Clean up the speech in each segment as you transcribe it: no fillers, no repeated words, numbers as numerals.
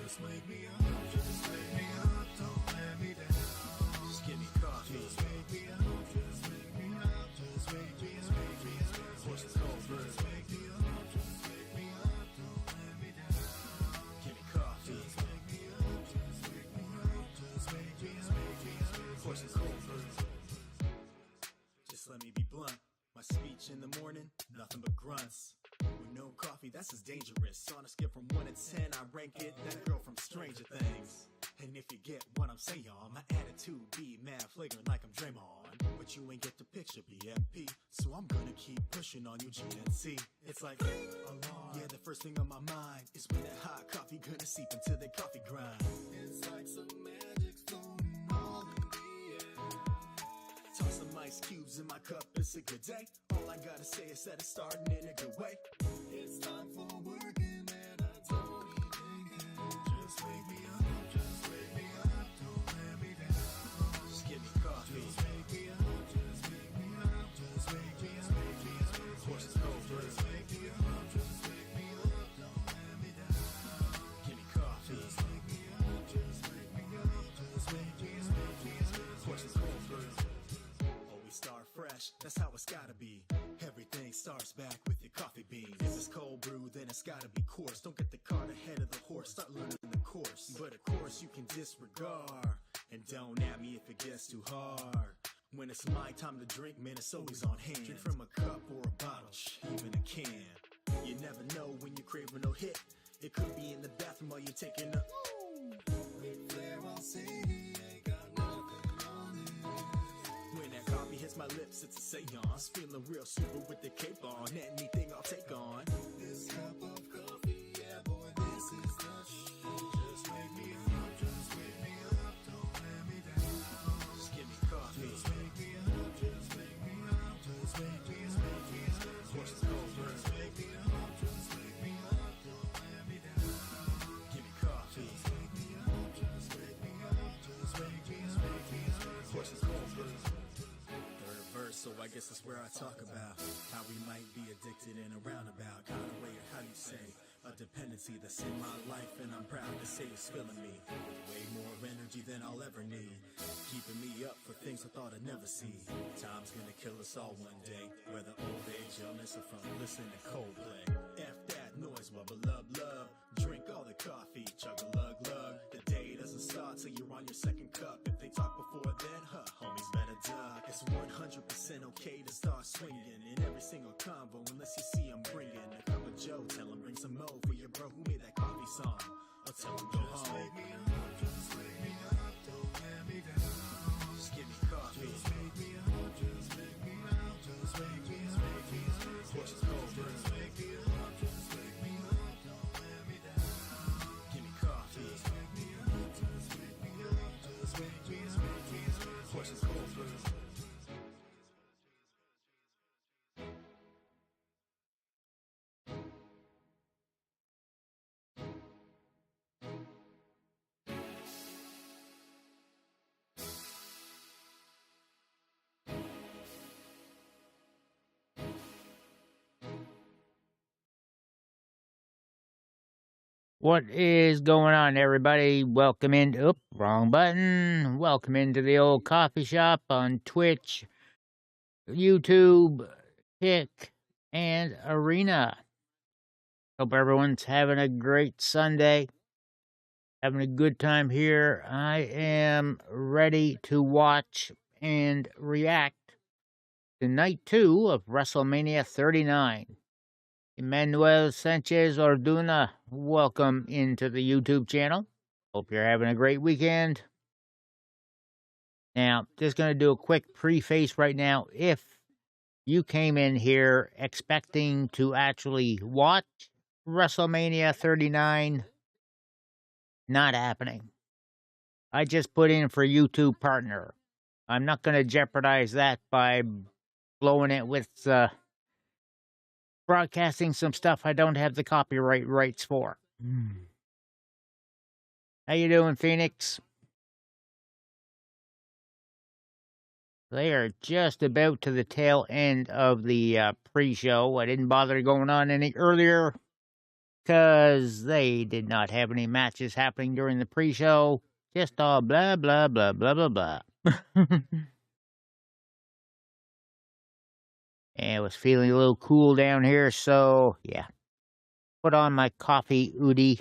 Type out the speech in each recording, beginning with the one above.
Just wake me up, just wake me up, don't let me down. Just give me coffee. Just wake me up, just wake me up, just wake me up. Horses cold brew. Just wake me up, just wake me up, don't let me down. Give me coffee. Just wake me up, just wake me up, just wake me up. Horses cold brew. Just let me be blunt. My speech in the morning, nothing but grunts. With no coffee, that's as dangerous. On a scale from 1 to 10, I rank it that girl from Stranger Things. And if you get what I'm saying, my attitude be mad flagrant like I'm Draymond. But you ain't get the picture, BFP. So I'm gonna keep pushing on you, GNC. It's like, yeah, the first thing on my mind is when that hot coffee gonna seep into the coffee grind. It's like some magic's floating all in the air. Toss some ice cubes in my cup, it's a good day. All I gotta say is that it's starting in a good way. It's time for work and I don't even care. Just wake me up, just wake me up, don't let me down. Just give me coffee. Just wake me up, just wake me up, just wake me up. Horses cold brew. Just wake me up, just wake me up, don't let me down. Give me coffee. Just wake me up, just wake me up, just wake me up. Horses cold brew. Start fresh, that's how it's gotta be. Everything starts back with your coffee beans. If it's cold brew, then it's gotta be coarse. Don't get the cart ahead of the horse, start learning the course. But of course you can disregard, and don't at me if it gets too hard. When it's my time to drink, man, it's always on hand. Drink from a cup or a bottle, even a can. You never know when you're craving no hit. It could be in the bathroom while you're taking a Ric Flair, I'll say he ain't got nothing on it. When that coffee hits my lips, it's a seance. Feeling real super with the cape on. Anything I'll take on. This cup of coffee, yeah, boy, this is the shit. Just wake me up, just wake me up, don't let me down. Just give me coffee. Just wake me up, just wake me up, just wake me up. Horses cold brew. Just wake me up, just wake me up, don't let me down. Give me coffee. Just wake me up, just wake me up, just wake me up. Horses cold brew. So I guess that's where I talk about how we might be addicted in a roundabout kind of way, or how you say, a dependency that's in my life, and I'm proud to say it's filling me. Way more energy than I'll ever need, keeping me up for things I thought I'd never see. Time's gonna kill us all one day, whether old age, illness, or from listening to Coldplay. F that noise, wubba love love. Drink all the coffee, chug a lug lug. The day doesn't start till you're on your second cup. If they talk before then, homies better duck. It's 100% okay to start swinging in every single convo, unless you see I'm bringing a cup of Joe. Tell him bring some mo for your bro who made that coffee song. I'll tell him go home. Just wake me up, just wake me up, don't let me down. Just give me coffee. Just wake me up, just wake me up, just wake me up. Horses cold brew. Just wake me up, just wake me up, don't let me down. Give me coffee. Just wake me up, just wake me up, just wake me up. Horses cold brew. What is going on, everybody? Welcome into, wrong button. Welcome into the old coffee shop on Twitch, YouTube, Kick, and Arena. Hope everyone's having a great Sunday, having a good time here. I am ready to watch and react to Night 2 of WrestleMania 39. Emmanuel Sanchez Orduna, welcome into the YouTube channel. Hope you're having a great weekend. Now, just going to do a quick preface right now. If you came in here expecting to actually watch WrestleMania 39, not happening. I just put in for YouTube partner. I'm not going to jeopardize that by blowing it with broadcasting some stuff I don't have the copyright rights for. How you doing, Phoenix? They are just about to the tail end of the pre-show. I didn't bother going on any earlier. because they did not have any matches happening during the pre-show. Just all blah, blah, blah, blah, blah, blah. And I was feeling a little cool down here, so yeah. Put on my coffee, Udi.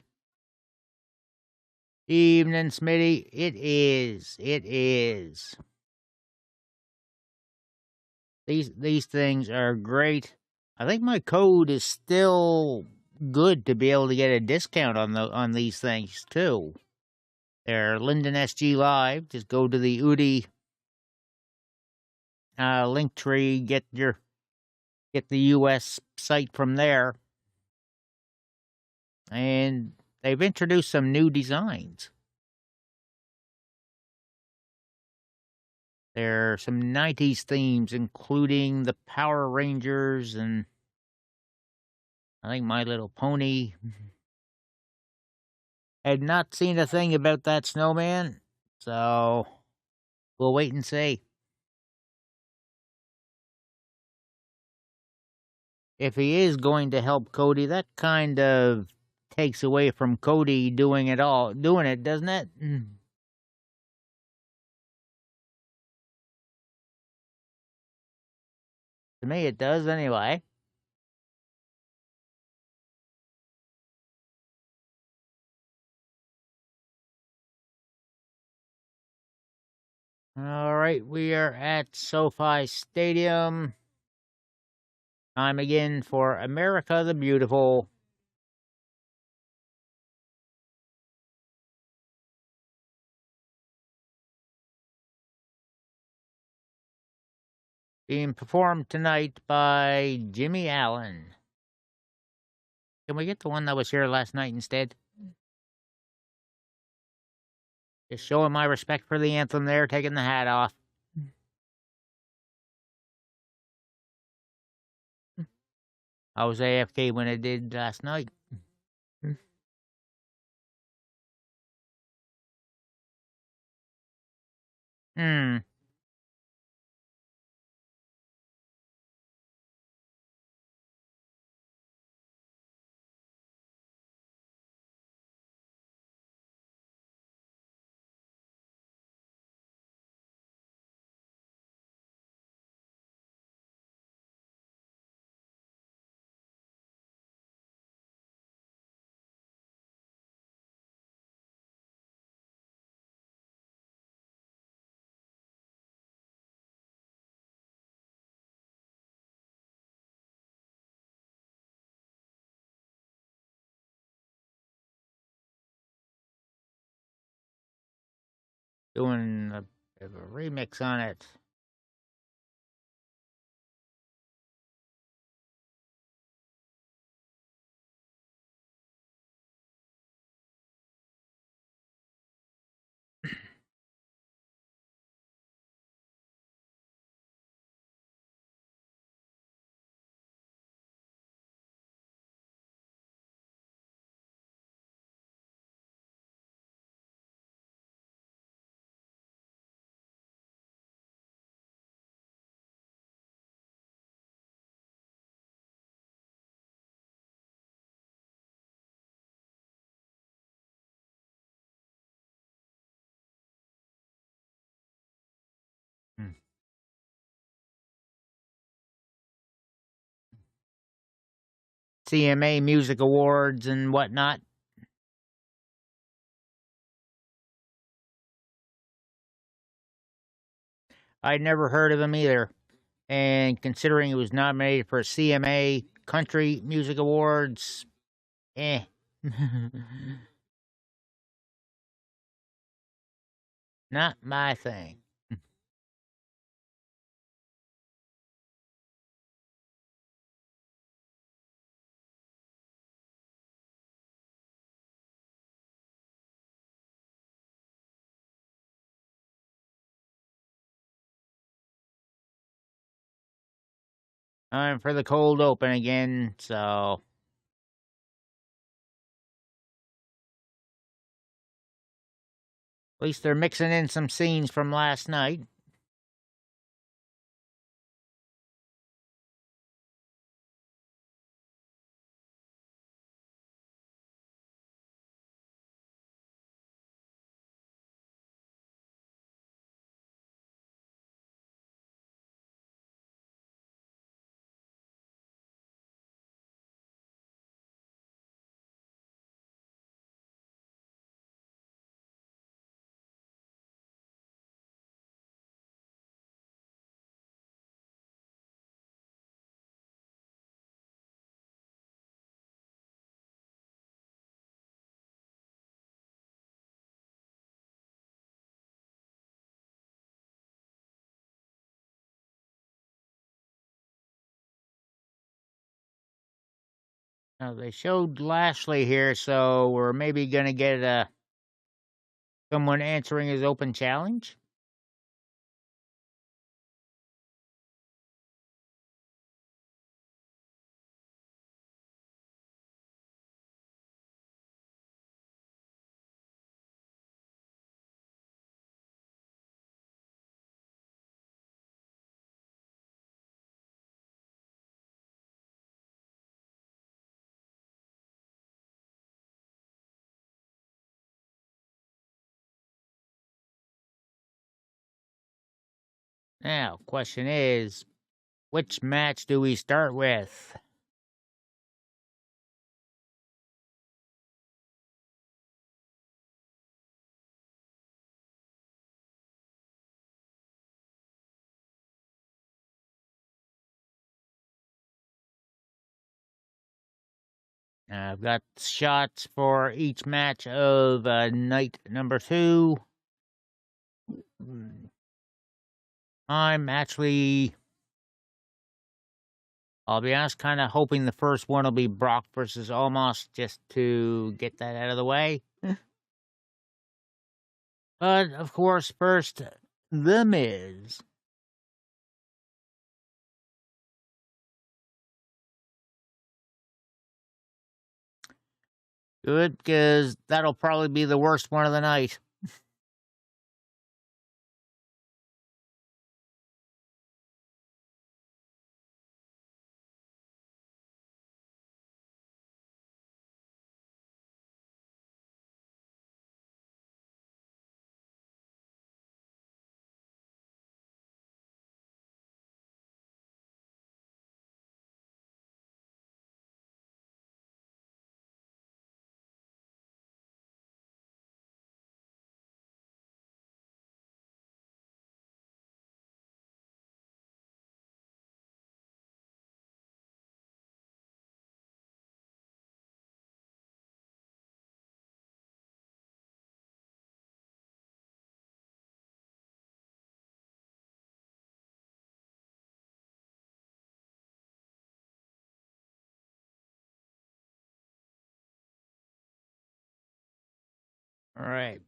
Evening, Smitty. It is. It is. These things are great. I think my code is still good to be able to get a discount on these things too. They're Linden SG Live. Just go to the Udi link tree. Get the US site from there, and they've introduced some new designs. There are some 90s themes, including the Power Rangers and I think My Little Pony. Had not seen a thing about that snowman, so we'll wait and see. If he is going to help Cody, that kind of takes away from Cody doing it, doesn't it? To me, it does anyway. All right, we are at SoFi Stadium. Time again for America the Beautiful. Being performed tonight by Jimmy Allen. Can we get the one that was here last night instead? Just showing my respect for the anthem there, taking the hat off. I was AFK when it did last night. Hmm. Doing a bit of a remix on it. Hmm. CMA Music Awards and whatnot. I'd never heard of them either. And considering it was nominated for a CMA Country Music Awards, eh. Not my thing. I'm for the cold open again, so at least they're mixing in some scenes from last night. Now, they showed Lashley here, so we're maybe going to get someone answering his open challenge. Now, question is, which match do we start with? I've got shots for each match of night number 2. I'm actually, I'll be honest, kind of hoping the first one will be Brock versus Omos, just to get that out of the way. But, of course, first, The Miz. Good, because that'll probably be the worst one of the night. All right.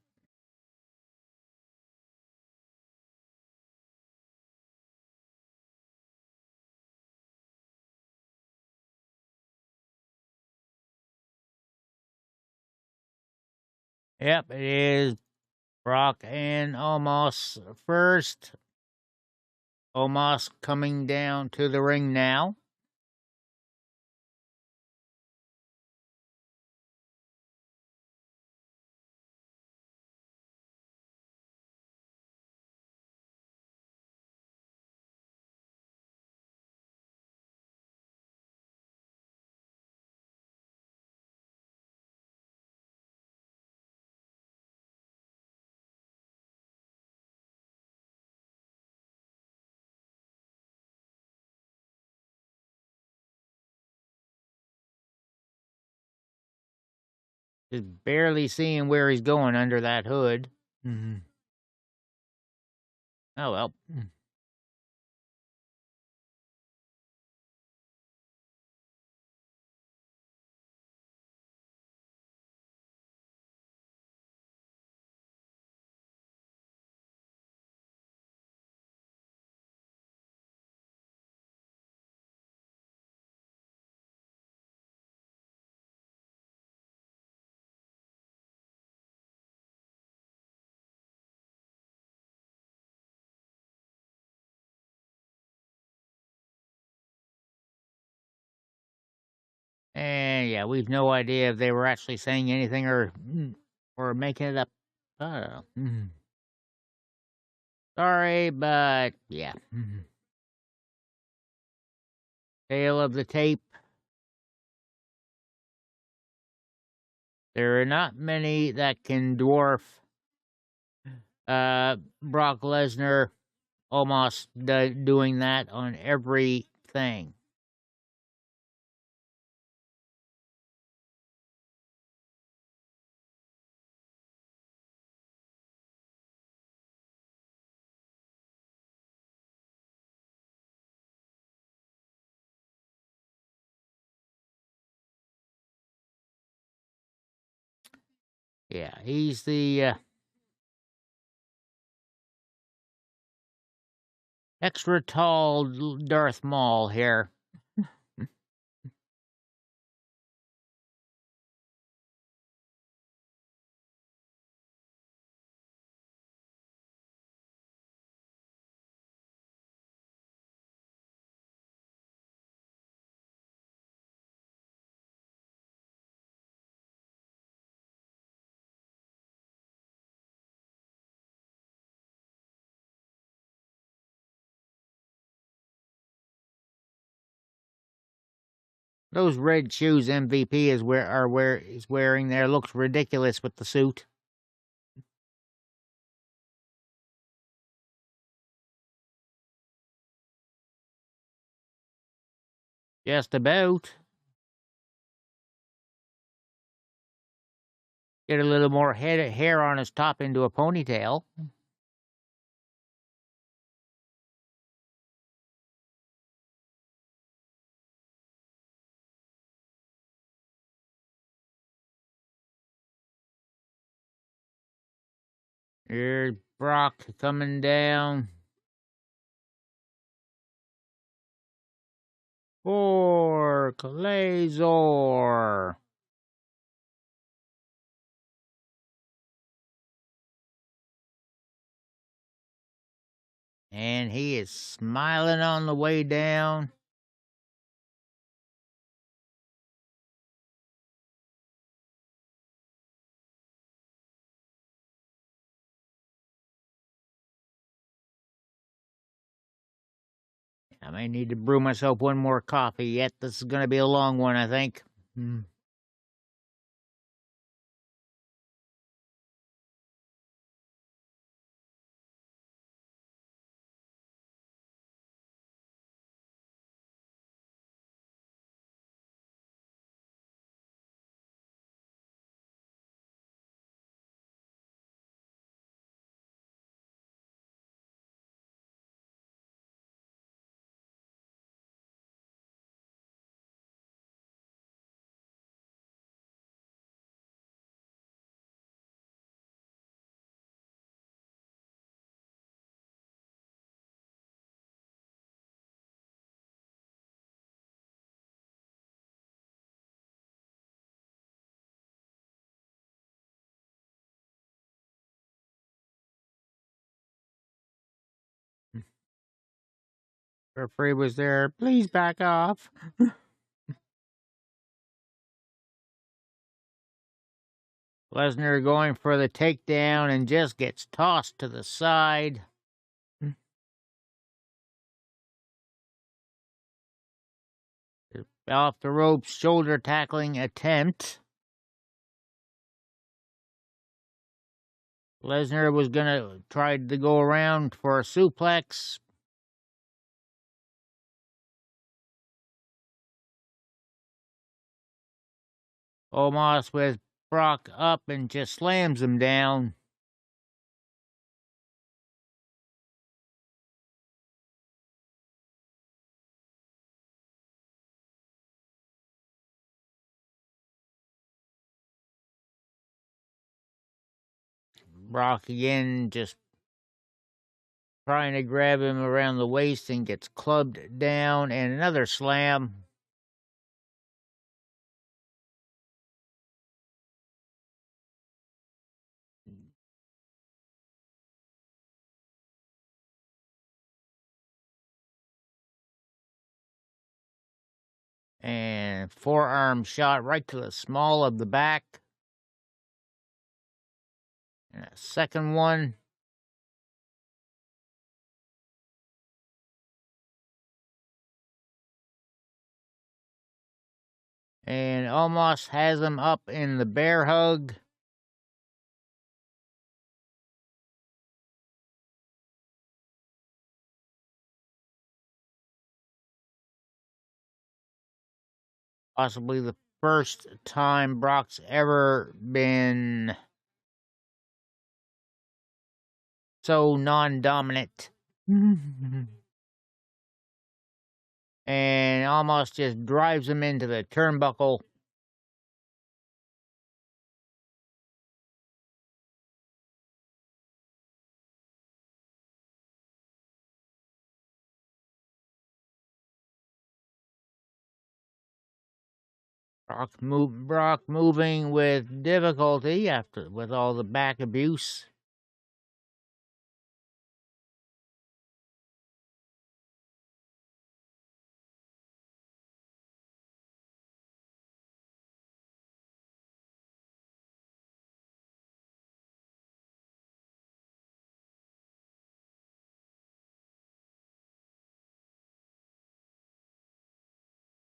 Yep, it is Brock and Omos first. Omos coming down to the ring now. Just barely seeing where he's going under that hood. Mm-hmm. Oh, well. And yeah, we've no idea if they were actually saying anything or making it up. I don't know. Sorry, but yeah. Tale of the tape. There are not many that can dwarf Brock Lesnar almost doing that on everything. Yeah, he's the extra tall Darth Maul here. Those red shoes MVP is wearing there looks ridiculous with the suit. Just about. Get a little more hair on his top into a ponytail. Here's Brock coming down. For Kalazor. And he is smiling on the way down. I may need to brew myself one more coffee yet. This is going to be a long one, I think. Referee was there. Please back off. Lesnar going for the takedown and just gets tossed to the side. Off the ropes, shoulder tackling attempt. Lesnar was going to try to go around for a suplex. Omos with Brock up and just slams him down. Brock again just trying to grab him around the waist and gets clubbed down, and another slam. And forearm shot right to the small of the back. And a second one. And almost has him up in the bear hug. Possibly the first time Brock's ever been so non-dominant. And almost just drives him into the turnbuckle. Brock moving with difficulty with all the back abuse.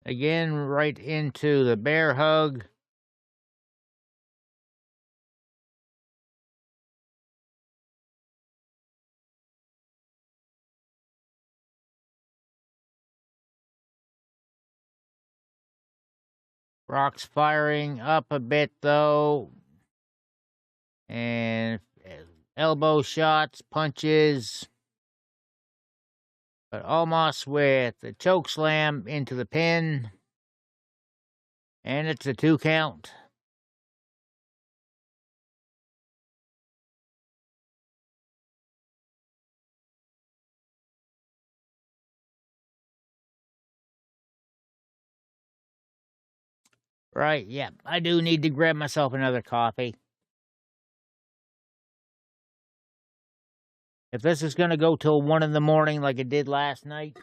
Again, right into the bear hug. Brock's firing up a bit, though. And elbow shots, punches. But almost with a choke slam into the pin. And it's a 2 count. Right, yeah. I do need to grab myself another coffee. If this is going to go till 1 in the morning like it did last night.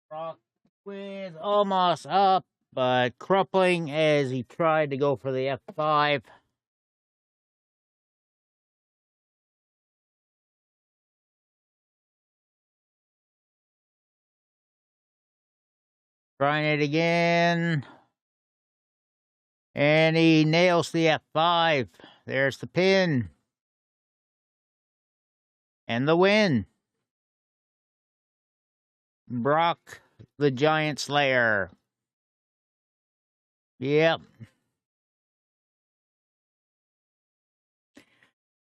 Brock with almost up, but crippling as he tried to go for the F5. Trying it again. And he nails the F5. There's the pin. And the win. Brock, the Giant Slayer. Yep.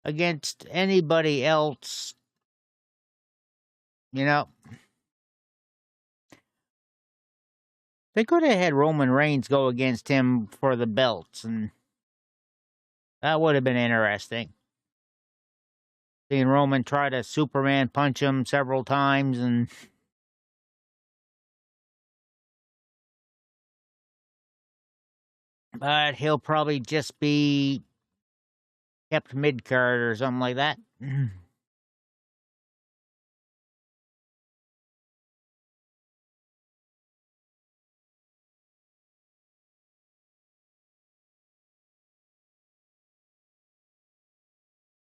Against anybody else, you know, they could have had Roman Reigns go against him for the belts, and that would have been interesting. Seeing Roman try to Superman punch him several times, but he'll probably just be kept mid-card or something like that.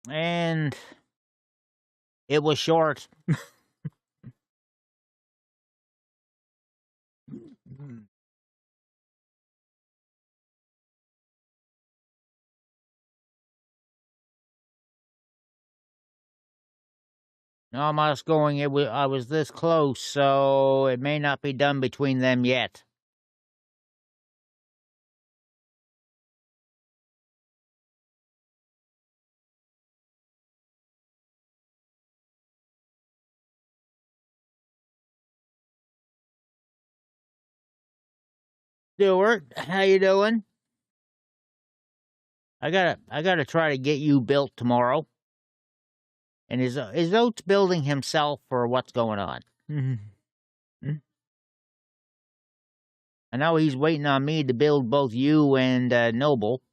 And it was short. Almost going, I was this close, so it may not be done between them yet. Stewart, how you doing? I gotta try to get you built tomorrow. And is Oates building himself, or what's going on? I know he's waiting on me to build both you and Noble.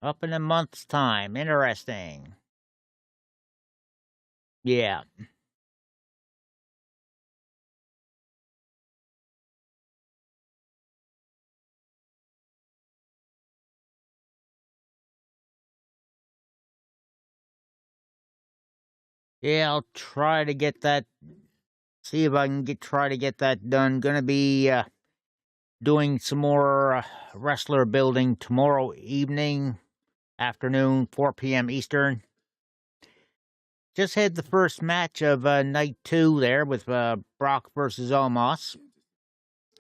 Up in a month's time. Interesting. Yeah. Yeah, I'll try to get that. See if I can try to get that done. Gonna be doing some more wrestler building tomorrow evening, afternoon, 4 p.m. Eastern. Just had the first match of night 2 there with Brock versus Omos.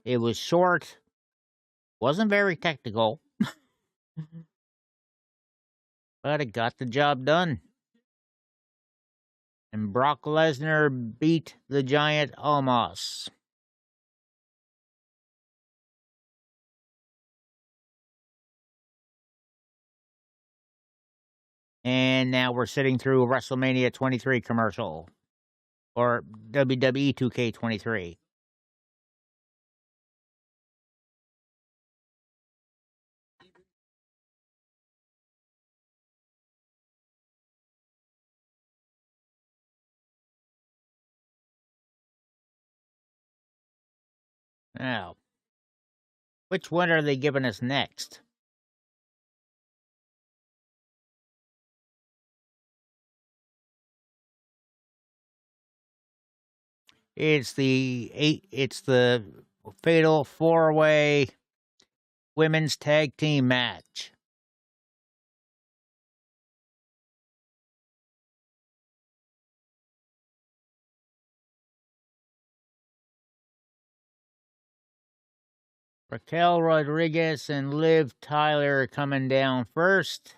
It was short, wasn't very technical, but it got the job done. And Brock Lesnar beat the Giant Omos. And now we're sitting through a WrestleMania 23 commercial. Or WWE 2K23. Now, which one are they giving us next? It's the Fatal 4-Way Women's Tag Team match. Raquel Rodriguez and Liv Tyler coming down first.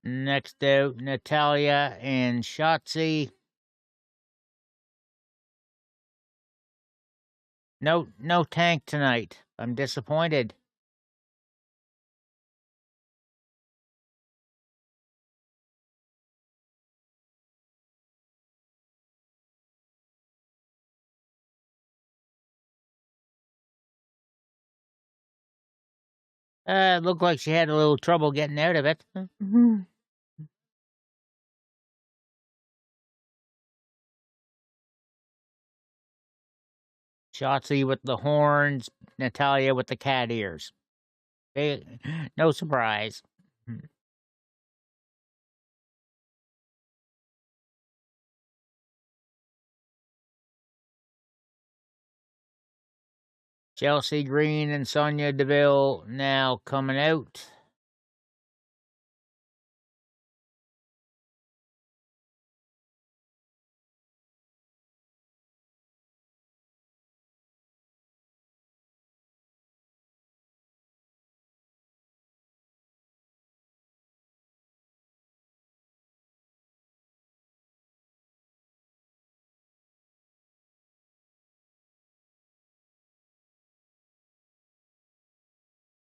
Next out, Natalya and Shotzi. No Tank tonight. I'm disappointed. Looked like she had a little trouble getting out of it. Shotzi with the horns, Natalya with the cat ears. No surprise. Chelsea Green and Sonya Deville now coming out.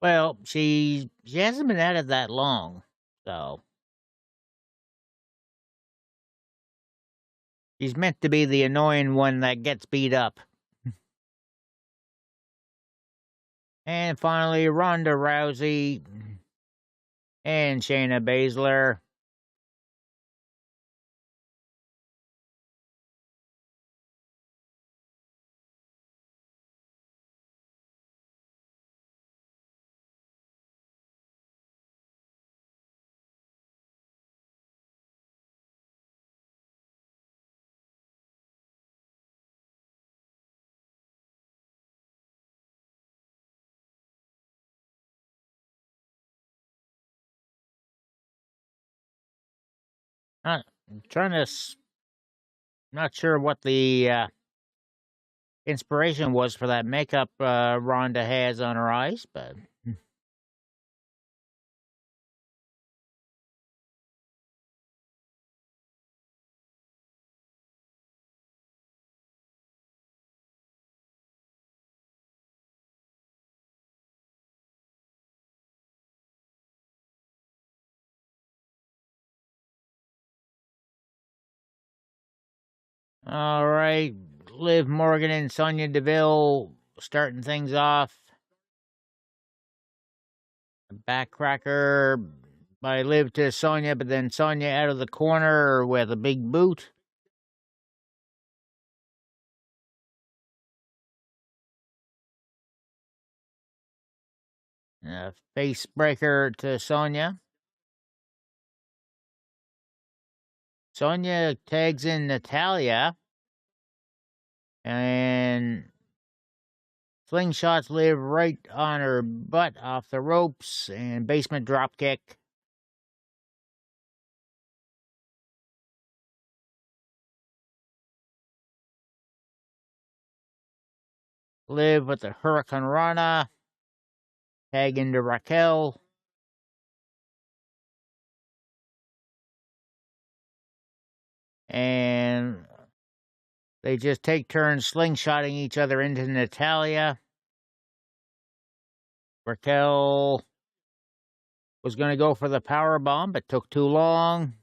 Well, she hasn't been at it that long, so she's meant to be the annoying one that gets beat up. And finally, Ronda Rousey and Shayna Baszler. Not trying to. Not sure what the inspiration was for that makeup Ronda has on her eyes, but. All right, Liv Morgan and Sonya Deville starting things off. Backcracker by Liv to Sonya, but then Sonya out of the corner with a big boot. Face breaker to Sonya. Sonya tags in Natalia. And slingshots Liv right on her butt off the ropes and basement dropkick. Liv with the Hurricane Rana. Tag into Raquel. And they just take turns slingshotting each other into Natalia. Raquel was going to go for the power bomb, but took too long.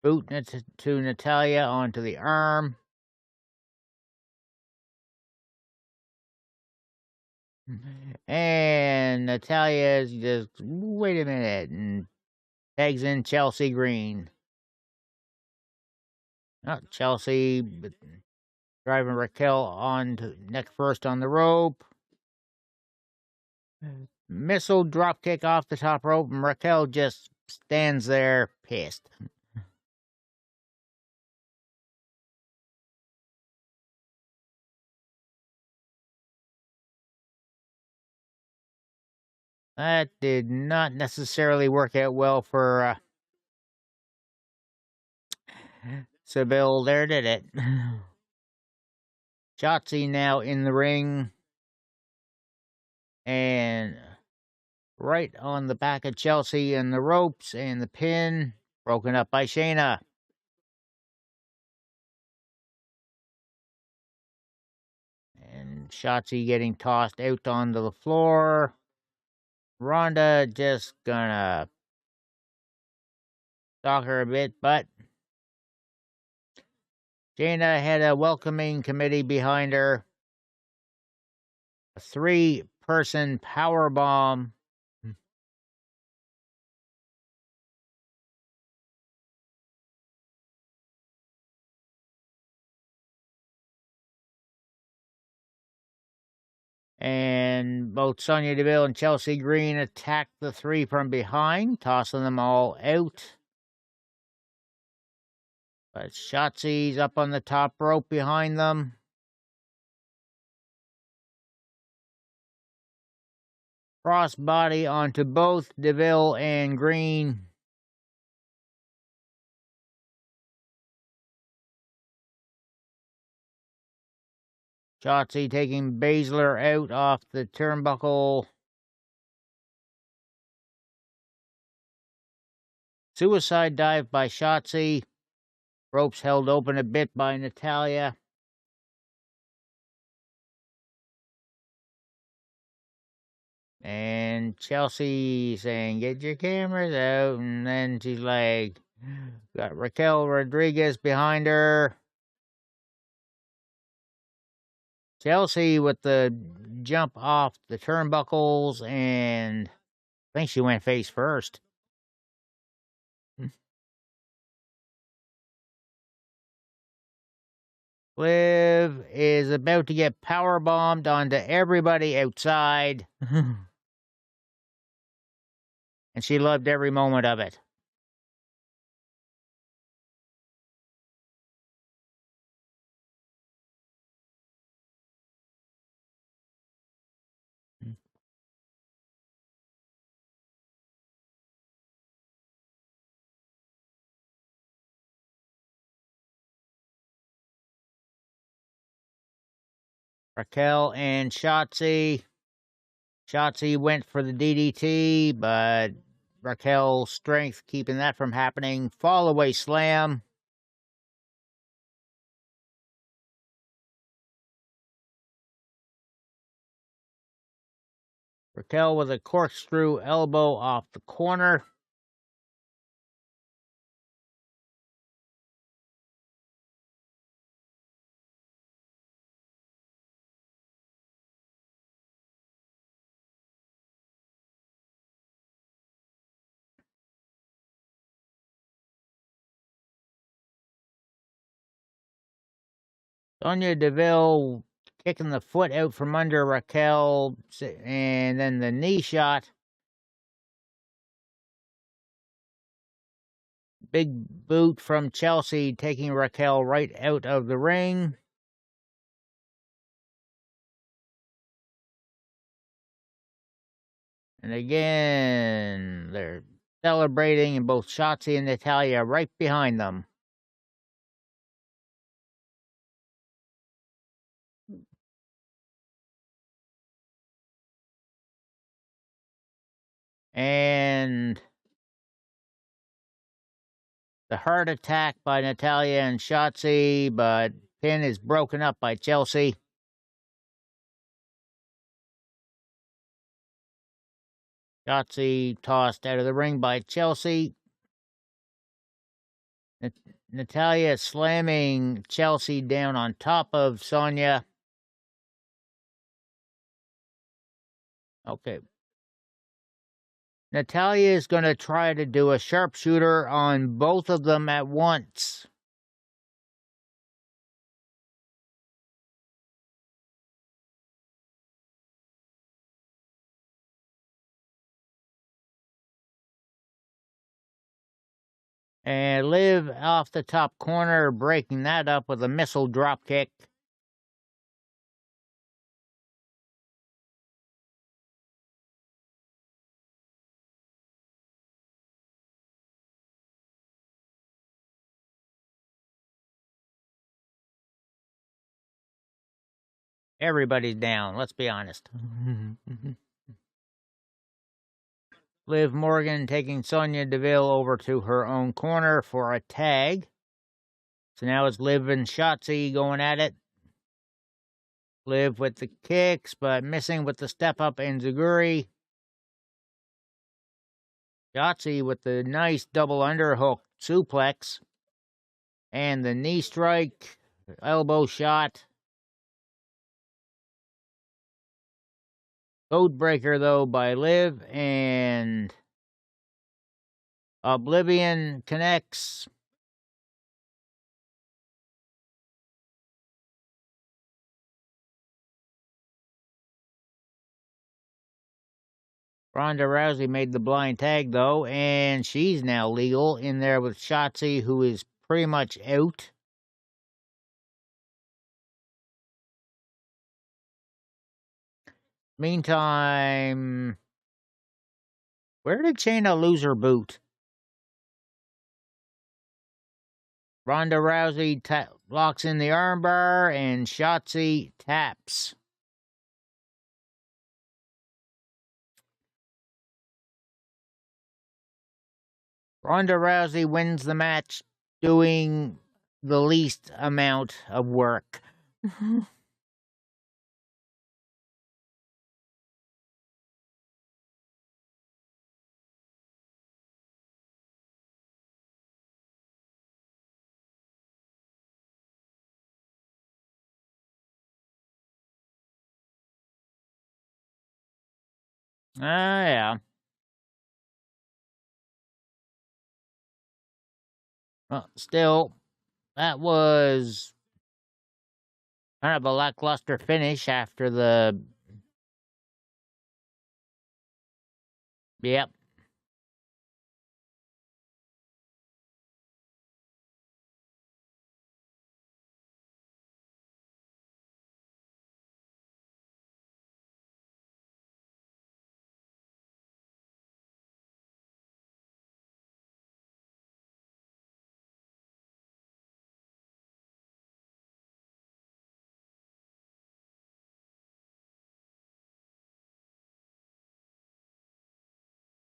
Boot to Natalia onto the arm. And Natalia's just, wait a minute, and tags in Chelsea Green. Not Chelsea, but driving Raquel on to neck first on the rope. Missile dropkick off the top rope, and Raquel just stands there pissed. That did not necessarily work out well for Sybil there, did it? Shotzi now in the ring. And right on the back of Chelsea and the ropes and the pin. Broken up by Shayna. And Shotzi getting tossed out onto the floor. Ronda just gonna stalk her a bit, but Shayna had a welcoming committee behind her. A 3-person power bomb. And both Sonya Deville and Chelsea Green attacked the 3 from behind, tossing them all out. But Shotzi's up on the top rope behind them. Crossbody onto both Deville and Green. Shotzi taking Baszler out off the turnbuckle. Suicide dive by Shotzi. Ropes held open a bit by Natalia. And Chelsea saying, get your cameras out. And then she's like, got Raquel Rodriguez behind her. Chelsea with the jump off the turnbuckles, and I think she went face first. Liv is about to get power bombed onto everybody outside. And she loved every moment of it. Raquel and Shotzi. Shotzi went for the DDT, but Raquel's strength keeping that from happening. Fall away slam. Raquel with a corkscrew elbow off the corner. Sonya Deville kicking the foot out from under Raquel, and then the knee shot. Big boot from Chelsea, taking Raquel right out of the ring. And again, they're celebrating, and both Shotzi and Natalya right behind them. And the heart attack by Natalya and Shotzi, but pin is broken up by Chelsea. Shotzi tossed out of the ring by Chelsea. Natalya slamming Chelsea down on top of Sonya. Okay. Natalya is going to try to do a sharpshooter on both of them at once. And Liv off the top corner, breaking that up with a missile drop kick. Everybody's down, let's be honest. Liv Morgan taking Sonya Deville over to her own corner for a tag. So now it's Liv and Shotzi going at it. Liv with the kicks, but missing with the step up and Zaguri. Shotzi with the nice double underhook suplex. And the knee strike, elbow shot. Codebreaker, though, by Liv, and Oblivion connects. Ronda Rousey made the blind tag, though, and she's now legal in there with Shotzi, who is pretty much out. Meantime, where did Shayna lose her boot? Ronda Rousey locks in the armbar, and Shotzi taps. Ronda Rousey wins the match doing the least amount of work. Yeah. Well, still, that was kind of a lackluster finish after the... Yep.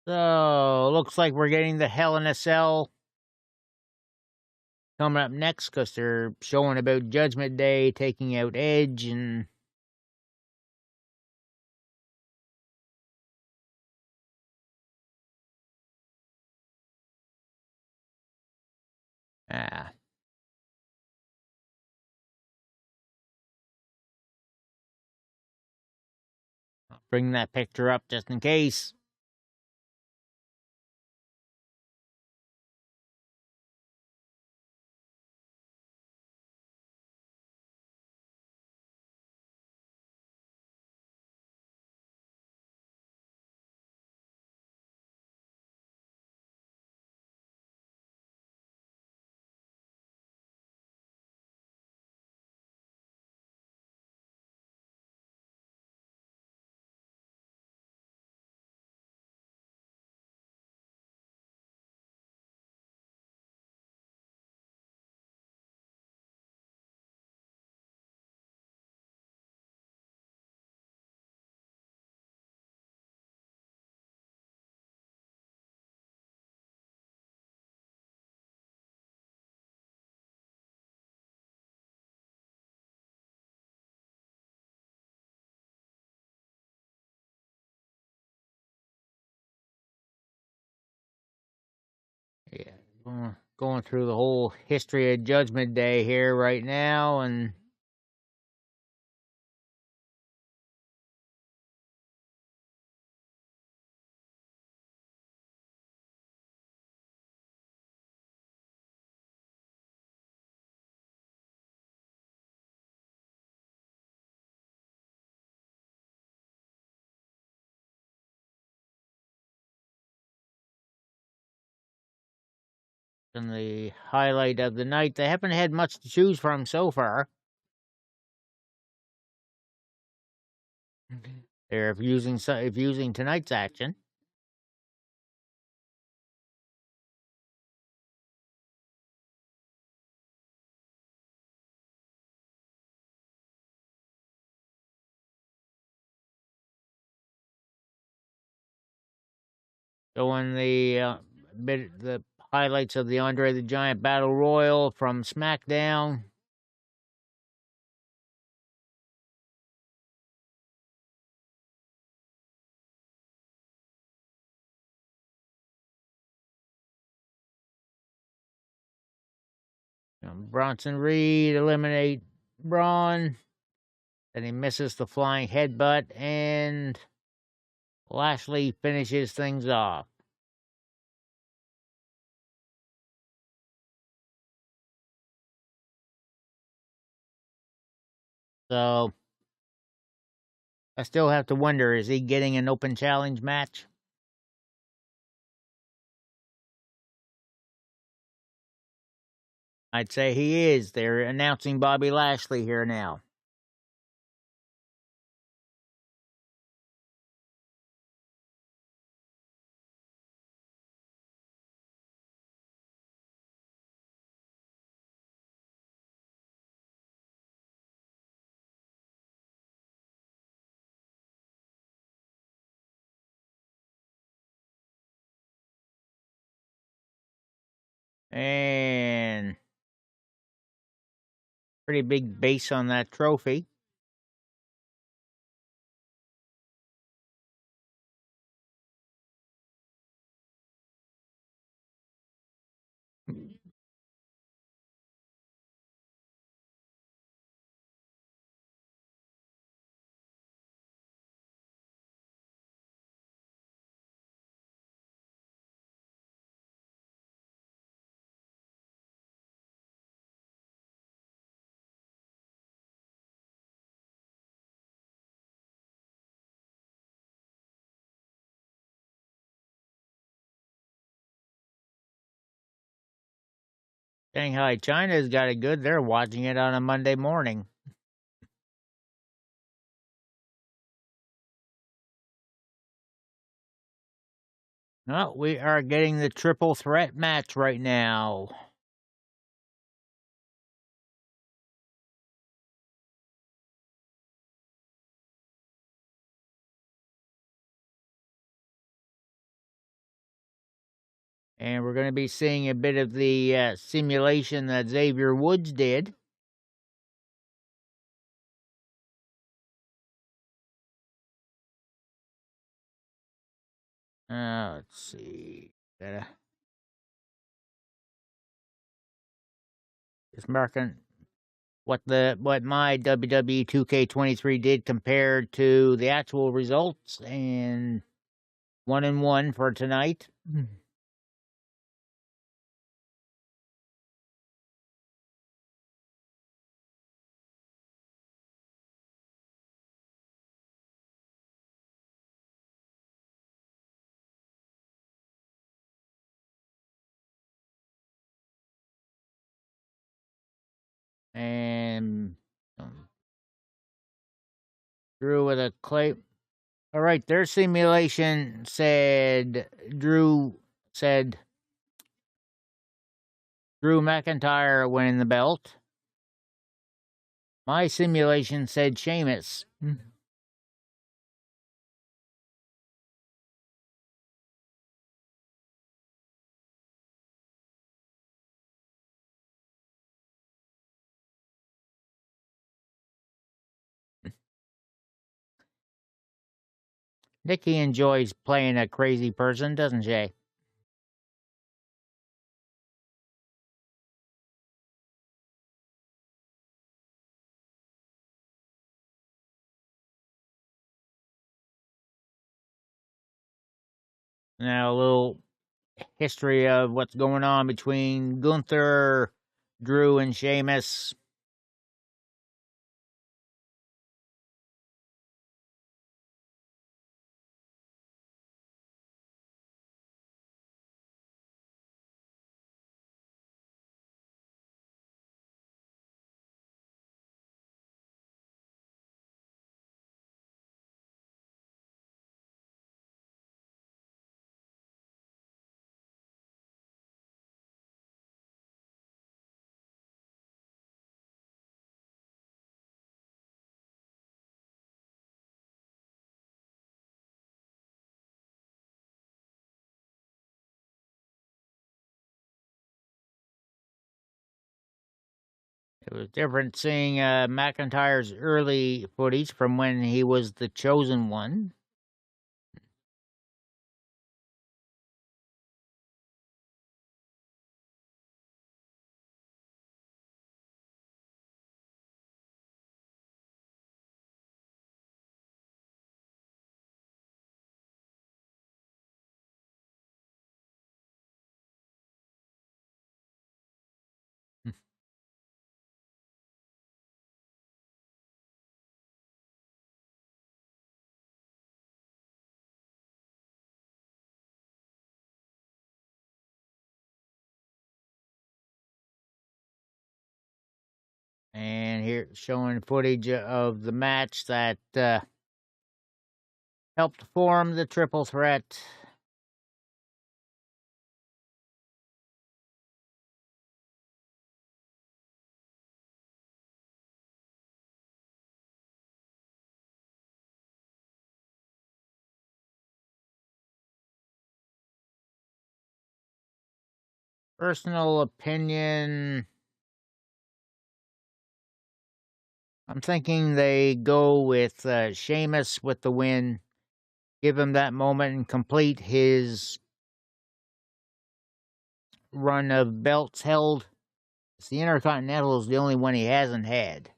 So, looks like we're getting the Hell in a Cell coming up next, because they're showing about Judgment Day taking out Edge, and... Ah. I'll bring that picture up just in case. Going through the whole history of Judgment Day here right now, and the highlight of the night. They haven't had much to choose from so far. They're using tonight's action. Showing the highlights of the Andre the Giant Battle Royal from SmackDown. Bronson Reed eliminate Braun. Then he misses the flying headbutt, and Lashley finishes things off. So I still have to wonder, is he getting an open challenge match? I'd say he is. They're announcing Bobby Lashley here now. And pretty big base on that trophy. Shanghai, China's got it good. They're watching it on a Monday morning. Well, we are getting the triple threat match right now. And we're going to be seeing a bit of the simulation that Xavier Woods did. Let's see. Just marking what my WWE 2K23 did compared to the actual results, and 1-1 for tonight. And Drew with a clay. All right, their simulation said Drew McIntyre winning the belt. My simulation said Sheamus. Nikki enjoys playing a crazy person, doesn't she? Now, a little history of what's going on between Gunther, Drew, and Sheamus. It was different seeing McIntyre's early footage from when he was the chosen one. And here showing footage of the match that helped form the triple threat. Personal opinion, I'm thinking they go with Sheamus with the win, give him that moment and complete his run of belts held. The Intercontinental is the only one he hasn't had.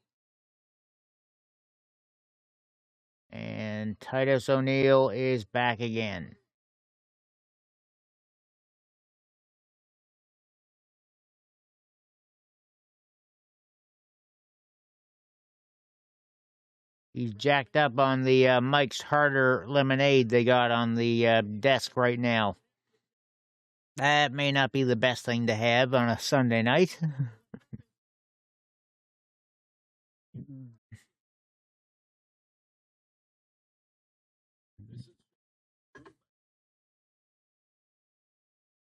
And Titus O'Neil is back again. He's jacked up on the Mike's Harder lemonade they got on the desk right now. That may not be the best thing to have on a Sunday night.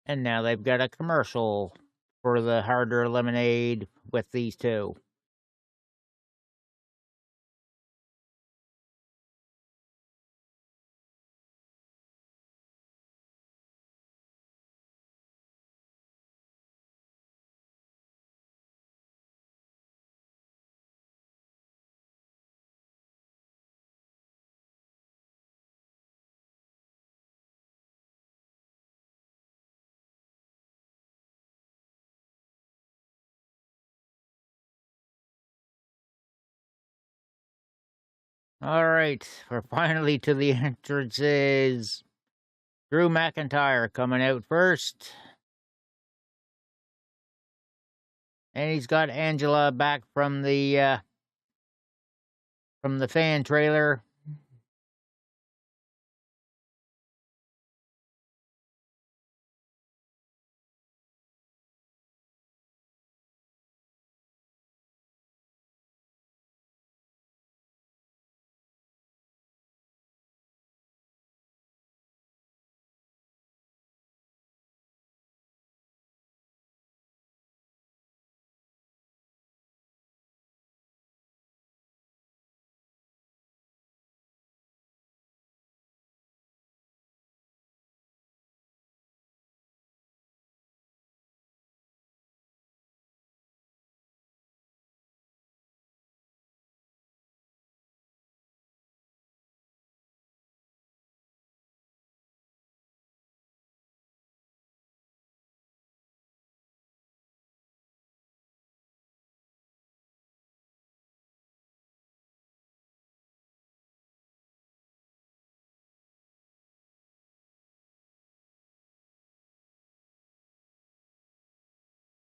And now they've got a commercial for the Harder lemonade with these two. All right, we're finally to the entrances. Drew McIntyre coming out first. And he's got Angela back from the fan trailer.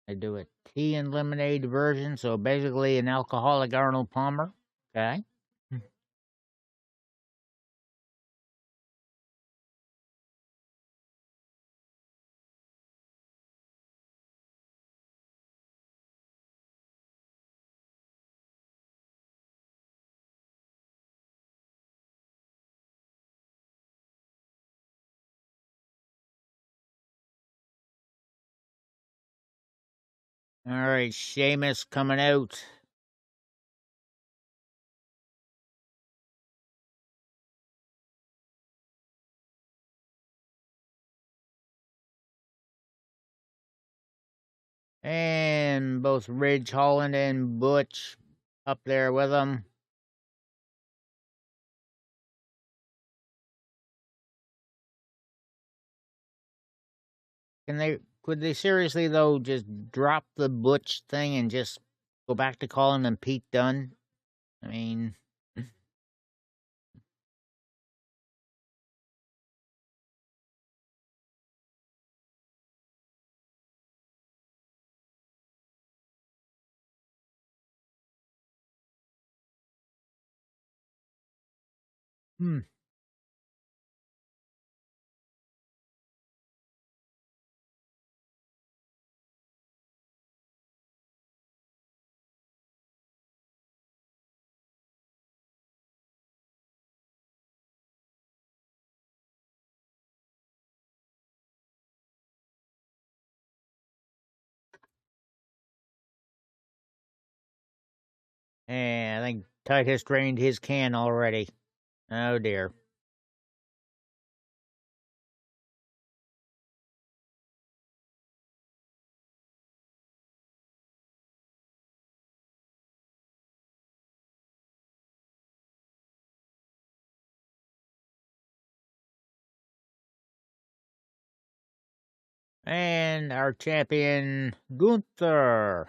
I do a tea and lemonade version, so basically an alcoholic Arnold Palmer. Okay. All right, Seamus coming out. And both Ridge Holland and Butch up there with them. Could they seriously though just drop the Butch thing and just go back to calling them Pete Dunne? I mean, hmm. I think Tut has drained his can already. Oh dear. And our champion, Gunther.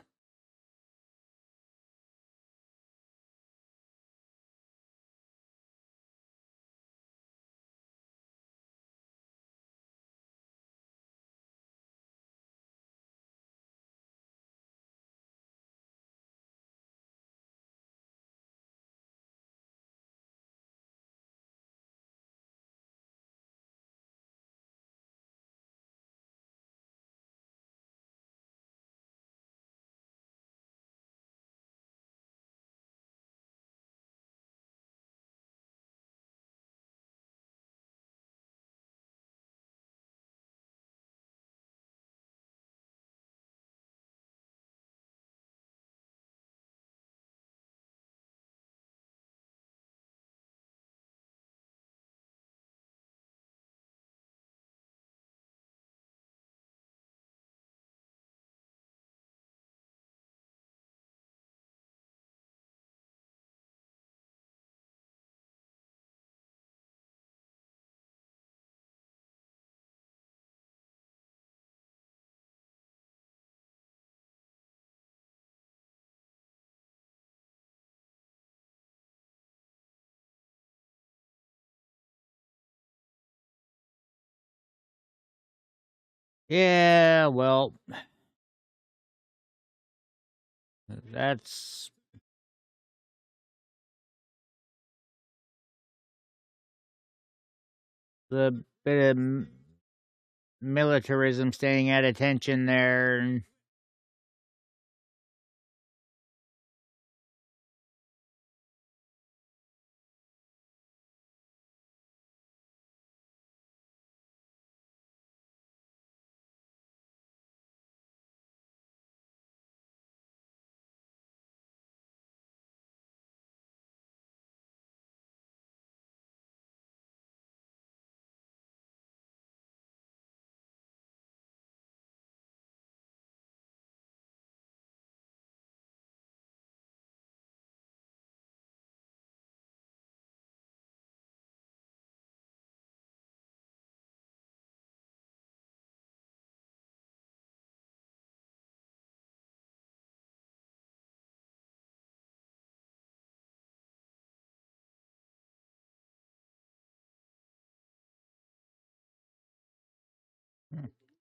Yeah, well, that's the bit of militarism staying at attention there.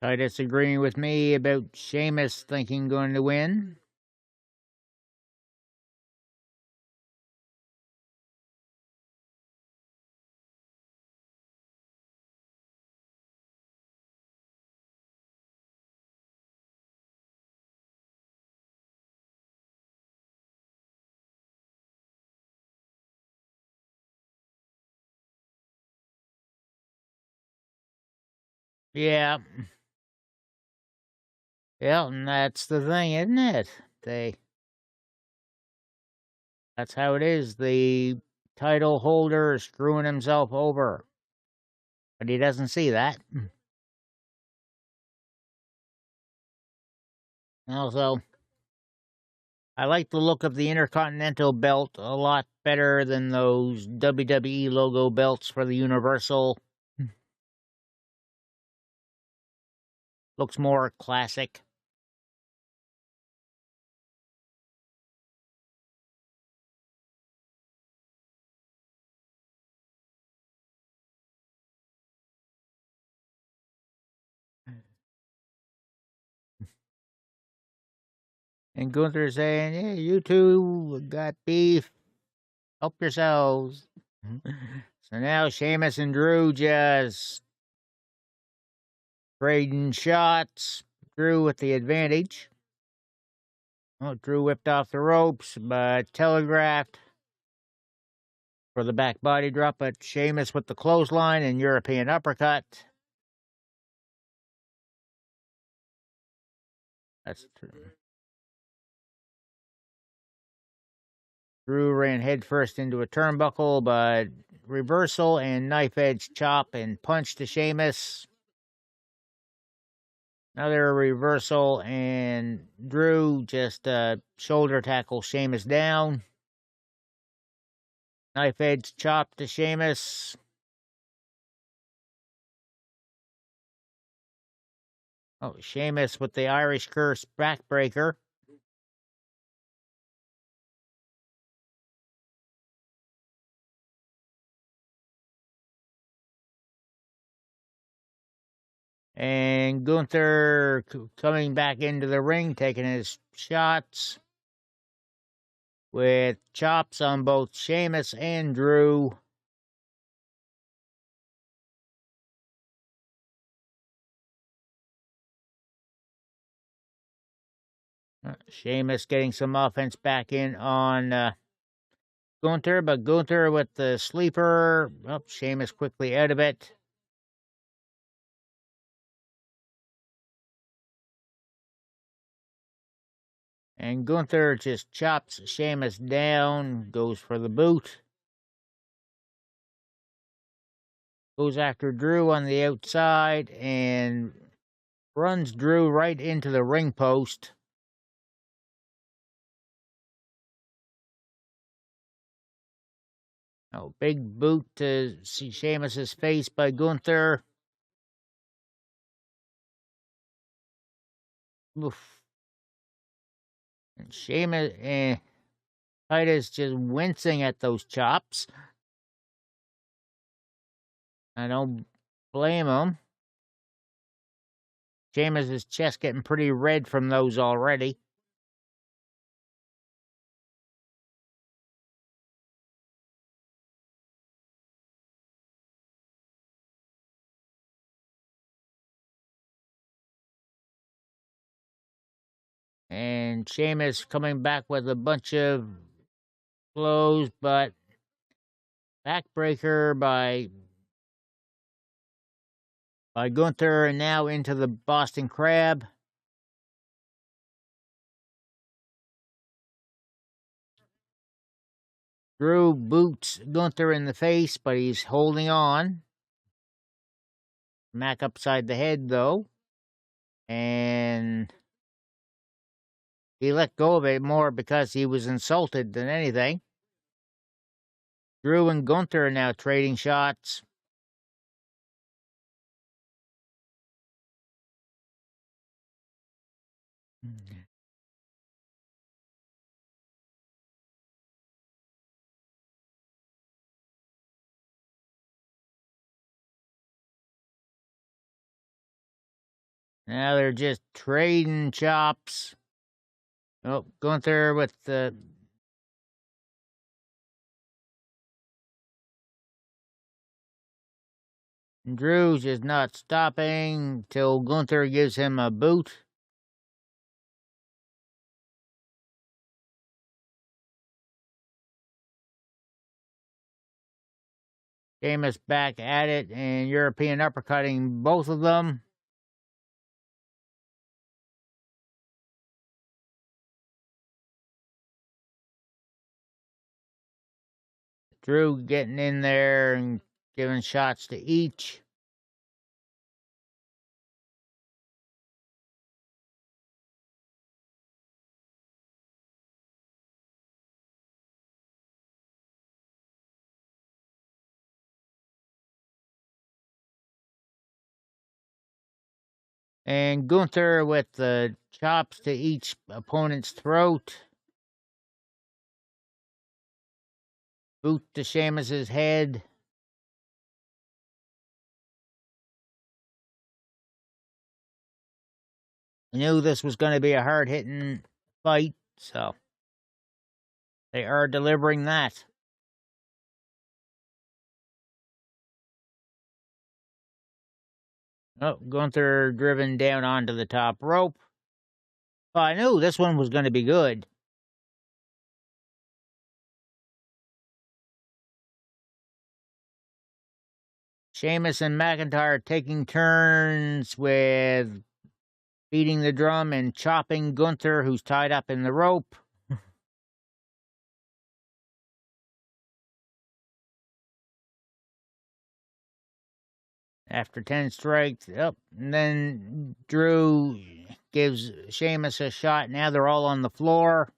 Titus agreeing with me about Sheamus thinking going to win. Yeah. Yeah, and that's the thing, isn't it? That's how it is. The title holder is screwing himself over. But he doesn't see that. Also, I like the look of the Intercontinental belt a lot better than those WWE logo belts for the Universal. Looks more classic. And Gunther saying, "Yeah, you two got beef. Help yourselves." So now Sheamus and Drew just trading shots. Drew with the advantage. Oh, Drew whipped off the ropes, but telegraphed for the back body drop. But Sheamus with the clothesline and European uppercut. That's true. Drew ran headfirst into a turnbuckle, but reversal and knife edge chop and punch to Sheamus. Another reversal, and Drew just shoulder tackle Sheamus down. Knife edge chop to Sheamus. Oh, Sheamus with the Irish Curse backbreaker. And Gunther coming back into the ring, taking his shots with chops on both Sheamus and Drew. Sheamus getting some offense back in on Gunther, but Gunther with the sleeper. Oh, Sheamus quickly out of it. And Gunther just chops Sheamus down, goes for the boot. Goes after Drew on the outside and runs Drew right into the ring post. Oh, big boot to see Sheamus's face by Gunther. Oof. And Sheamus and Titus just wincing at those chops. I don't blame him. Sheamus's chest getting pretty red from those already. And Sheamus coming back with a bunch of blows, but backbreaker by Gunther, and now into the Boston Crab. Drew boots Gunther in the face, but he's holding on. Smack upside the head, though. And he let go of it more because he was insulted than anything. Drew and Gunther are now trading shots. Now they're just trading chops. Oh, Gunther with the... Drew's just not stopping till Gunther gives him a boot. Sheamus back at it and European uppercutting both of them. Drew getting in there and giving shots to each. And Gunther with the chops to each opponent's throat. Boot to Sheamus's head. I knew this was going to be a hard-hitting fight, so they are delivering that. Oh, Gunther driven down onto the top rope. Well, I knew this one was going to be good. Sheamus and McIntyre taking turns with beating the drum and chopping Gunther, who's tied up in the rope. After 10 strikes, and then Drew gives Sheamus a shot. Now they're all on the floor.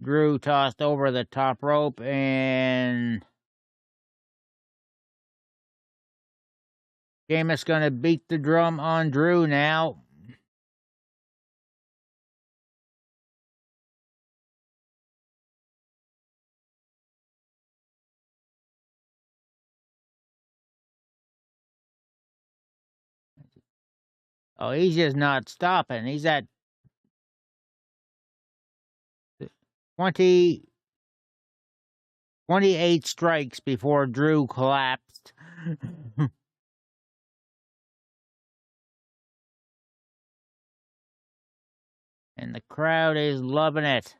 Drew tossed over the top rope, and Sheamus gonna beat the drum on Drew now. Oh, he's just not stopping. He's at 28 strikes before Drew collapsed. And the crowd is loving it.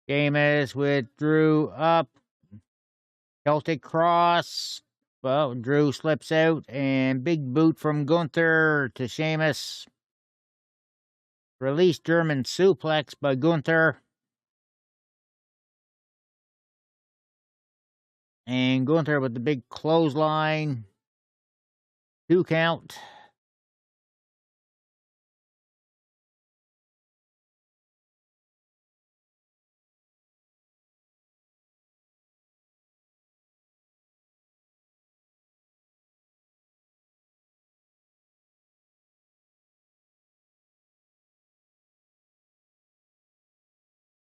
Sheamus with Drew up. Celtic cross. Well, Drew slips out, and big boot from Gunther to Sheamus. Release German suplex by Gunther. And Gunther with the big clothesline. 2 count.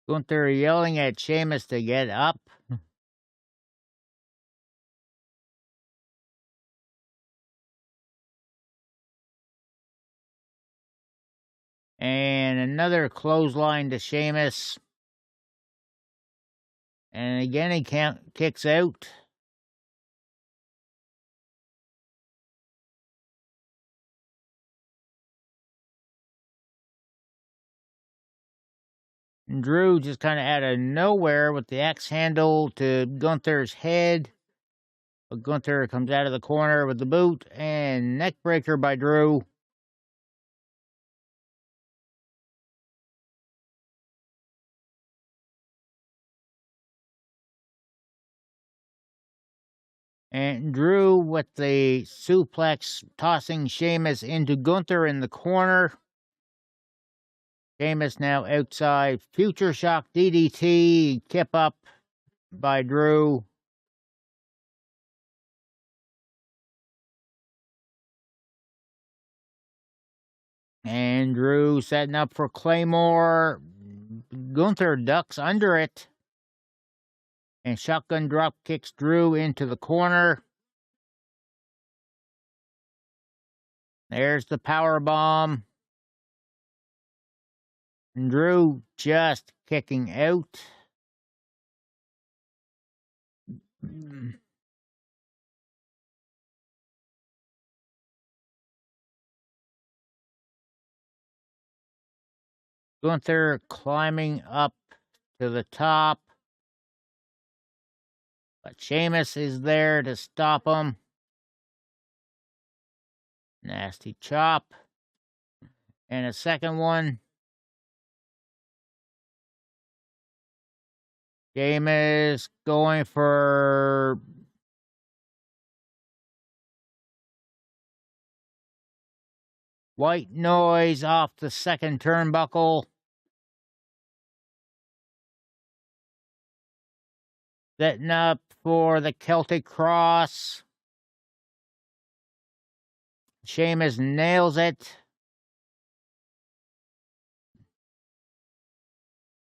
Gunther yelling at Sheamus to get up. And another clothesline to Sheamus. And again, he kicks out. And Drew just kind of out of nowhere with the axe handle to Gunther's head. But Gunther comes out of the corner with the boot and neck breaker by Drew. And Drew with the suplex, tossing Sheamus into Gunther in the corner. Sheamus now outside. Future Shock DDT, kip up by Drew. And Drew setting up for Claymore. Gunther ducks under it. And shotgun drop kicks Drew into the corner. There's the power bomb. And Drew just kicking out. Gunther climbing up to the top. But Sheamus is there to stop him. Nasty chop. And a second one. Sheamus going for white noise off the second turnbuckle. Setting up for the Celtic Cross. Sheamus nails it.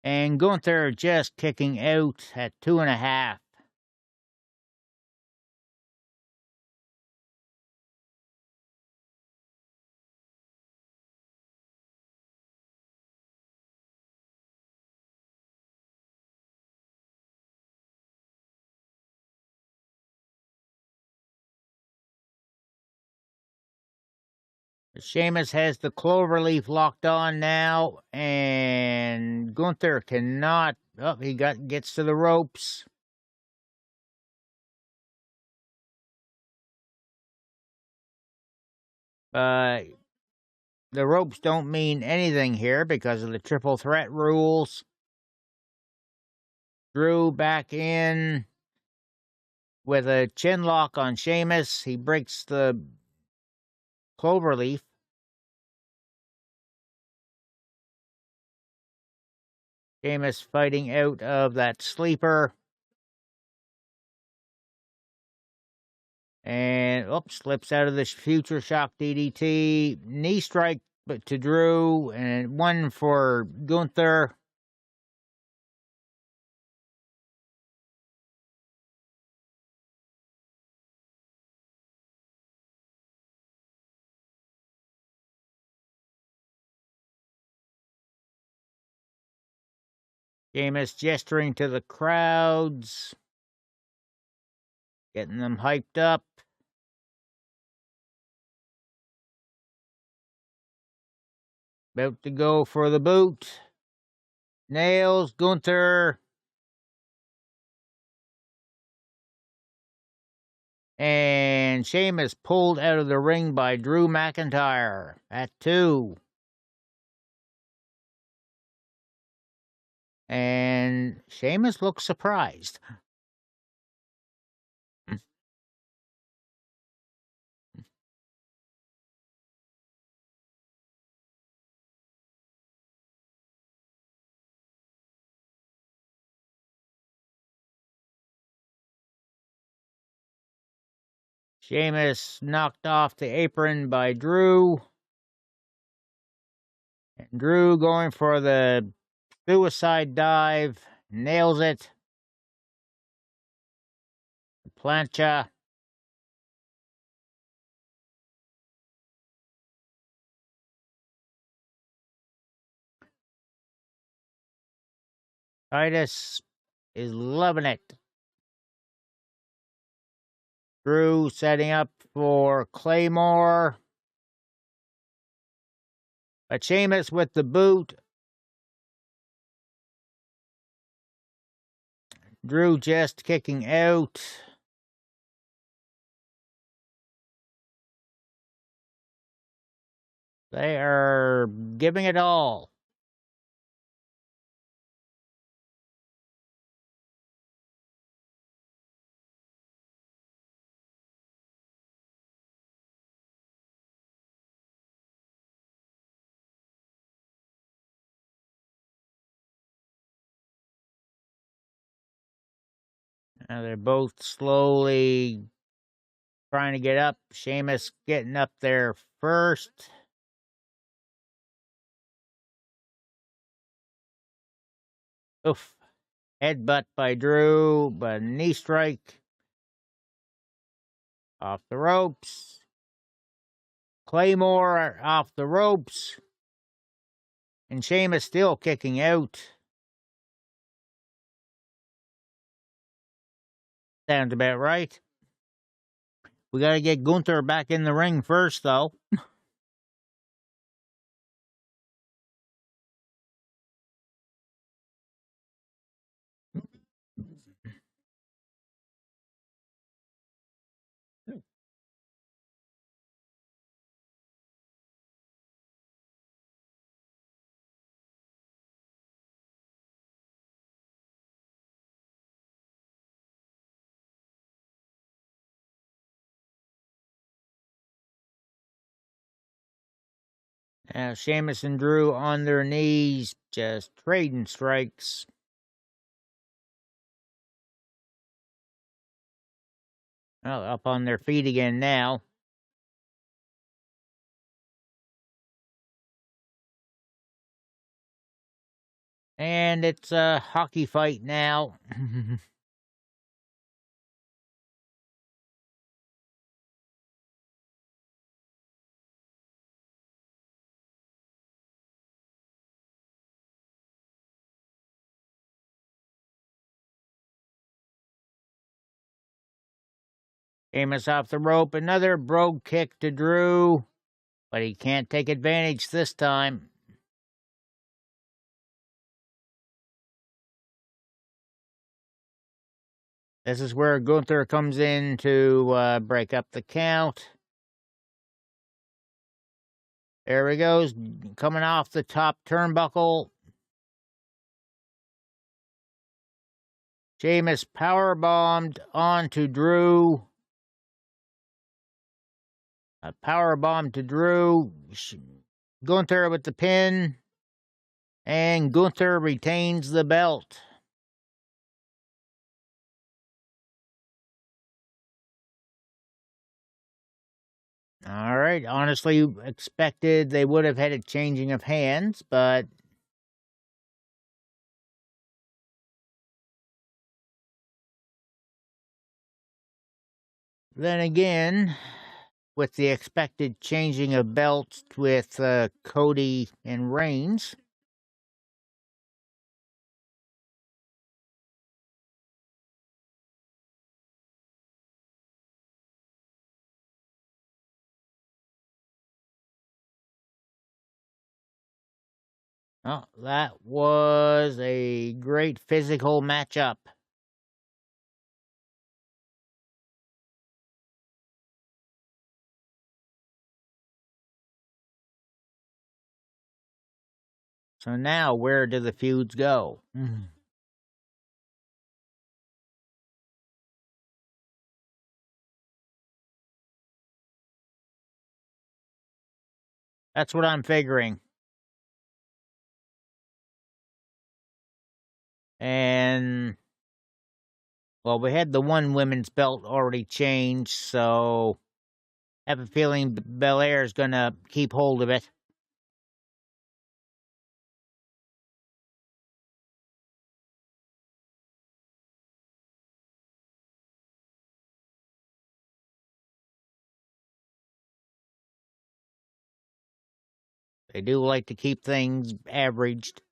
And Gunther just kicking out at 2.5. Sheamus has the cloverleaf locked on now, and Gunther cannot. Oh, he gets to the ropes. The ropes don't mean anything here because of the triple threat rules. Drew back in with a chin lock on Sheamus. He breaks the cloverleaf. Sheamus fighting out of that sleeper. And, oops, slips out of the future shock DDT. Knee strike to Drew, and one for Gunther. Sheamus gesturing to the crowds, getting them hyped up. About to go for the boot. Nails Gunther. And Sheamus pulled out of the ring by Drew McIntyre at 2. And Sheamus looks surprised. Sheamus knocked off the apron by Drew. And Drew going for the suicide dive. Nails it. Plancha. Titus is loving it. Drew setting up for Claymore. But Sheamus with the boot. Drew just kicking out. They are giving it all. Now they're both slowly trying to get up. Sheamus getting up there first. Oof. Headbutt by Drew, but knee strike. Off the ropes. Claymore off the ropes. And Sheamus still kicking out. Sounds about right. We got to get Gunther back in the ring first, though. Now Sheamus and Drew on their knees, just trading strikes. Well, up on their feet again now. And it's a hockey fight now. Sheamus off the rope, another brogue kick to Drew, but he can't take advantage this time. This is where Gunther comes in to break up the count. There he goes, coming off the top turnbuckle. Sheamus powerbombed onto Drew. A powerbomb to Drew. Gunther with the pin. And Gunther retains the belt. All right. Honestly, expected they would have had a changing of hands, but then again, with the expected changing of belts with Cody and Reigns, oh, that was a great physical matchup. So now, where do the feuds go? That's what I'm figuring. And, well, we had the one women's belt already changed, so I have a feeling Belair is going to keep hold of it. They do like to keep things averaged.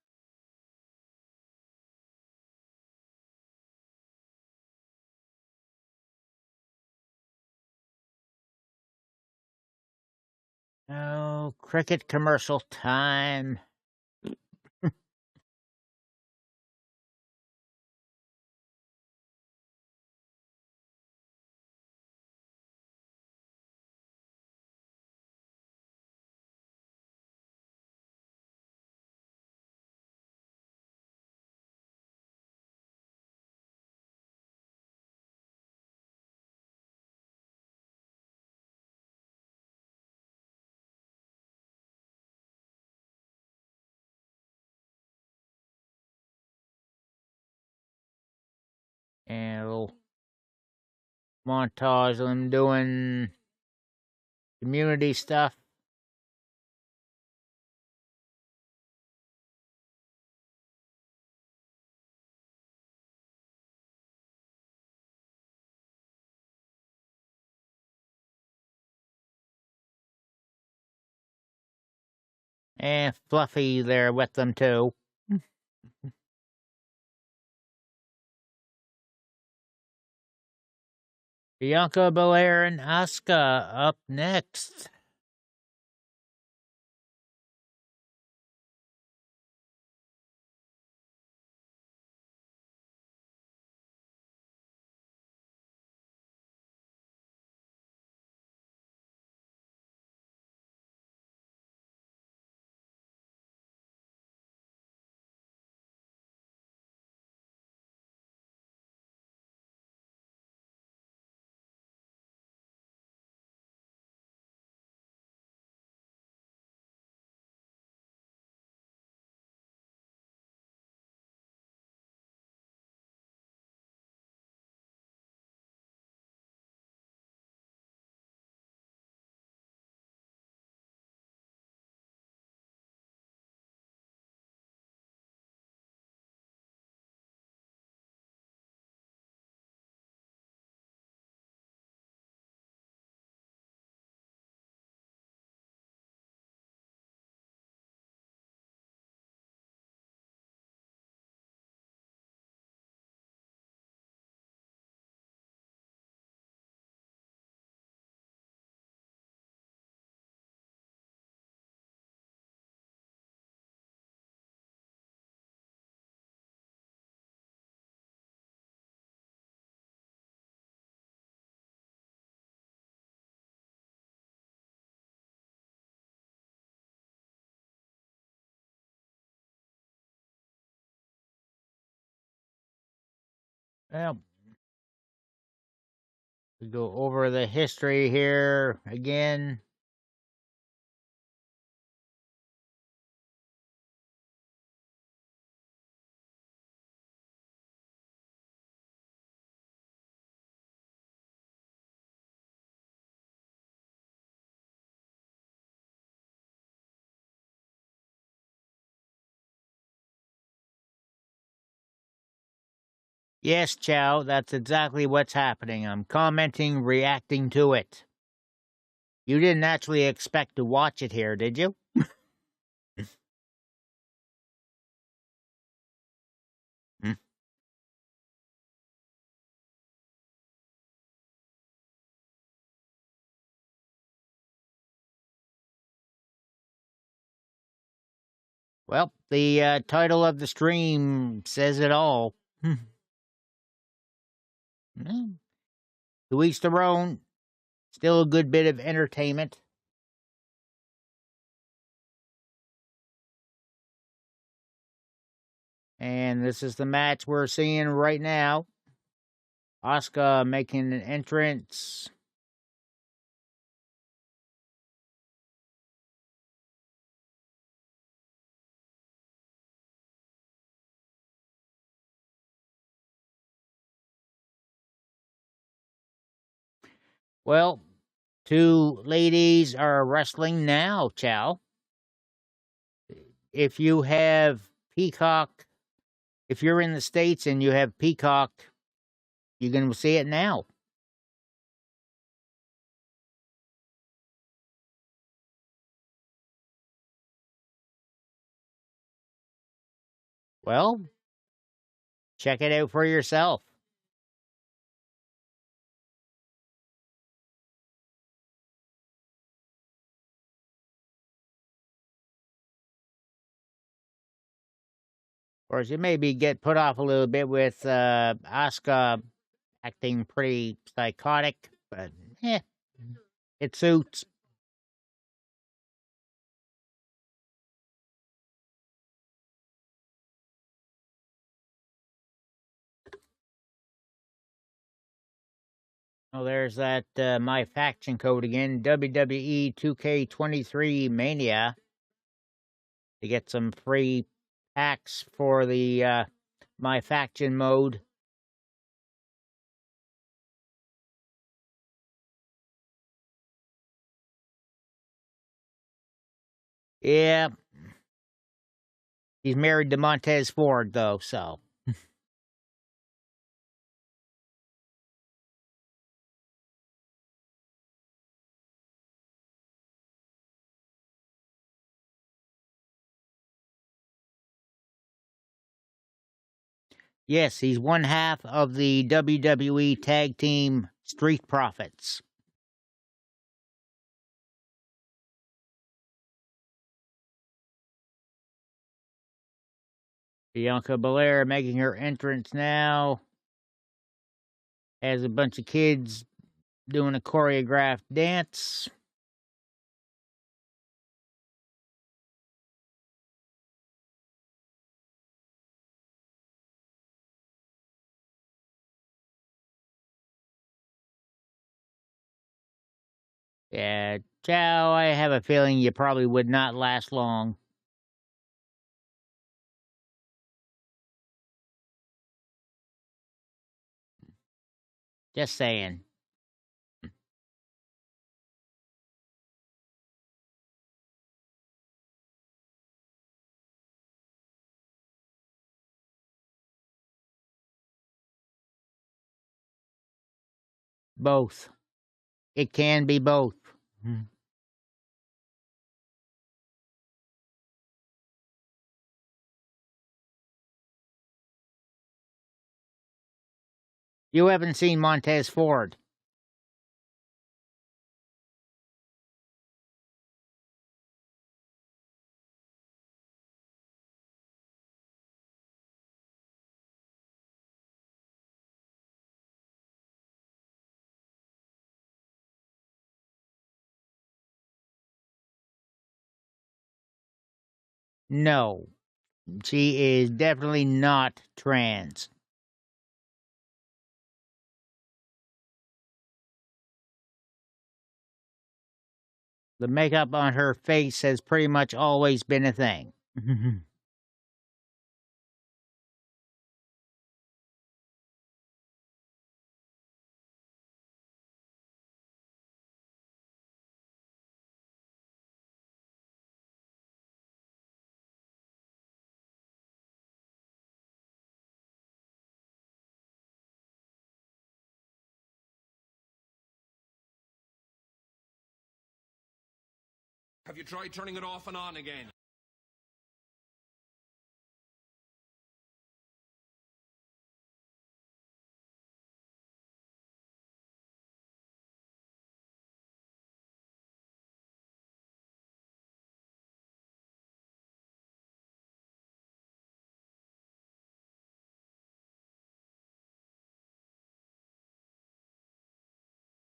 Oh, cricket commercial time. And a little montage of them doing community stuff. And Fluffy there with them, too. Bianca Belair and Asuka up next. Well, we go over the history here again. Yes, Chow, that's exactly what's happening. I'm commenting, reacting to it. You didn't actually expect to watch it here, did you? Hmm. Well, the title of the stream says it all. Hmm. To each their own. Still a good bit of entertainment. And this is the match we're seeing right now. Asuka making an entrance. Well, two ladies are wrestling now, Chow. If you have Peacock, if you're in the States and you have Peacock, you can see it now. Well, check it out for yourself. Of course, you maybe get put off a little bit with Asuka acting pretty psychotic, but it suits. Oh, there's that my faction code again, WWE 2K23 Mania, to get some free packs for the my faction mode. Yeah, he's married to Montez Ford though, so Yes, he's one half of the WWE Tag Team Street Profits. Bianca Belair making her entrance now. Has a bunch of kids doing a choreographed dance. Yeah, Chow, I have a feeling you probably would not last long. Just saying. Both. It can be both. You haven't seen Montez Ford. No, she is definitely not trans. The makeup on her face has pretty much always been a thing. Have you tried turning it off and on again?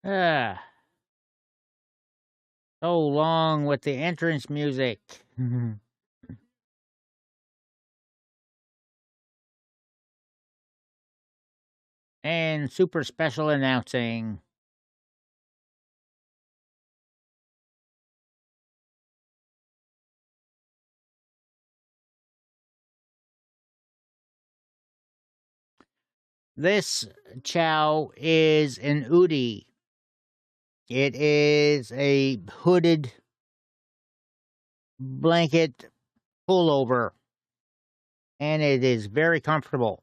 Ah, so long with the entrance music. And super special announcing. This chow is an udi. It is a hooded blanket pullover, and it is very comfortable.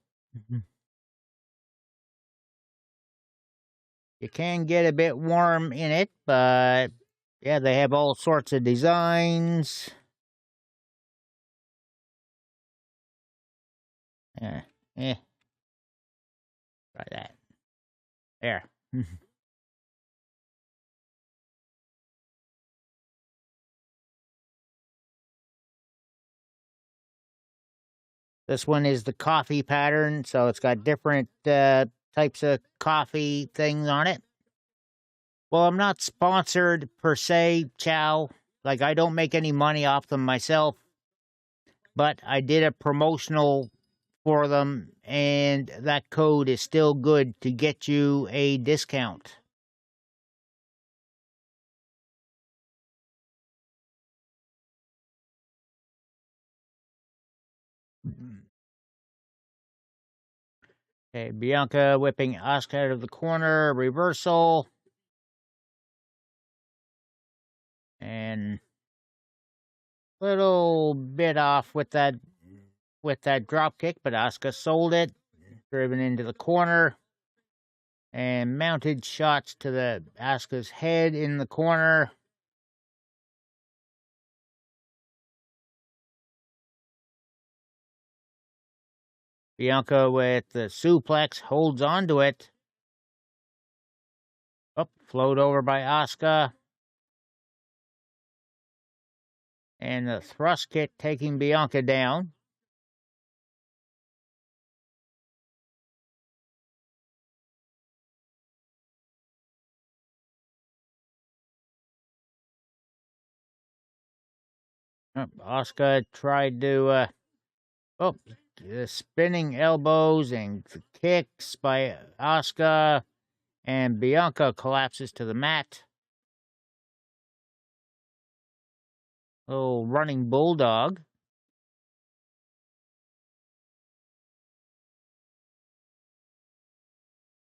You can get a bit warm in it, but yeah, they have all sorts of designs. Eh, eh. Try that. There. This one is the coffee pattern, so it's got different types of coffee things on it. Well, I'm not sponsored per se, Chow. Like, I don't make any money off them myself, but I did a promotional for them, and that code is still good to get you a discount. Okay, Bianca whipping Asuka out of the corner, reversal. And little bit off with that drop kick, but Asuka sold it, driven into the corner, and mounted shots to the Asuka's head in the corner. Bianca with the suplex holds on to it. Up, float over by Asuka. And the thrust kick taking Bianca down. Asuka tried to, spinning elbows and kicks by Asuka, and Bianca collapses to the mat. Little running bulldog.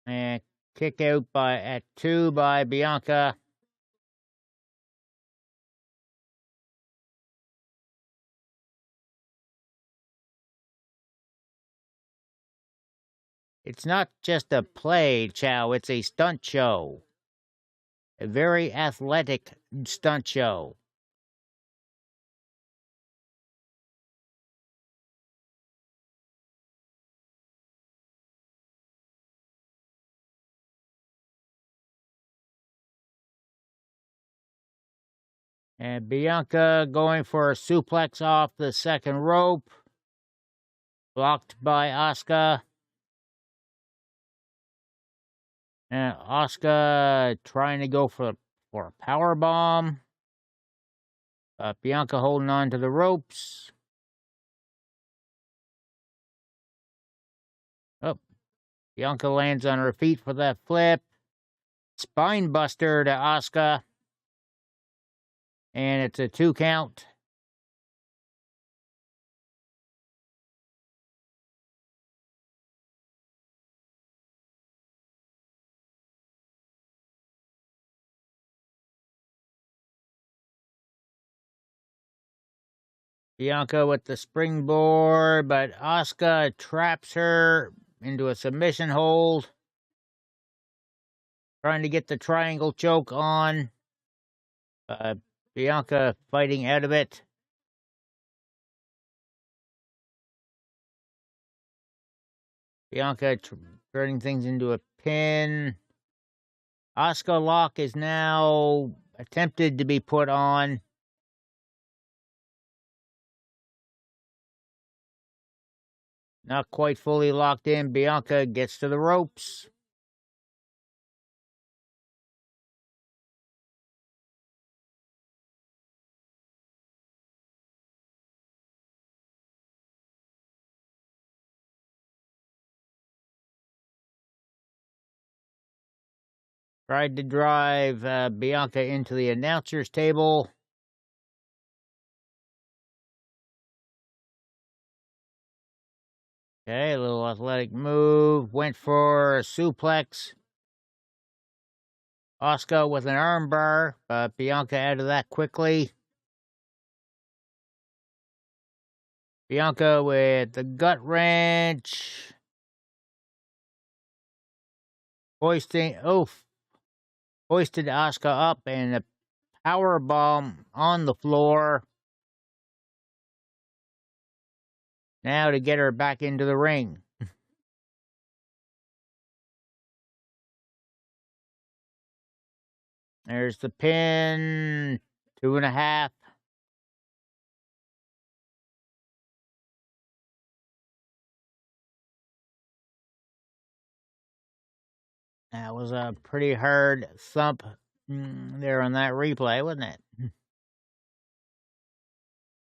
And kick out at 2 by Bianca. It's not just a play, Chow. It's a stunt show. A very athletic stunt show. And Bianca going for a suplex off the second rope. Blocked by Asuka. And Asuka trying to go for a power bomb. Bianca holding on to the ropes. Oh, Bianca lands on her feet for that flip. Spine buster to Asuka. And it's a 2 count. Bianca with the springboard, but Asuka traps her into a submission hold. Trying to get the triangle choke on. Bianca fighting out of it. Bianca turning things into a pin. Asuka lock is now attempted to be put on. Not quite fully locked in. Bianca gets to the ropes. Tried to drive Bianca into the announcer's table. Okay, a little athletic move. Went for a suplex. Asuka with an armbar, but Bianca out of that quickly. Bianca with the gut wrench. Hoisted Asuka up and a power bomb on the floor. Now to get her back into the ring. There's the pin. 2.5. That was a pretty hard thump there on that replay, wasn't it?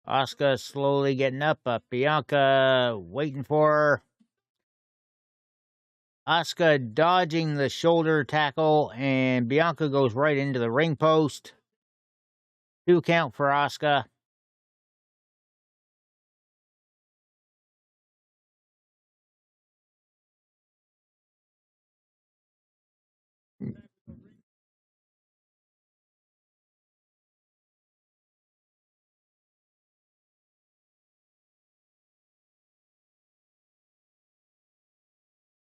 Asuka slowly getting up. Bianca waiting for her. Asuka dodging the shoulder tackle, and Bianca goes right into the ring post. 2 count for Asuka.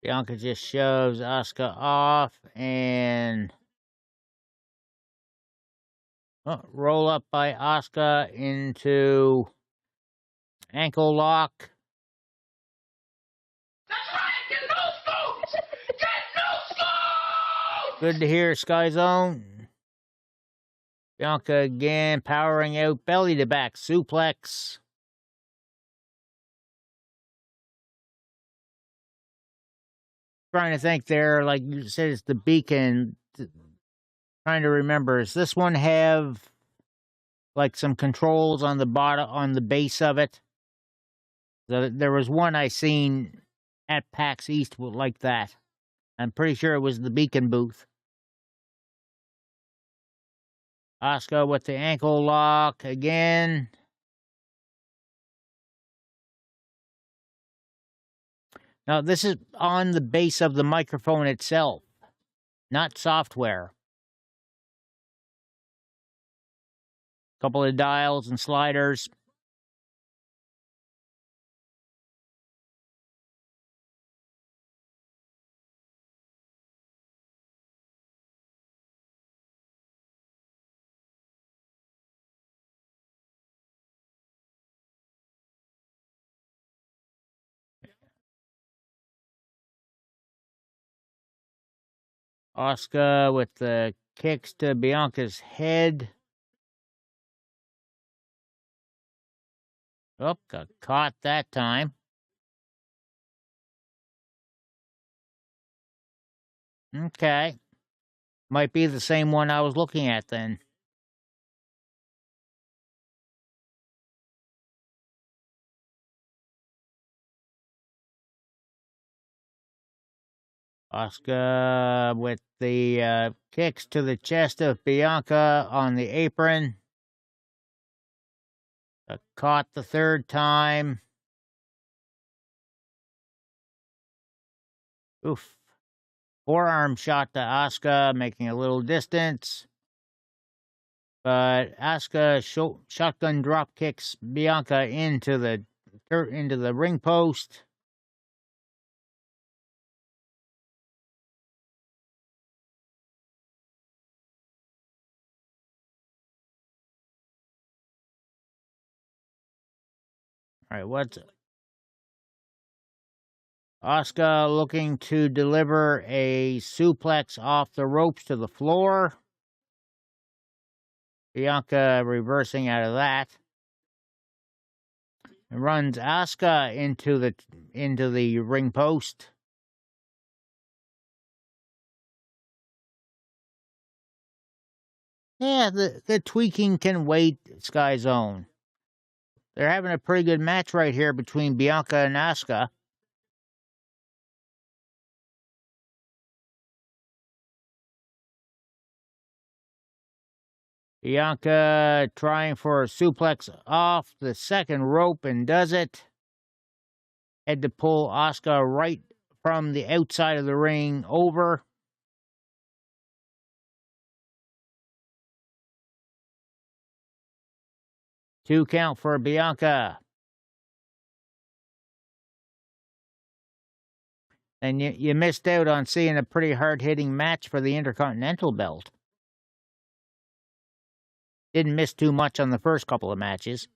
Bianca just shoves Asuka off and roll up by Asuka into ankle lock. Good to hear, Sky Zone. Bianca again, powering out, belly to back suplex. Trying to think there, like you said, it's the beacon. Trying to remember, does this one have like some controls on the bottom, on the base of it? There was one I seen at PAX East like that. I'm pretty sure it was the beacon booth. Asuka with the ankle lock again. Now, this is on the base of the microphone itself, not software. Couple of dials and sliders. Asuka with the kicks to Bianca's head. Oh, got caught that time. Okay. Might be the same one I was looking at then. Asuka with the kicks to the chest of Bianca on the apron. Caught the third time. Oof. Forearm shot to Asuka, making a little distance. But Asuka shotgun drop kicks Bianca into the ring post. All right, what's Asuka looking to deliver a suplex off the ropes to the floor. Bianca reversing out of that. And runs Asuka into the ring post. Yeah, the tweaking can wait, Sky Zone. They're having a pretty good match right here between Bianca and Asuka. Bianca trying for a suplex off the second rope and does it. Had to pull Asuka right from the outside of the ring over. Two count for Bianca. And you missed out on seeing a pretty hard-hitting match for the Intercontinental belt. Didn't miss too much on the first couple of matches.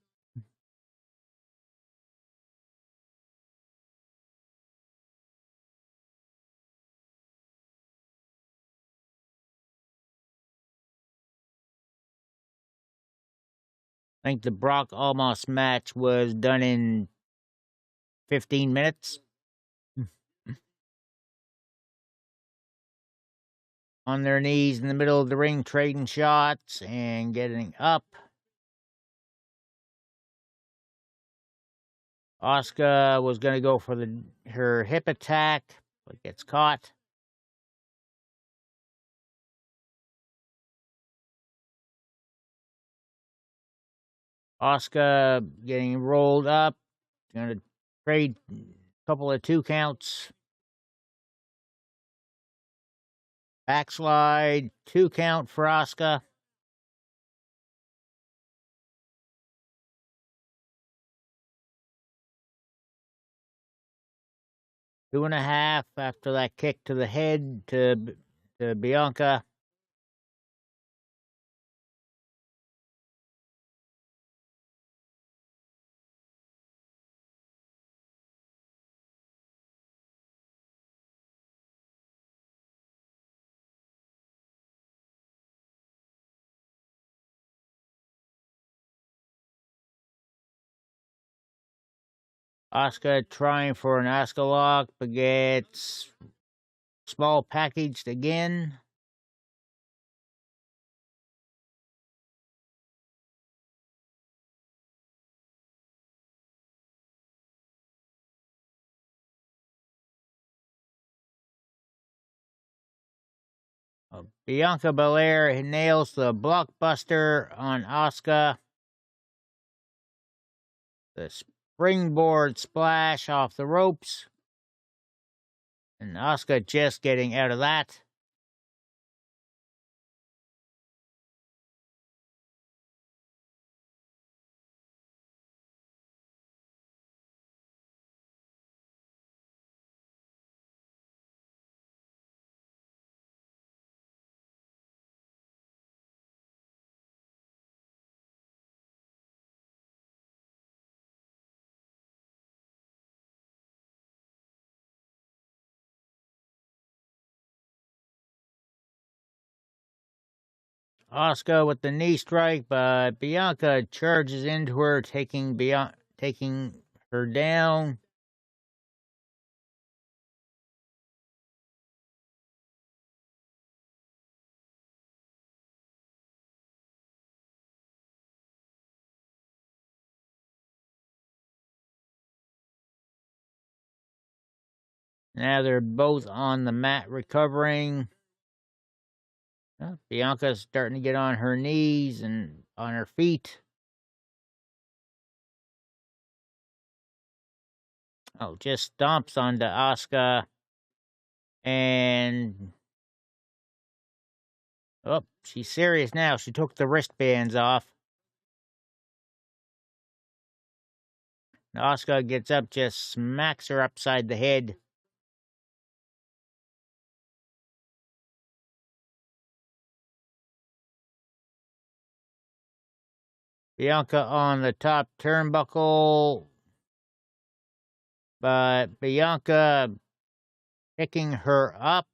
I think the Brock Almost match was done in 15 minutes. On their knees in the middle of the ring, trading shots and getting up. Asuka was going to go for her hip attack, but gets caught. Asuka getting rolled up. Going to trade a couple of 2 counts. Backslide, 2 count for Asuka. Two and a half after that kick to the head to Bianca. Asuka trying for an Asuka lock, but gets small packaged again. Bianca Belair nails the blockbuster on Asuka. The springboard splash off the ropes. And Asuka just getting out of that. Asuka with the knee strike, but Bianca charges into her, taking her down. Now they're both on the mat recovering. Bianca's starting to get on her knees and on her feet. Oh, just stomps onto Asuka. And oh, she's serious now. She took the wristbands off. Asuka gets up, just smacks her upside the head. Bianca on the top turnbuckle, but Bianca picking her up.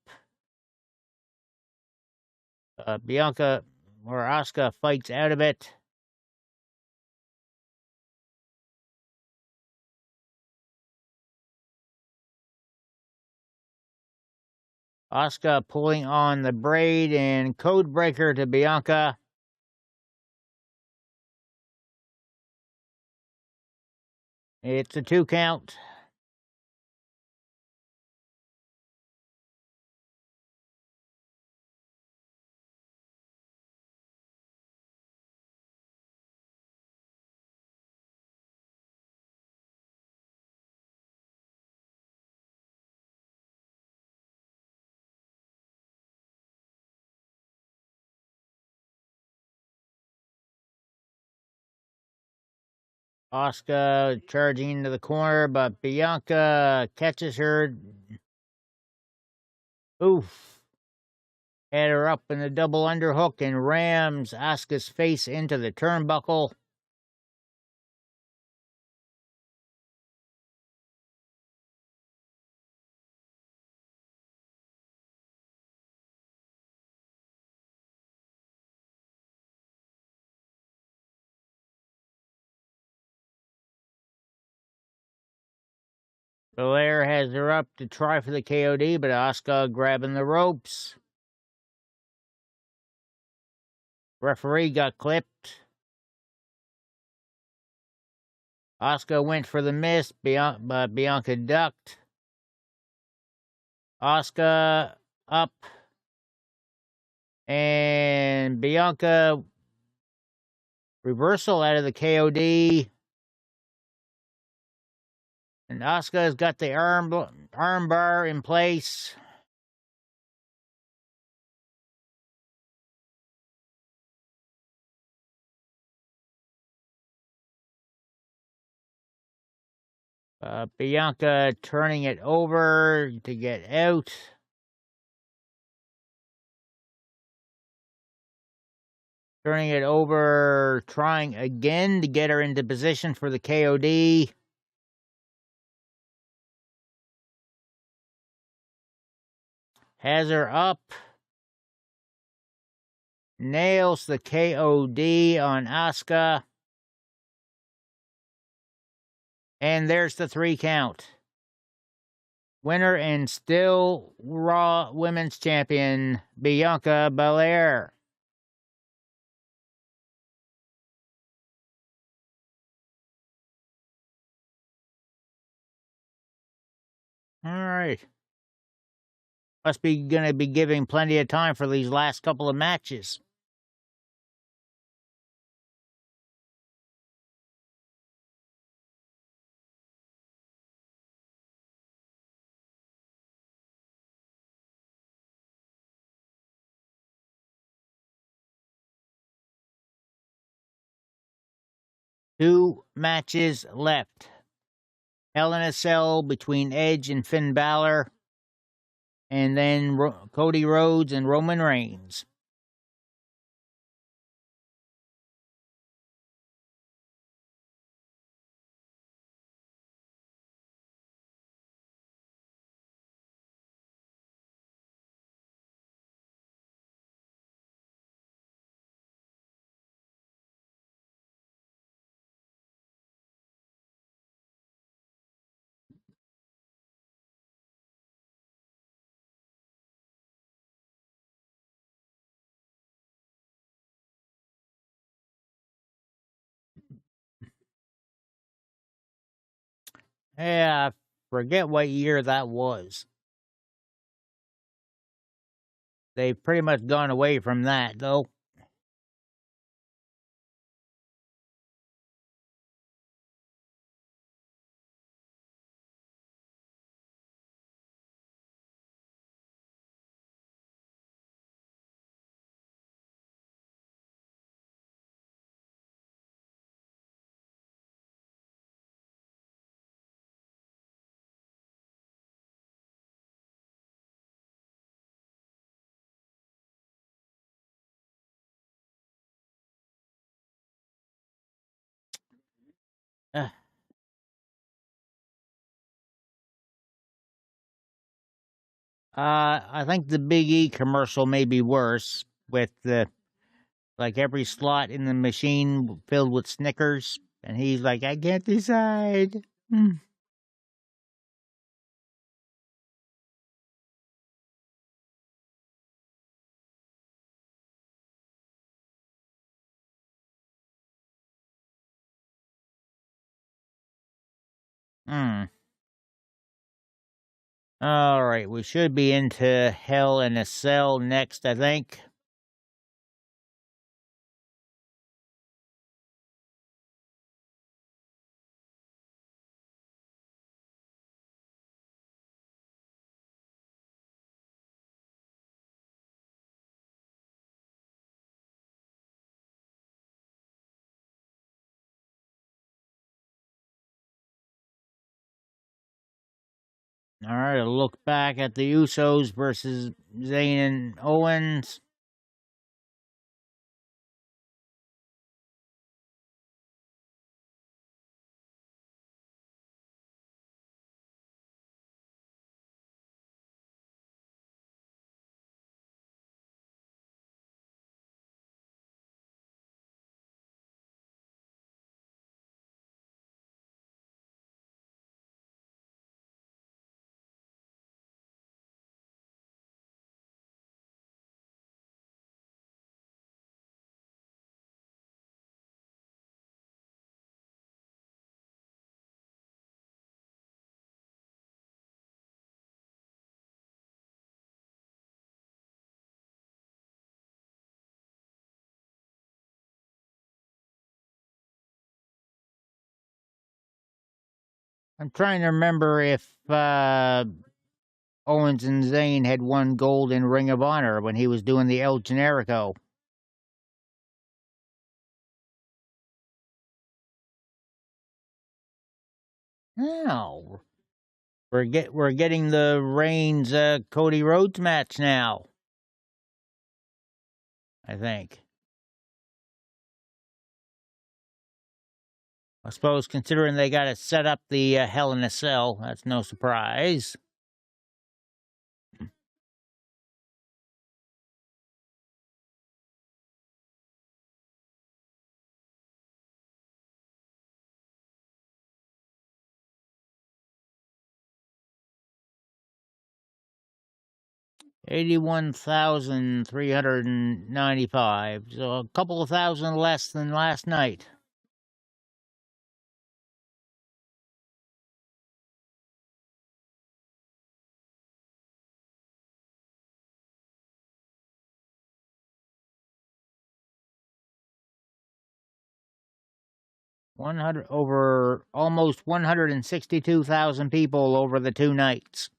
Bianca or Asuka fights out of it. Asuka pulling on the braid and code breaker to Bianca. It's a 2 count. Asuka charging into the corner, but Bianca catches her. Oof. Had her up in a double underhook and rams Asuka's face into the turnbuckle. Belair has her up to try for the KOD, but Asuka grabbing the ropes. Referee got clipped. Asuka went for the miss, but Bianca ducked. Asuka up. And Bianca reversal out of the KOD. And Asuka's got the arm bar in place. Bianca turning it over to get out. Turning it over, trying again to get her into position for the KOD. Has her up. Nails the KOD on Asuka. And there's the 3 count. Winner and still Raw Women's Champion, Bianca Belair. All right. Must be going to be giving plenty of time for these last couple of matches. Two matches left. Hell in a Cell between Edge and Finn Balor, and then Cody Rhodes and Roman Reigns. Yeah, I forget what year that was. They've pretty much gone away from that, though. Uh, I think the Big E commercial may be worse, with like every slot in the machine filled with Snickers, and he's like, "I can't decide." Hmm. All right, we should be into Hell in a Cell next, I think. All right, a look back at the Usos versus Zayn and Owens. I'm trying to remember if Owens and Zayn had won gold in Ring of Honor when he was doing the El Generico. No, we're getting the Reigns Cody Rhodes match now. I think. I suppose considering they got to set up the Hell in a Cell, that's no surprise. 81,395. So a couple of thousand less than last night. Over almost 162,000 people over the 2 nights.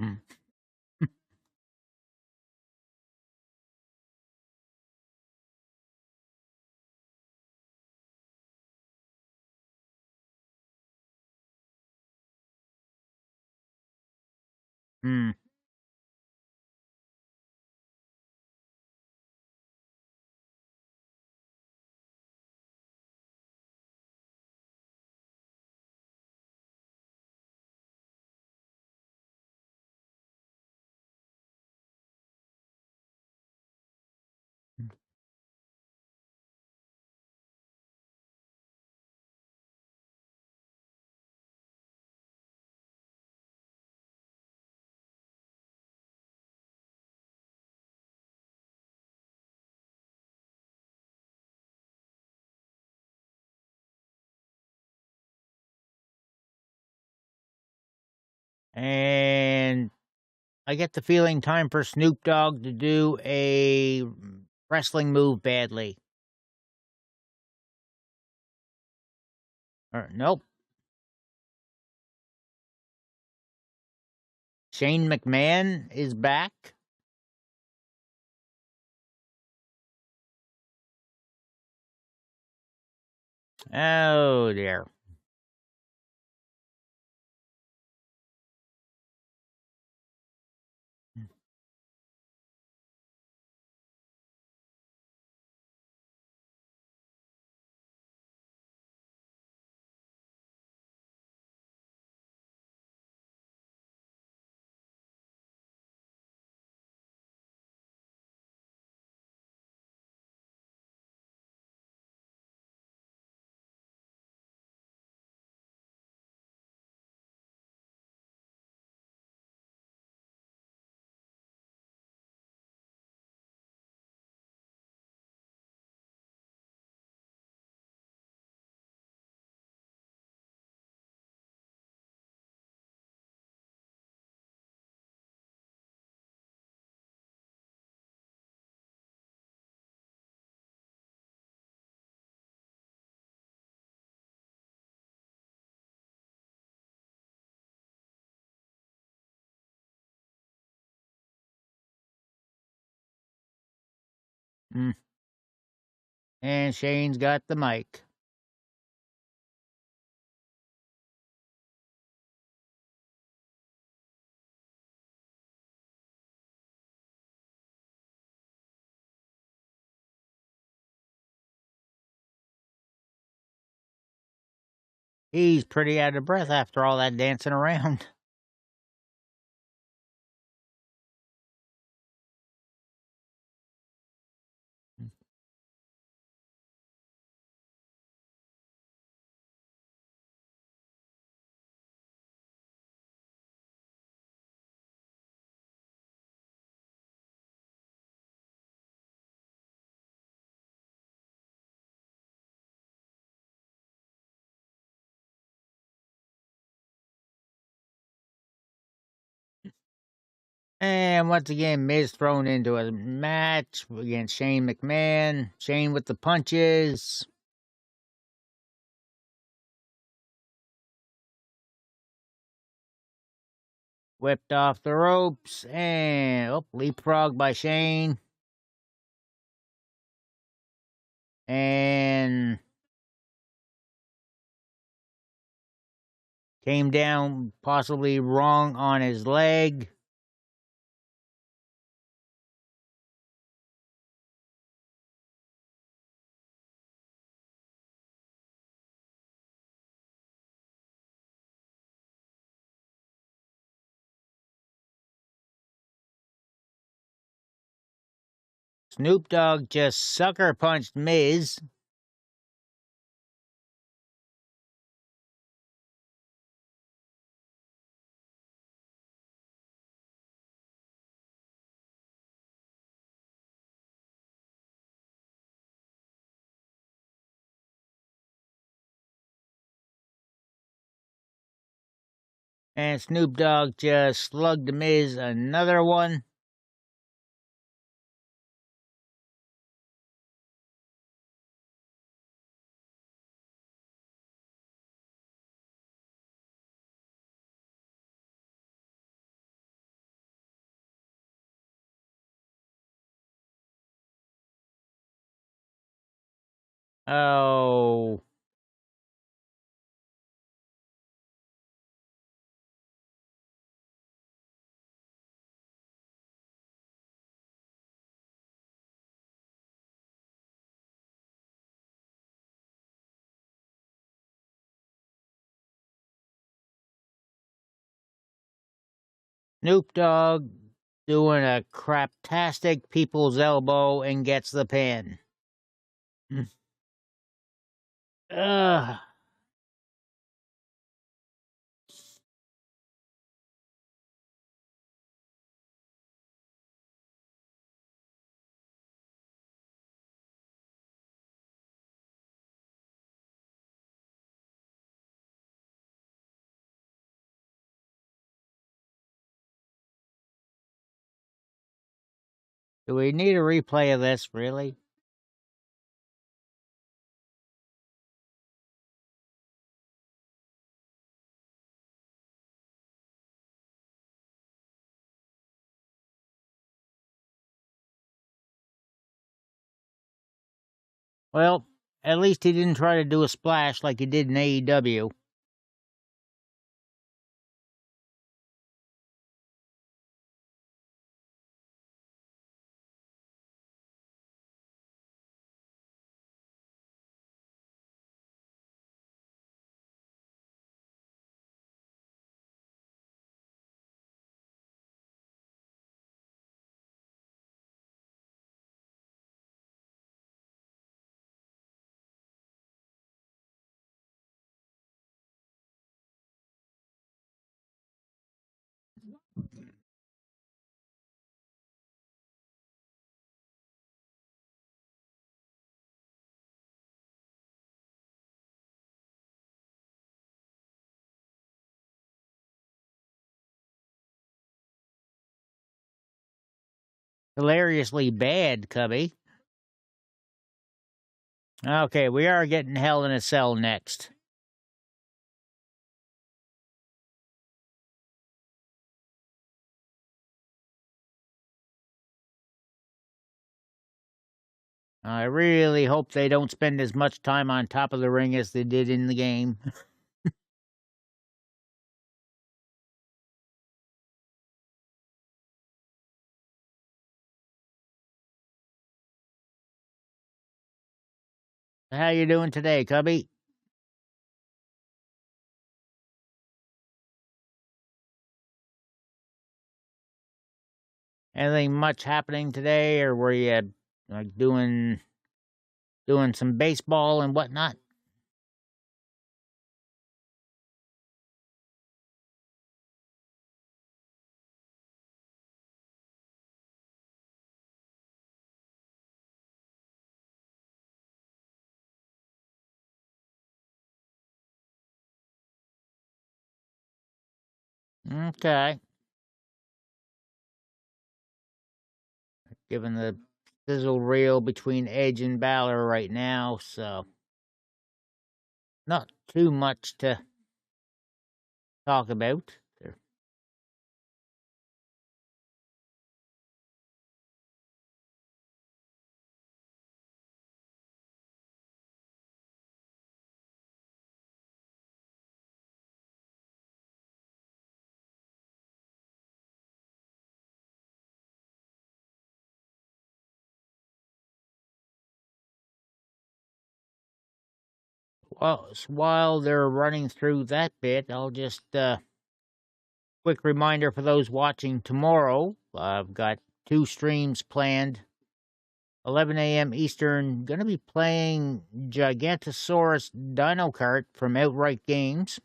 Mm. Hmm. And I get the feeling time for Snoop Dogg to do a wrestling move badly. Nope. Shane McMahon is back. Oh dear. Mm. And Shane's got the mic. He's pretty out of breath after all that dancing around. And once again, Miz thrown into a match against Shane McMahon. Shane with the punches. Whipped off the ropes and leapfrog by Shane. And came down possibly wrong on his leg. Snoop Dogg just sucker punched Miz. And Snoop Dogg just slugged Miz another one. Oh. Snoop Dogg doing a craptastic people's elbow and gets the pin. Ugh. Do we need a replay of this, really? Well, at least he didn't try to do a splash like he did in AEW. Hilariously bad, Cubby. Okay, we are getting Hell in a Cell next. I really hope they don't spend as much time on top of the ring as they did in the game. How you doing today, Cubby? Anything much happening today, or were you like doing some baseball and whatnot? Okay. Given the sizzle reel between Edge and Balor right now, so not too much to talk about. Well, while they're running through that bit, I'll just quick reminder for those watching tomorrow. I've got 2 streams planned 11 a.m. Eastern. Going to be playing Gigantosaurus Dino Kart from Outright Games.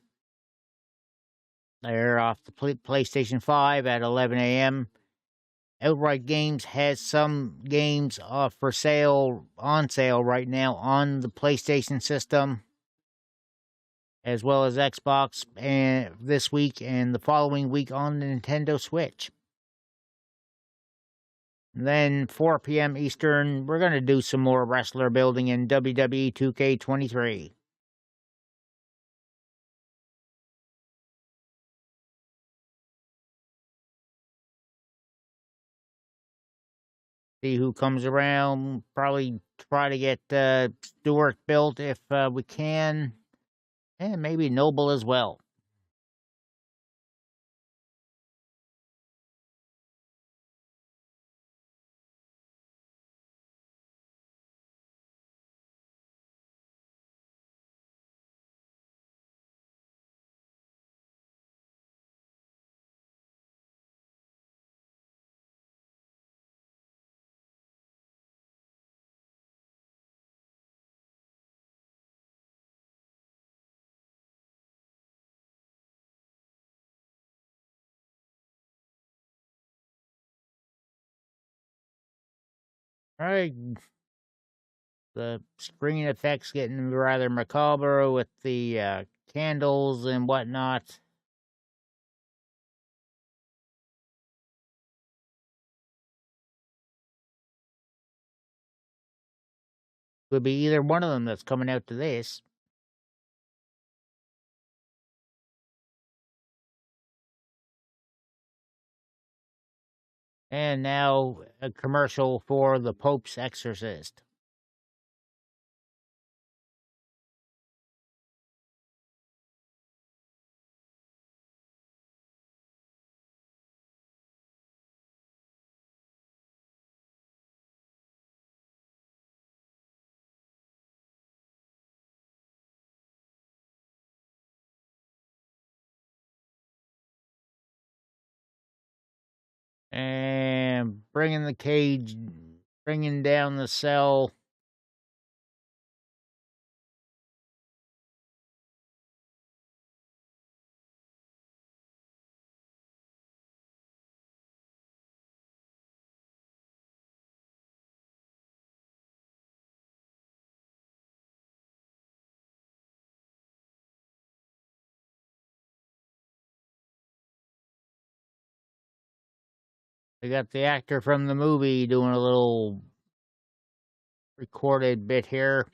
They're off the PlayStation 5 at 11 a.m. Outright Games has some games on sale right now on the PlayStation system, as well as Xbox, and this week and the following week on the Nintendo Switch. Then 4 p.m. Eastern, we're going to do some more wrestler building in WWE 2K23. See who comes around. Probably try to get Stewart built if we can. And maybe Noble as well. All right. The screen effects getting rather macabre with the candles and whatnot. Could be either one of them that's coming out to this. And now a commercial for the Pope's Exorcist. And bringing the cage, bringing down the cell. They got the actor from the movie doing a little recorded bit here.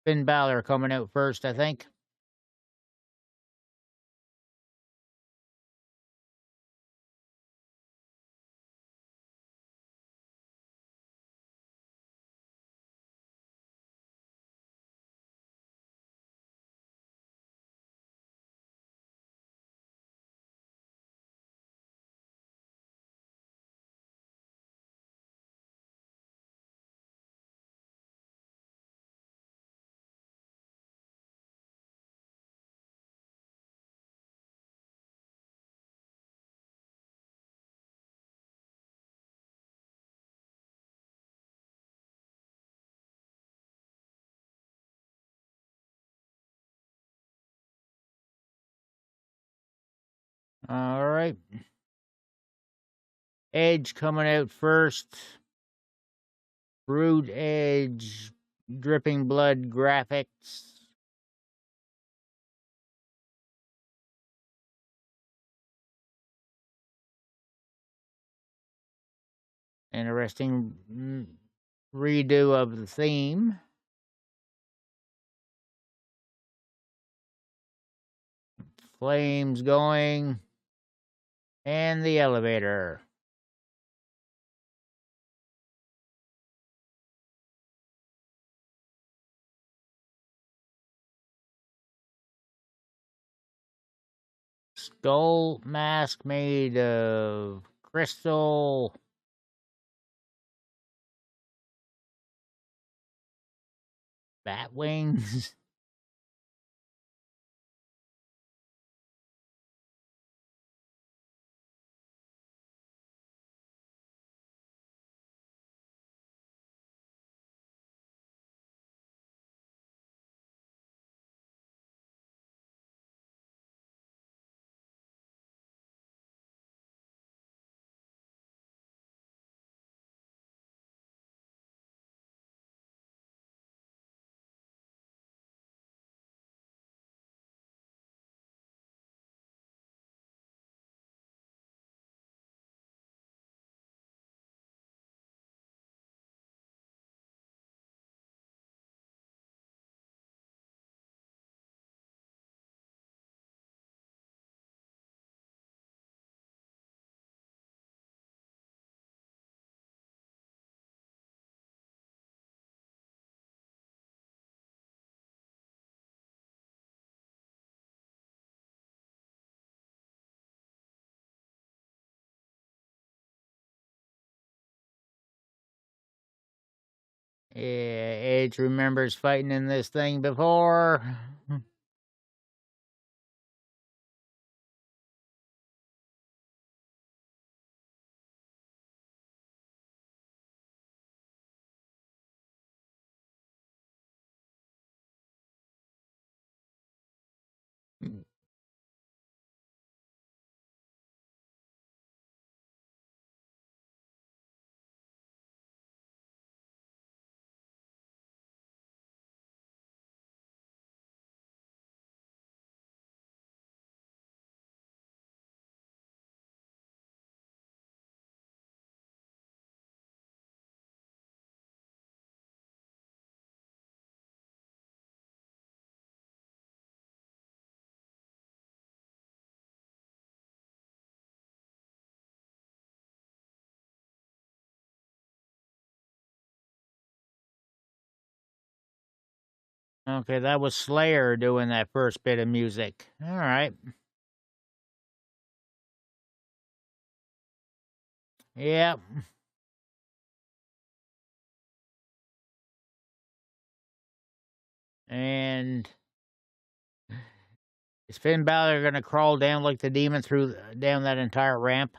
Finn Balor coming out first, I think. All right. Edge coming out first. Brood Edge, dripping blood graphics. Interesting redo of the theme. Flames going. And the elevator. Skull mask made of crystal. Bat wings. Yeah, Edge remembers fighting in this thing before. Okay, that was Slayer doing that first bit of music. All right. Yep. And is Finn Balor going to crawl down like the demon through down that entire ramp?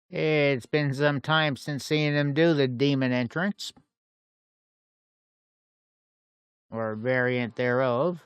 It's been some time since seeing him do the demon entrance, or a variant thereof.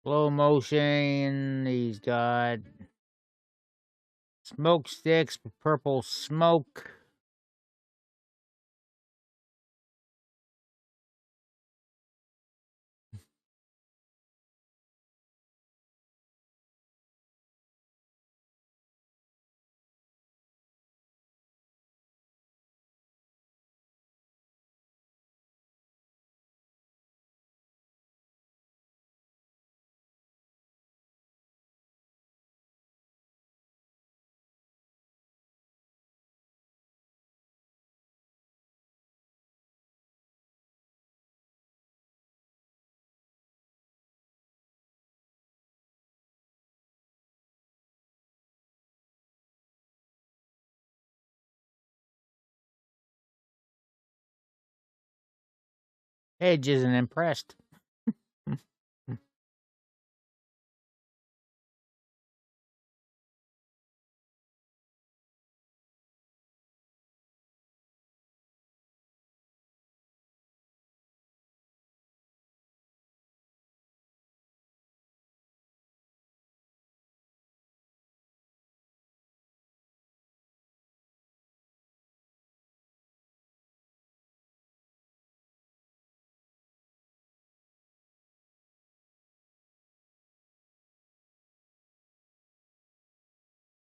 Slow motion. He's got smoke sticks, purple smoke. Edge isn't impressed.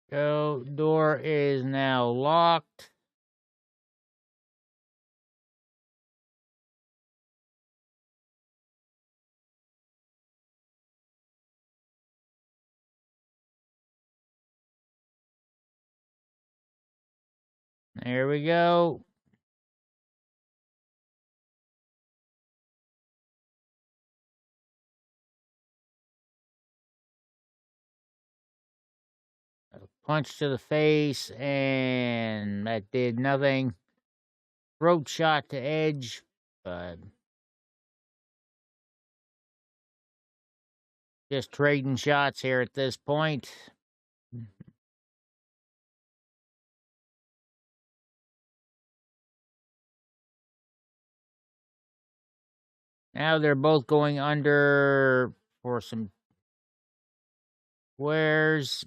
So, door is now locked. There we go. punch to the face, and that did nothing. Throat shot to Edge, but just trading shots here at this point. Now they're both going under for some squares.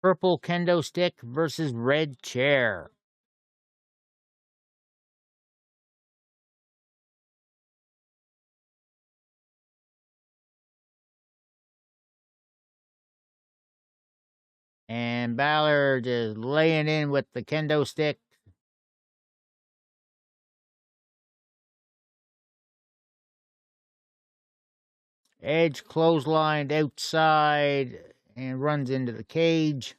Purple kendo stick versus red chair. And Balor just laying in with the kendo stick. Edge clotheslined outside and runs into the cage.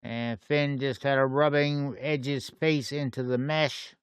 And Finn just kind of rubbing Edge's face into the mesh.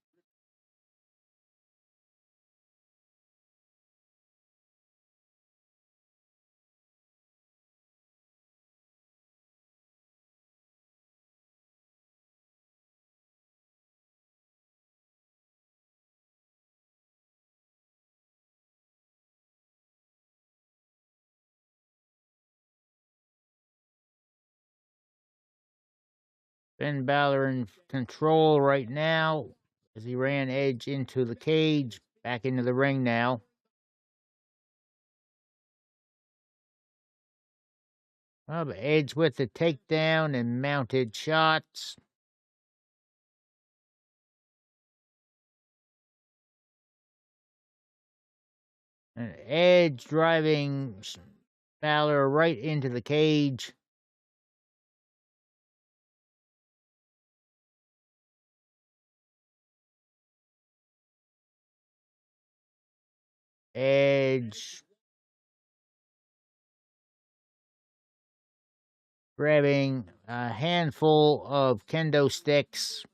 Finn Balor in control right now as he ran Edge into the cage, back into the ring now. Edge with the takedown and mounted shots. And Edge driving Balor right into the cage. Edge grabbing a handful of kendo sticks.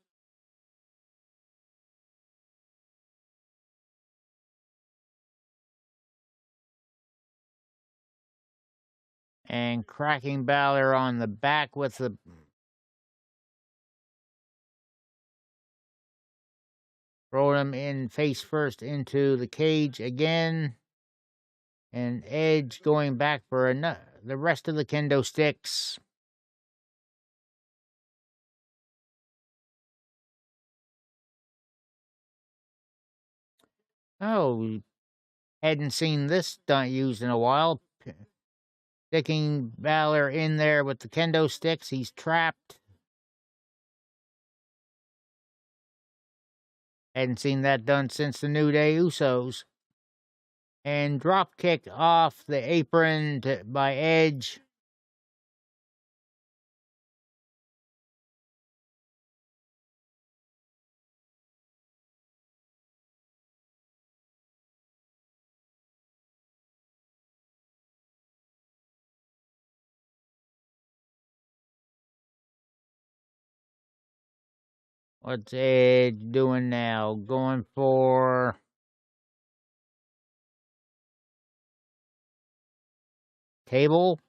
And cracking Balor on the back with the throwing him in face first into the cage again. And Edge going back for the rest of the kendo sticks. Oh, hadn't seen this stunt used in a while. Sticking Balor in there with the kendo sticks. He's trapped. Hadn't seen that done since the New Day Usos. And drop kick off the apron by Edge. What's Edge doing now? Going for table?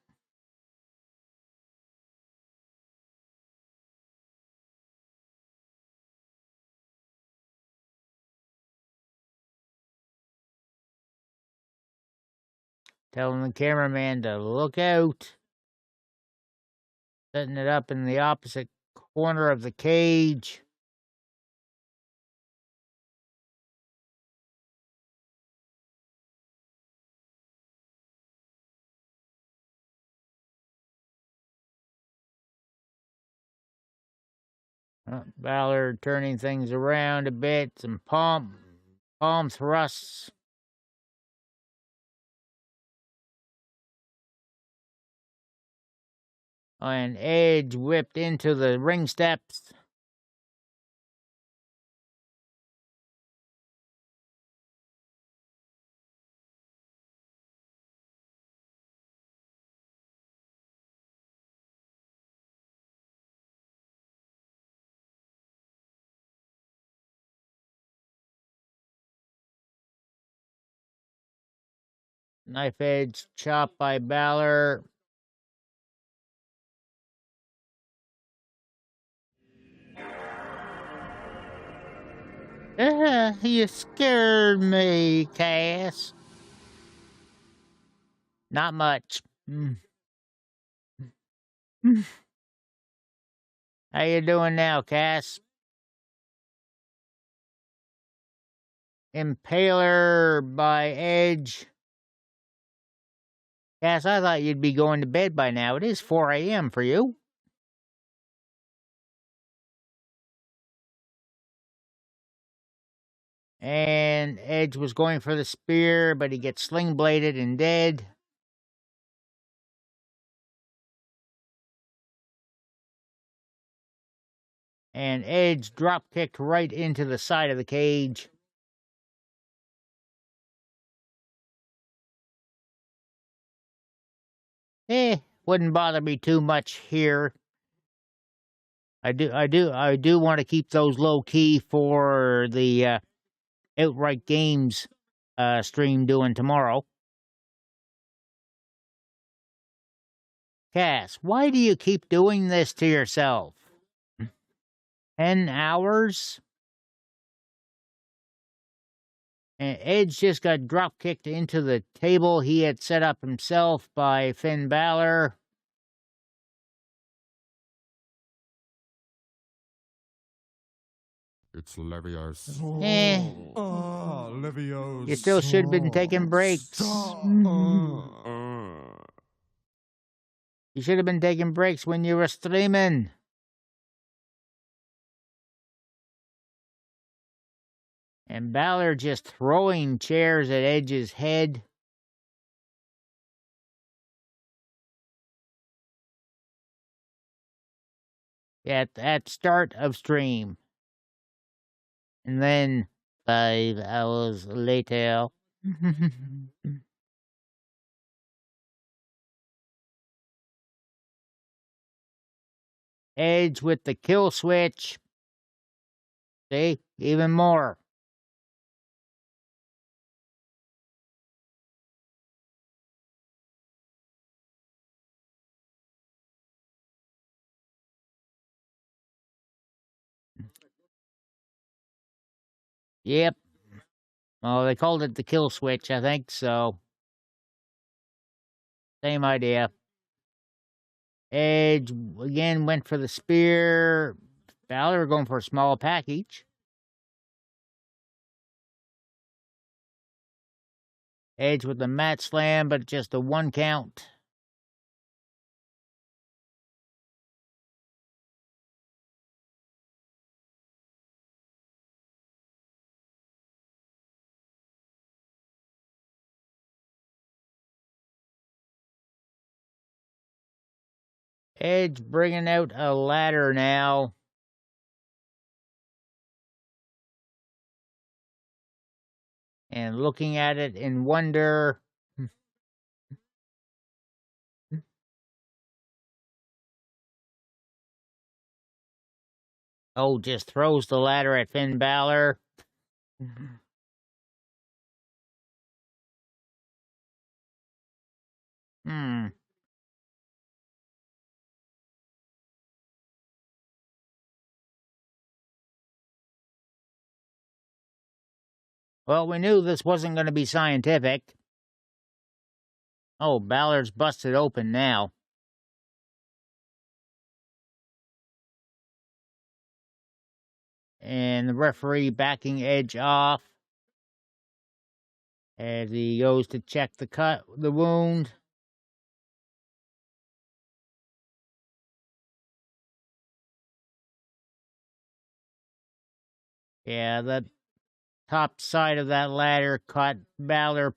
Telling the cameraman to look out. Setting it up in the opposite corner of the cage. Balor turning things around a bit. Some palm thrusts. And Edge whipped into the ring steps. Knife edge chop by Balor. You scared me, Cass. Not much. How you doing now, Cass? Impaler by Edge. Cass, I thought you'd be going to bed by now. It is 4 a.m. for you. And Edge was going for the spear, but he gets sling bladed and dead. And Edge drop kicked right into the side of the cage. Wouldn't bother me too much here. I do want to keep those low key for the Outright Games stream doing tomorrow. Cass, why do you keep doing this to yourself? 10 hours? And Edge just got drop kicked into the table he had set up himself by Finn Balor. It's Levio's. Levio's. You still should have been taking breaks. You should have been taking breaks when you were streaming. And Balor just throwing chairs at Edge's head. At start of stream. And then 5 hours later. Edge with the kill switch. See? Even more. Yep. Oh, they called it the kill switch, I think, so. Same idea. Edge again went for the spear. Balor going for a small package. Edge with the mat slam, but just a 1 count. Edge bringing out a ladder now. And looking at it in wonder. Oh, just throws the ladder at Finn Balor. Well, we knew this wasn't going to be scientific. Oh, Balor's busted open now. And the referee backing Edge off as he goes to check the wound. Yeah, the top side of that ladder caught Balor.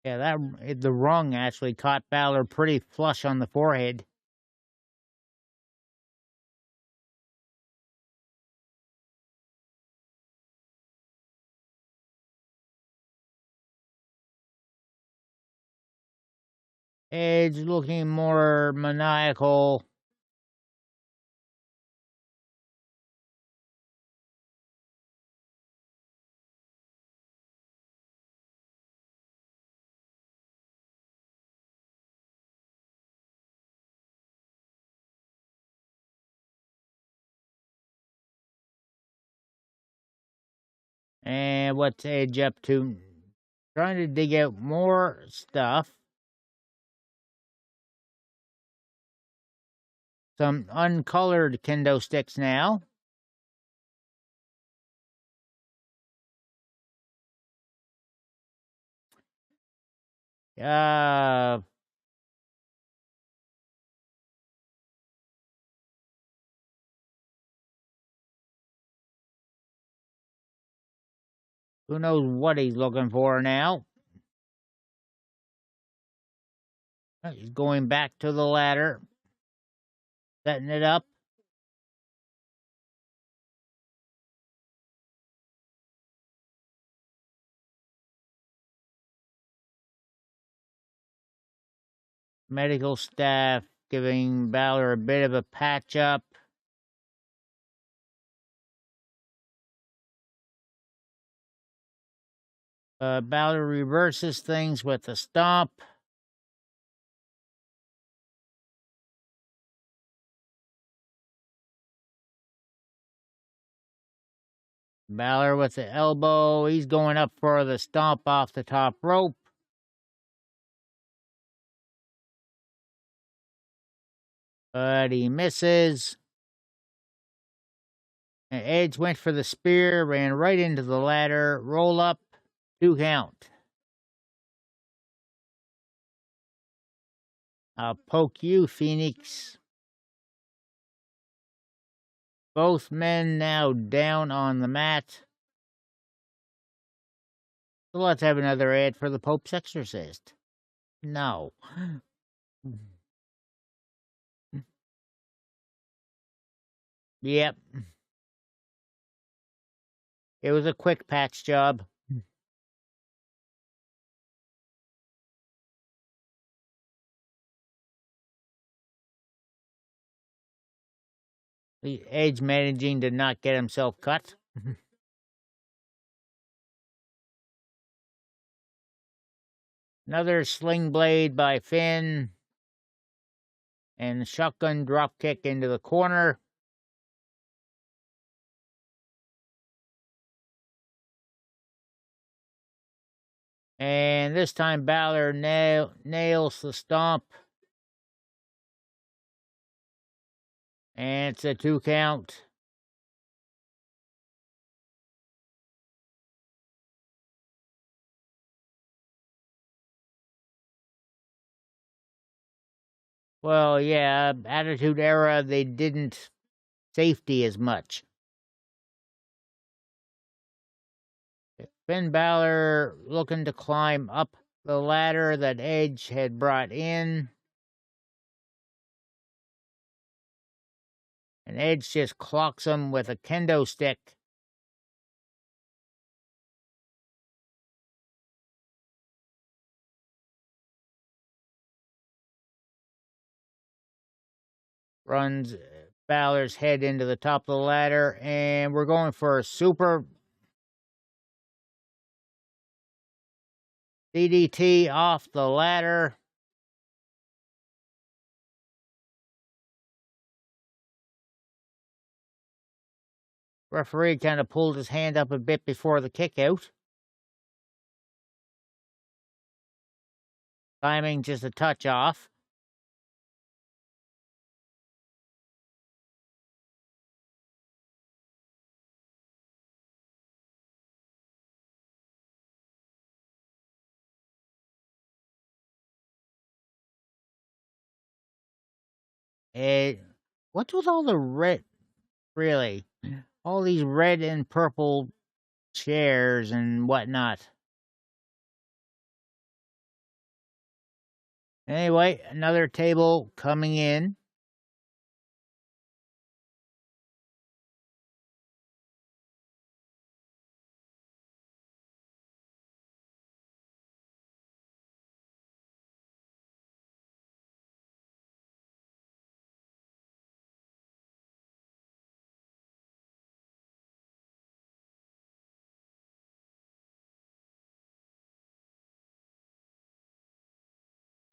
Yeah, the rung actually caught Balor pretty flush on the forehead. Edge looking more maniacal. And what's Edge up to? Trying to dig out more stuff. Some uncolored kendo sticks now. Uh, who knows what he's looking for now? He's going back to the ladder, setting it up. Medical staff giving Balor a bit of a patch up. Balor reverses things with a stomp. Balor with the elbow. He's going up for the stomp off the top rope. But he misses. And Edge went for the spear, ran right into the ladder. Roll up, 2 count. I'll poke you, Phoenix. Both men now down on the mat. So let's have another ad for the Pope's Exorcist. No. Yep. It was a quick patch job. The Edge managing to not get himself cut. Another sling blade by Finn. And shotgun drop kick into the corner. And this time Balor nails the stomp. And it's a 2 count. Well, yeah, Attitude Era, they didn't safety as much. Finn Balor looking to climb up the ladder that Edge had brought in. And Edge just clocks him with a kendo stick. Runs Balor's head into the top of the ladder. And we're going for a super DDT off the ladder. Referee kind of pulled his hand up a bit before the kick out. Timing just a touch off. What's with all the red, really? All these red and purple chairs and whatnot. Anyway, another table coming in.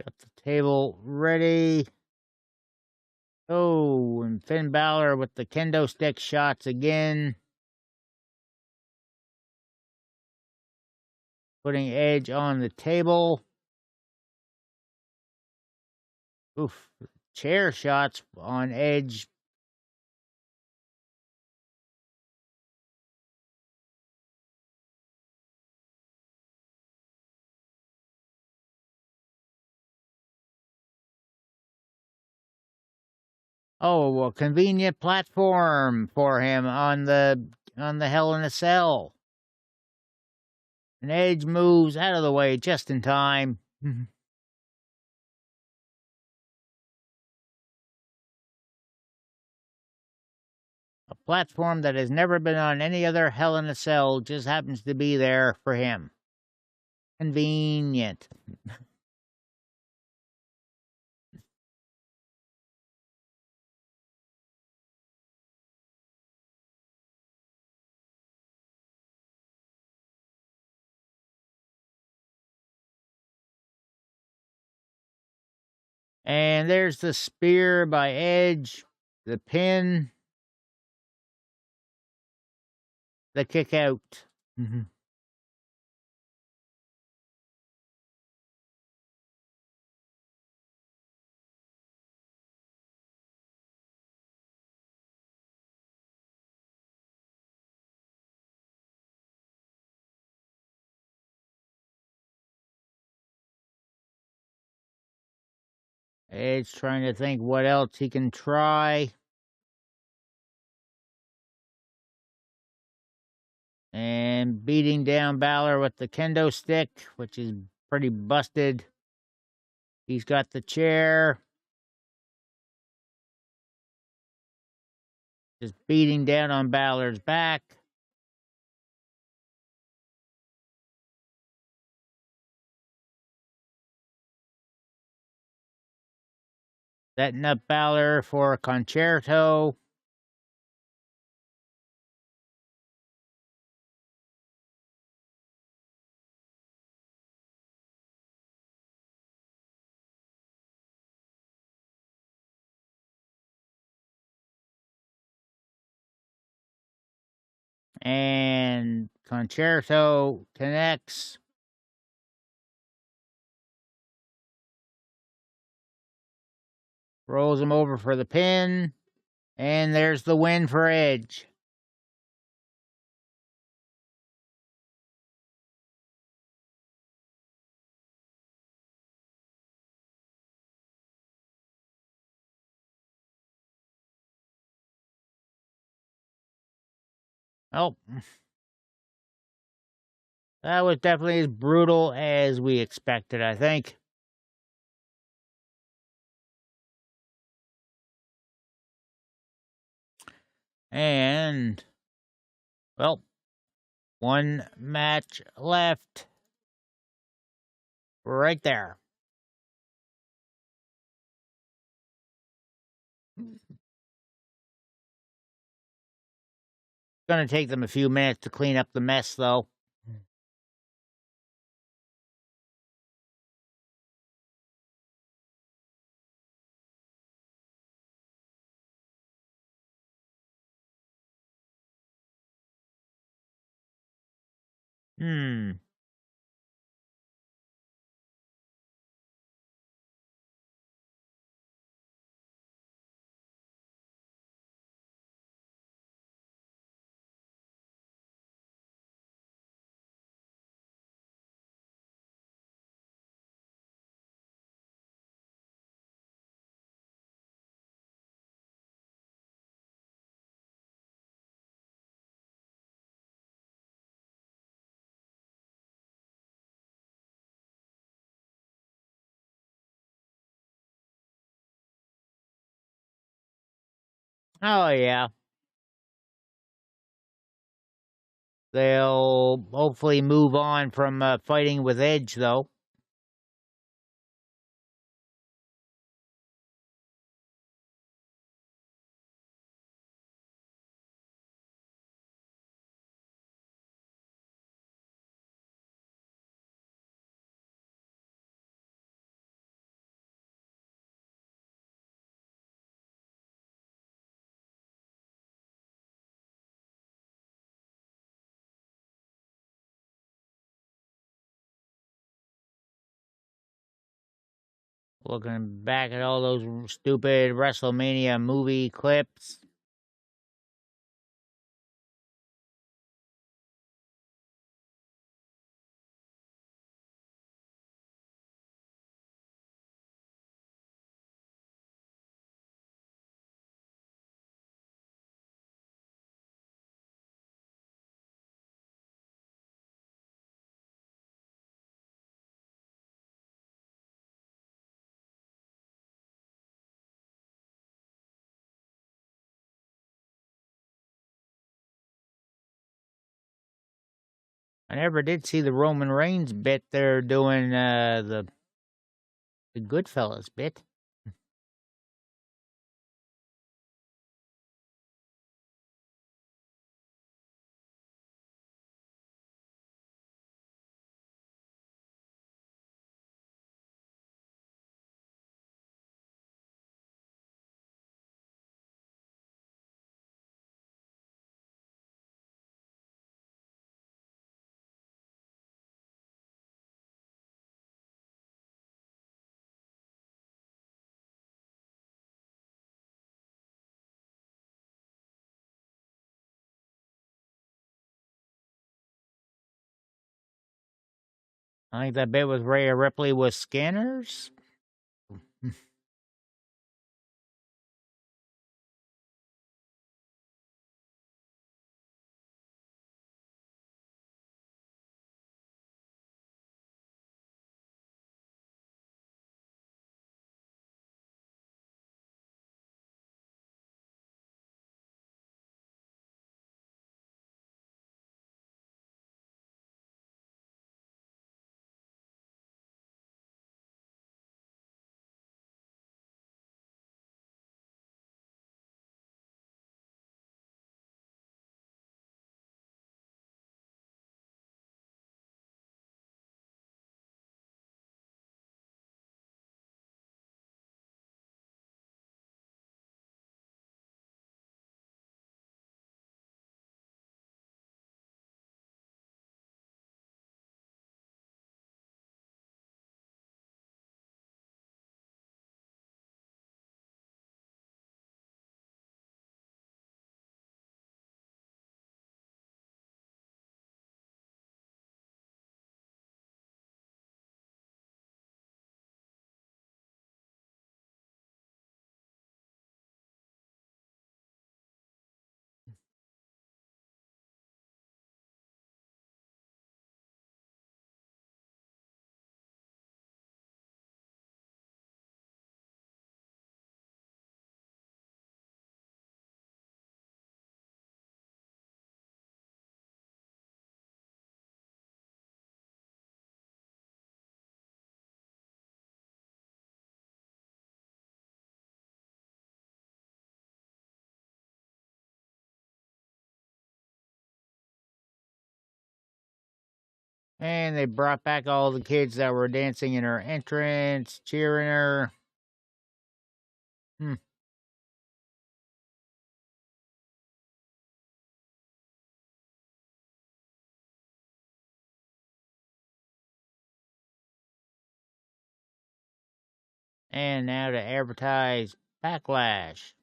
Got the table ready. Oh, and Finn Balor with the kendo stick shots again. putting Edge on the table. Oof. Chair shots on Edge. Oh, a convenient platform for him on the Hell in a Cell. And Edge moves out of the way just in time. A platform that has never been on any other Hell in a Cell just happens to be there for him. Convenient. And there's the spear by Edge, the pin, the kick out. Edge trying to think what else he can try. And beating down Balor with the kendo stick, which is pretty busted. He's got the chair. Just beating down on Balor's back. Setting up Balor for a concerto. And concerto connects. Rolls him over for the pin. And there's the win for Edge. Oh, that was definitely as brutal as we expected, I think. And, well, one match left. Right there. Gonna take them a few minutes to clean up the mess, though. Hmm. Oh, yeah. They'll hopefully move on from fighting with Edge, though. Looking back at all those stupid WrestleMania movie clips. I never did see the Roman Reigns bit they're doing, the Goodfellas bit. I think that bit with Rhea Ripley was scanners. And they brought back all the kids that were dancing in her entrance, cheering her. Hmm. And now to advertise Backlash.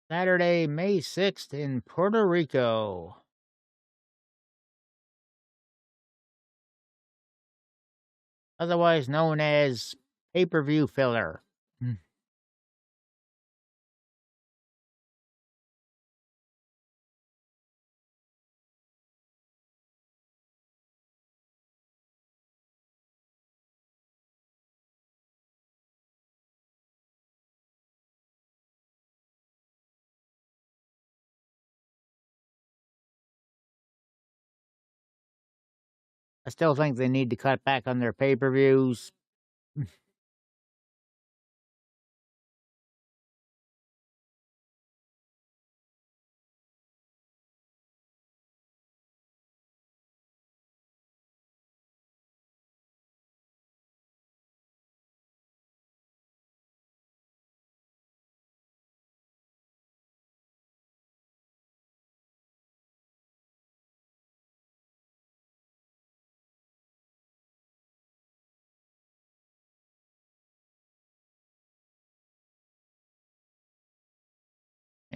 Saturday, May 6th in Puerto Rico. Otherwise known as pay-per-view filler. I still think they need to cut back on their pay-per-views.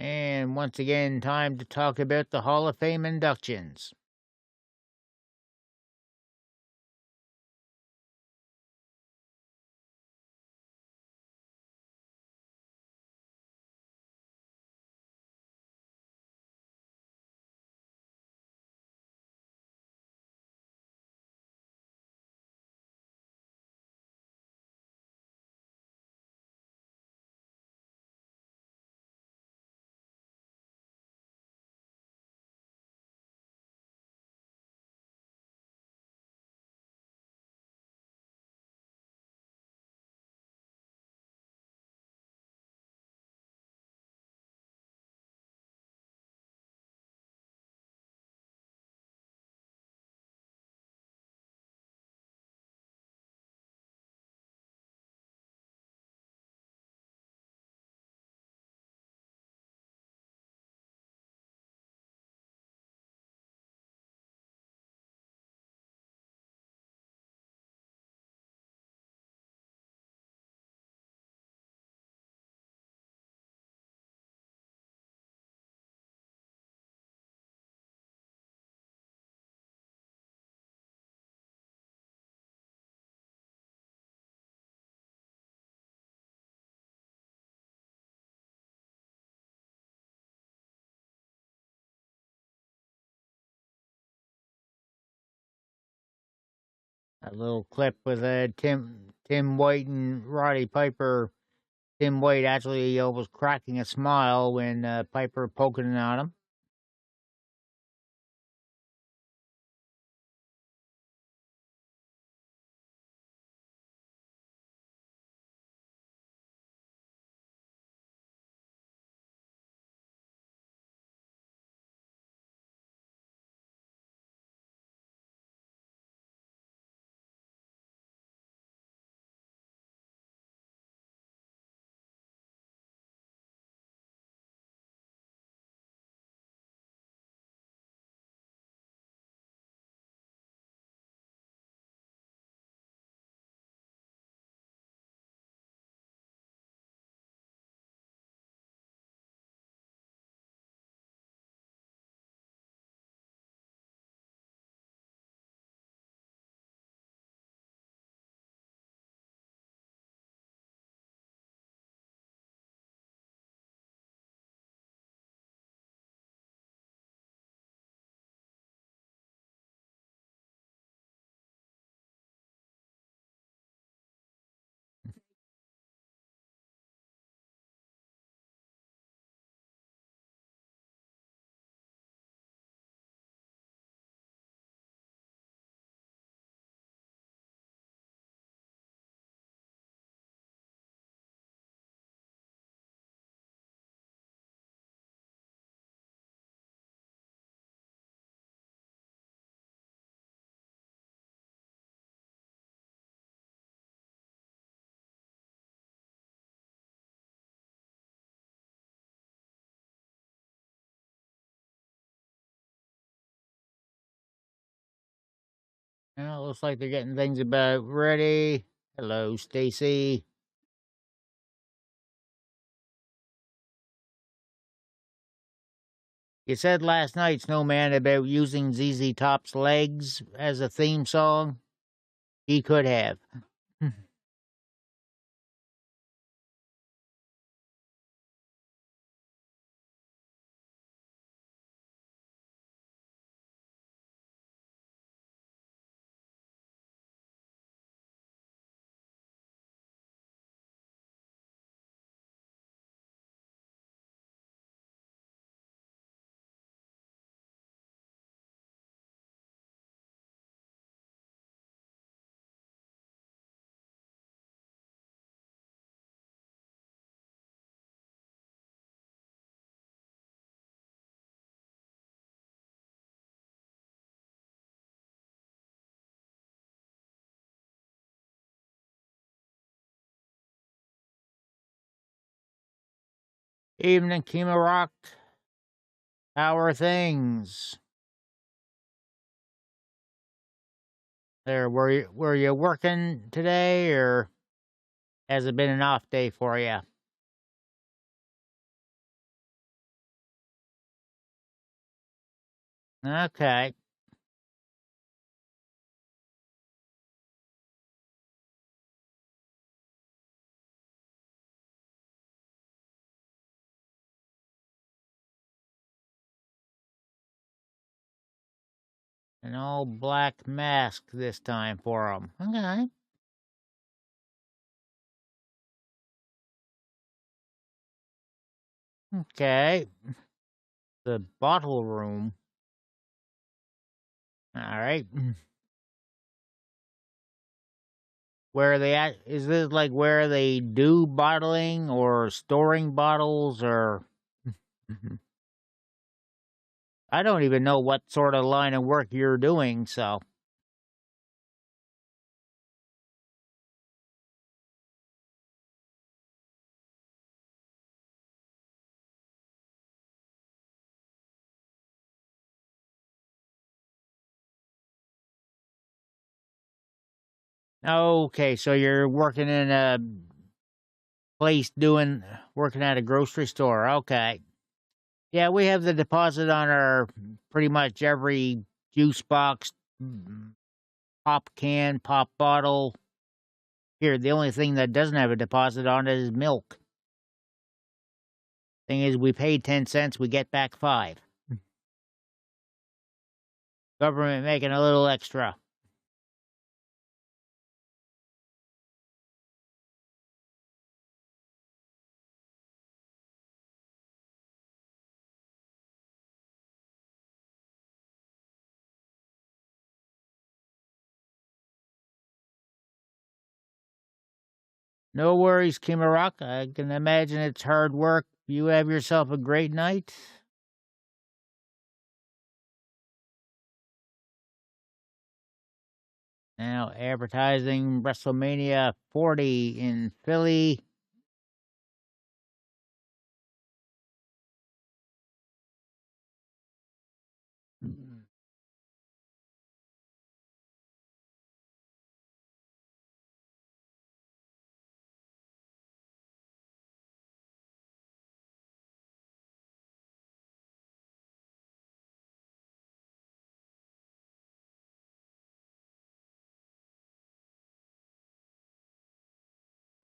And once again, time to talk about the Hall of Fame inductions. A little clip with Tim White and Roddy Piper. Tim White actually was cracking a smile when Piper poking at him. Well, looks like they're getting things about ready. Hello, Stacy. You said last night, Snowman, about using ZZ Top's Legs as a theme song. He could have. Evening, Kima Rock. How are things? There, were you working today, or has it been an off day for you? Okay. An all black mask this time for him. Okay. Okay. The bottle room. All right. Where are they at? Is this like where they do bottling or storing bottles or? I don't even know what sort of line of work you're doing, so. Okay, so you're working in a place working at a grocery store. Okay. Yeah, we have the deposit on our pretty much every juice box, pop can, pop bottle. Here, the only thing that doesn't have a deposit on it is milk. Thing is, we pay 10 cents, we get back 5. Government making a little extra. No worries, Kimarok. I can imagine it's hard work. You have yourself a great night. Now advertising Wrestlemania 40 in Philly.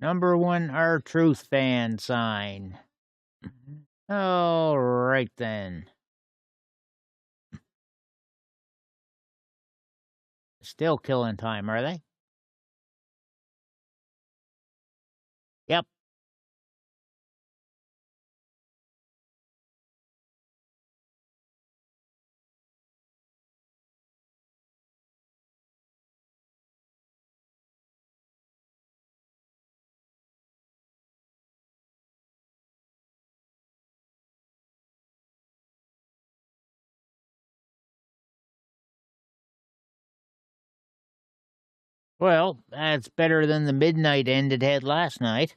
Number one R-Truth fan sign. All right then. Still killing time, are they? Yep. Well, that's better than the midnight end it had last night.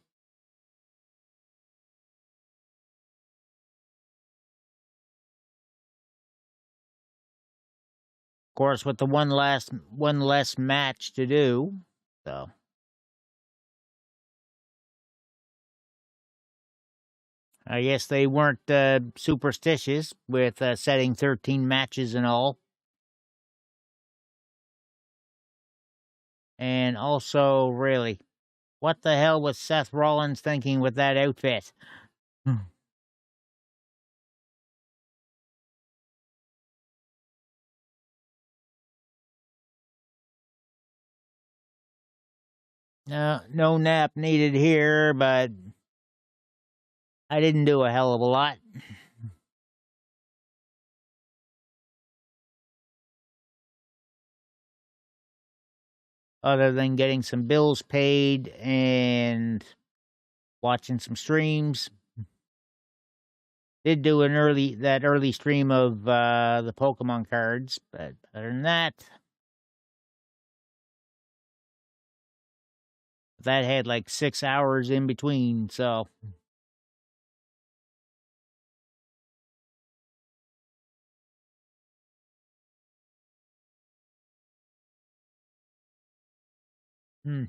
Of course, with the one less match to do. So I guess they weren't superstitious with setting 13 matches and all. And also, really, what the hell was Seth Rollins thinking with that outfit? No nap needed here, but I didn't do a hell of a lot. Other than getting some bills paid and watching some streams. Did do that early stream of the Pokemon cards, but other than that, that had like 6 hours in between, so. Hmm.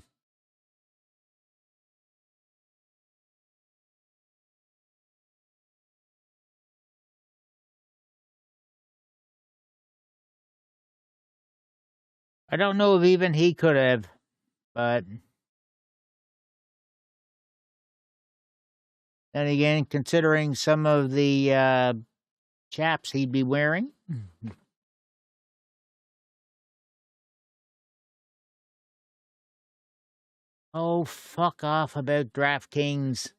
I don't know if even he could have, but then again, considering some of the chaps he'd be wearing. Oh, fuck off about DraftKings.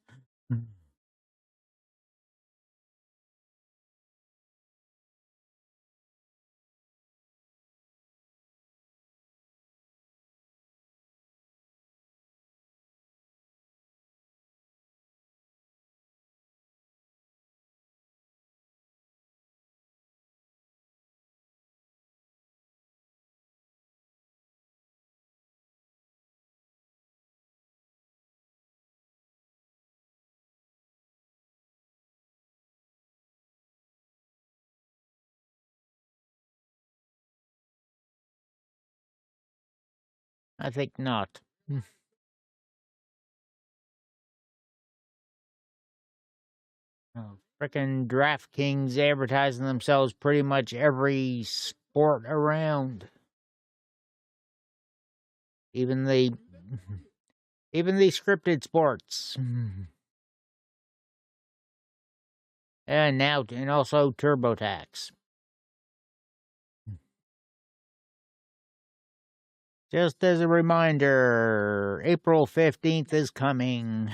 I think not. Oh, frickin' DraftKings advertising themselves pretty much every sport around. Even the even the scripted sports. And also TurboTax. Just as a reminder, April 15th is coming.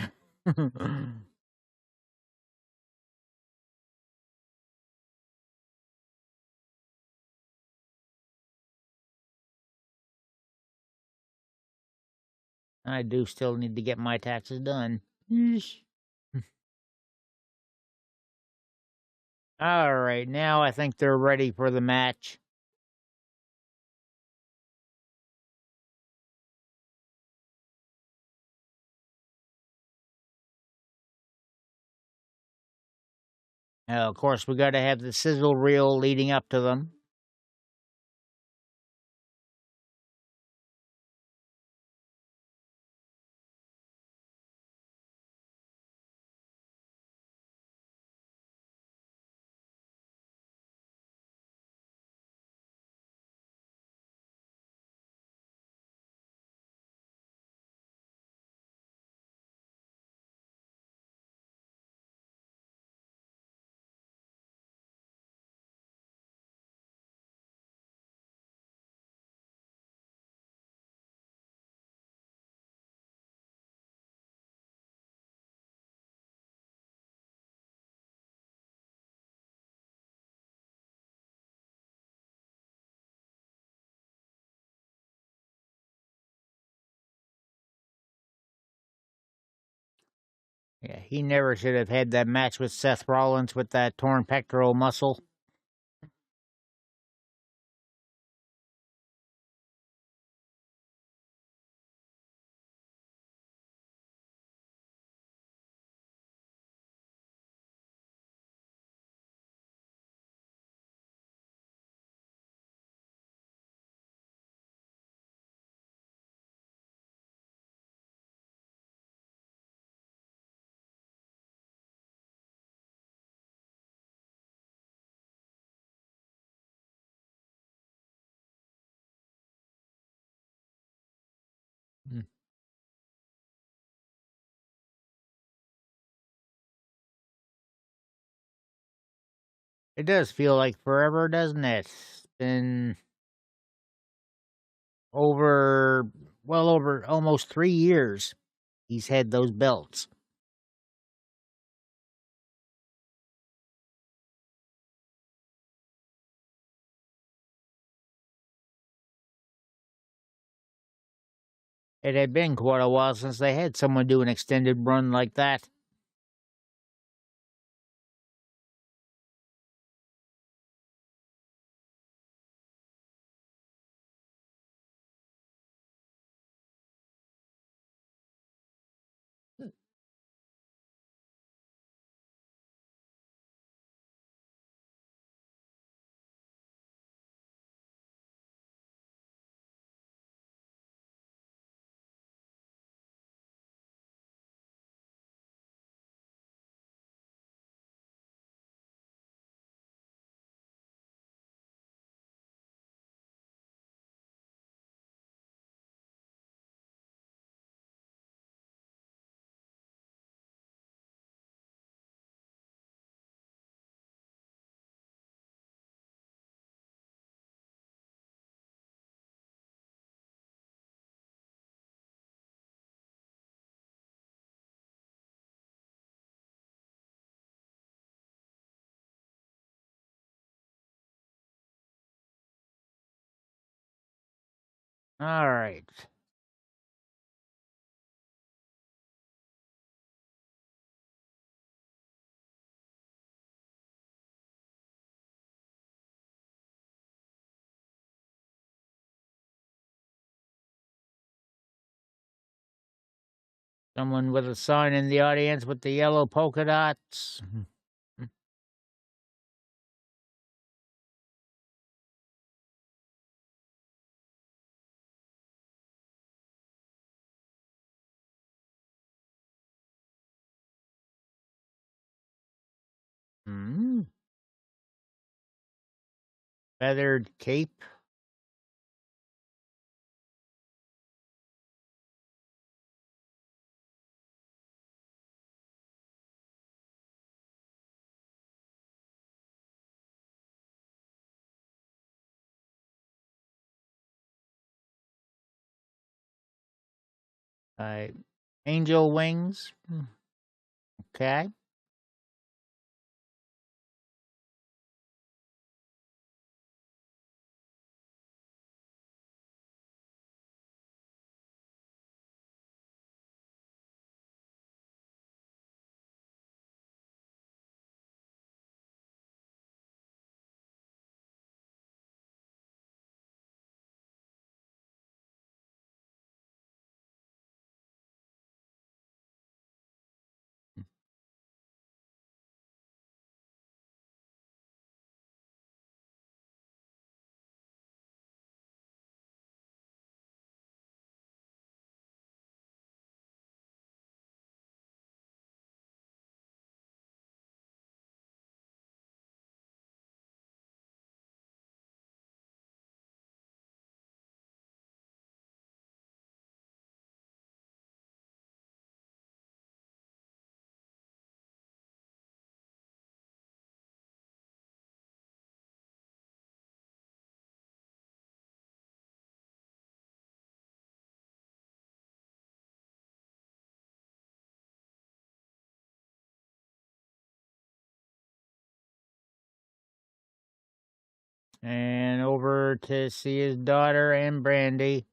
I do still need to get my taxes done. Yeesh. All right, now I think they're ready for the match. Of course, we got to have the sizzle reel leading up to them. Yeah, he never should have had that match with Seth Rollins with that torn pectoral muscle. Mm. It does feel like forever, doesn't it? It's been over almost 3 years he's had those belts. It had been quite a while since they had someone do an extended run like that. All right. Someone with a sign in the audience with the yellow polka dots. Hmm. Feathered cape. Angel wings. Okay. And over to see his daughter and Brandy.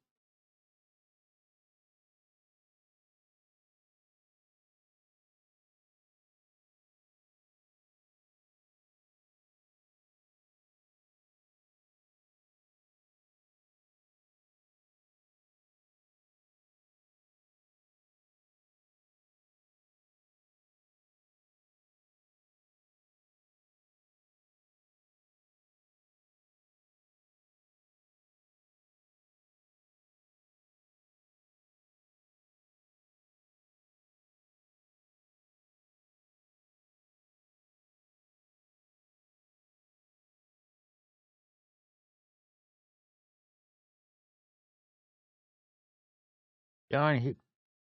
John,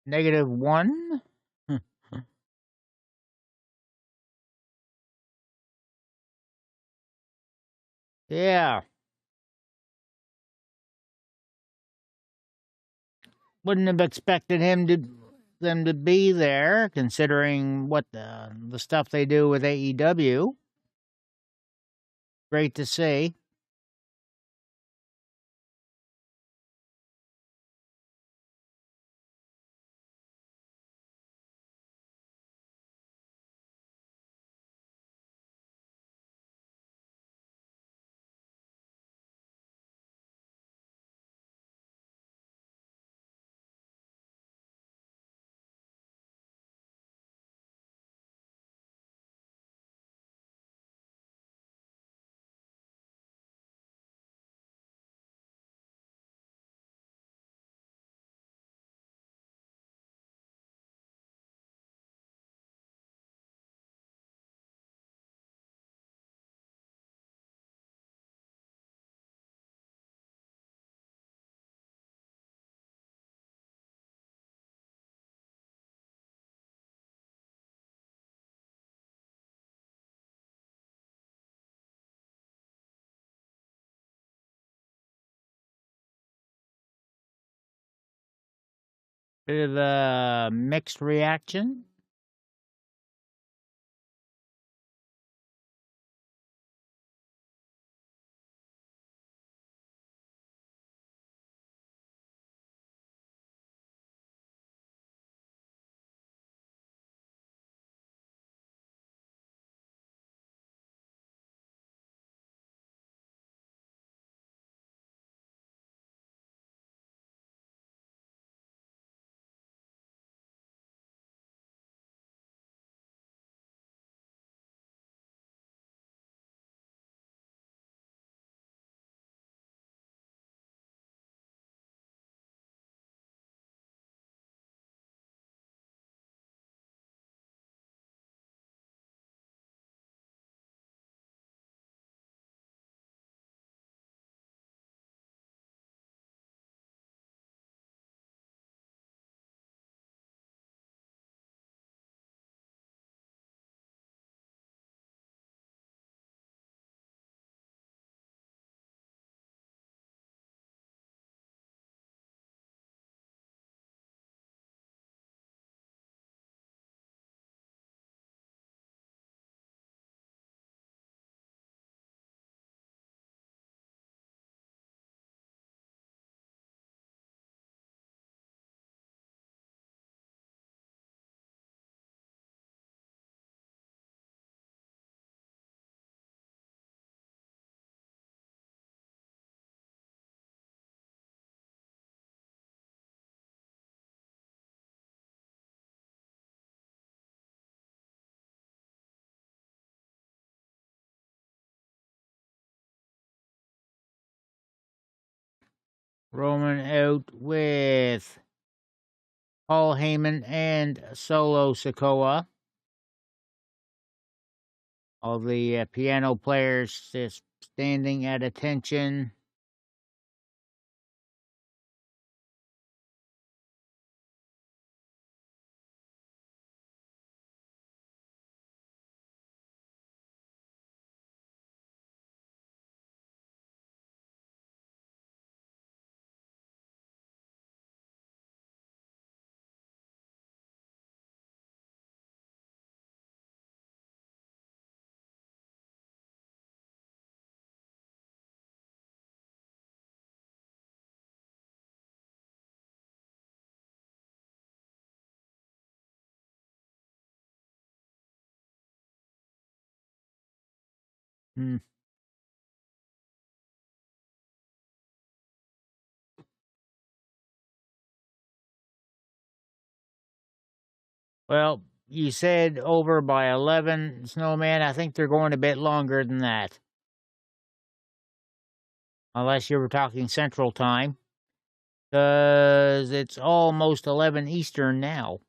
-1. Yeah. Wouldn't have expected them to be there, considering what the stuff they do with AEW. Great to see. Bit of a mixed reaction. Roman out with Paul Heyman and Solo Sikoa. All the piano players just standing at attention. Hmm. Well, you said over by 11, Snowman. I think they're going a bit longer than that. Unless you were talking Central Time. Because it's almost 11 Eastern now.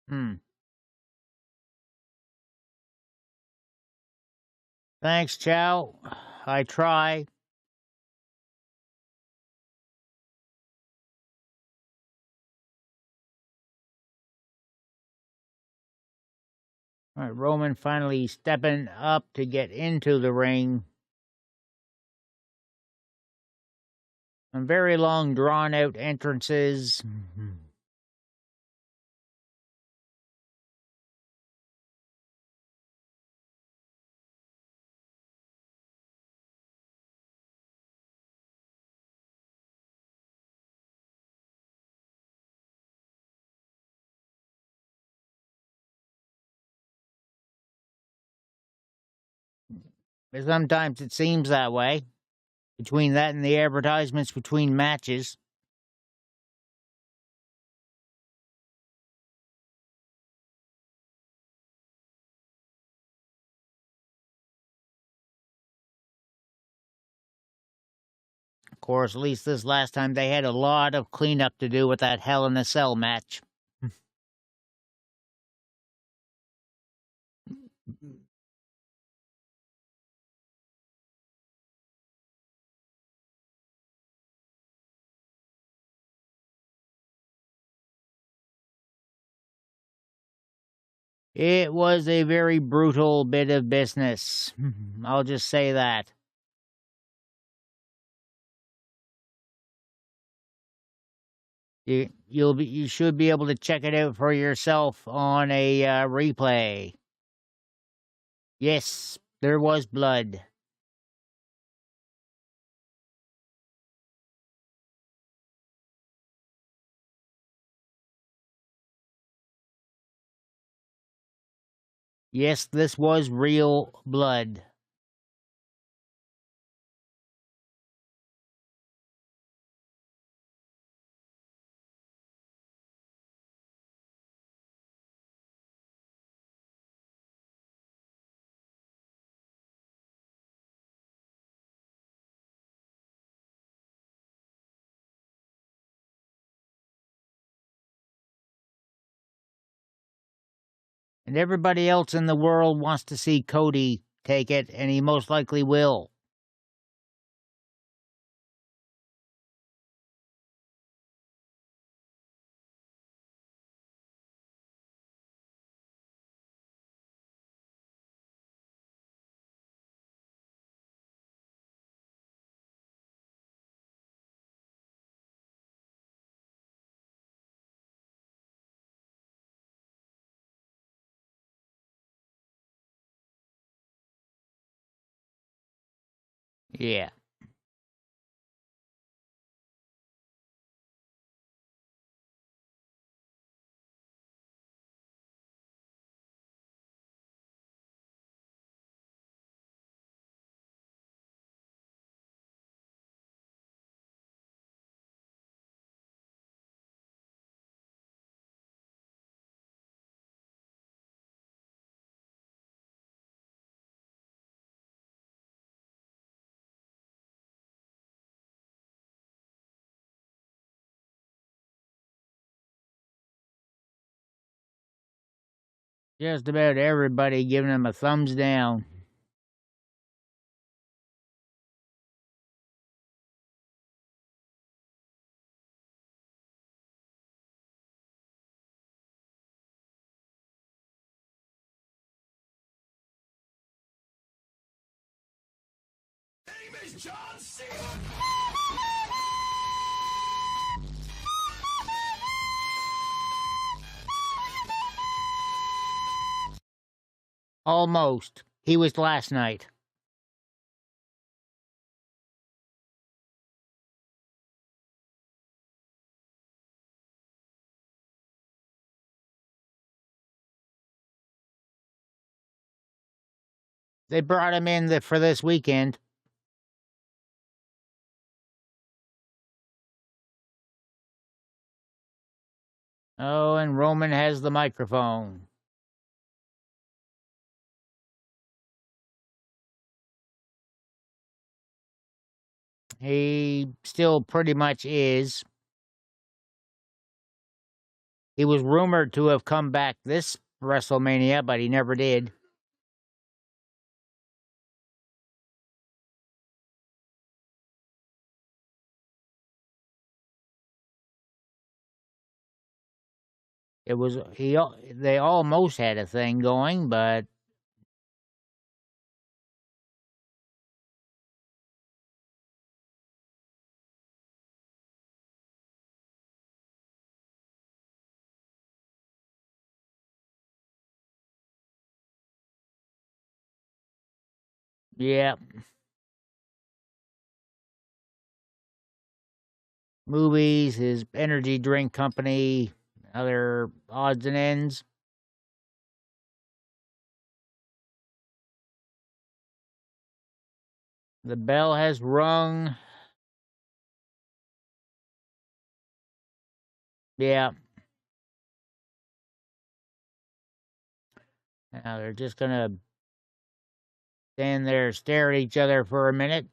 Hmm. Thanks, Chow. I try. All right, Roman finally stepping up to get into the ring. Some very long, drawn out entrances. Sometimes it seems that way. Between that and the advertisements between matches. Of course, at least this last time they had a lot of cleanup to do with that Hell in a Cell match. It was a very brutal bit of business. I'll just say that. You should be able to check it out for yourself on a replay. Yes, there was blood. Yes, this was real blood. And everybody else in the world wants to see Cody take it, and he most likely will. Yeah. Just about everybody giving him a thumbs down. Name is John Cena. Almost. He was last night. They brought him in for this weekend. Oh, and Roman has the microphone. He still pretty much is. He was rumored to have come back this WrestleMania, but he never did. It was they almost had a thing going, but yeah. Movies, his energy drink company, other odds and ends. The bell has rung. Yeah. Now they're just gonna stand there, stare at each other for a minute.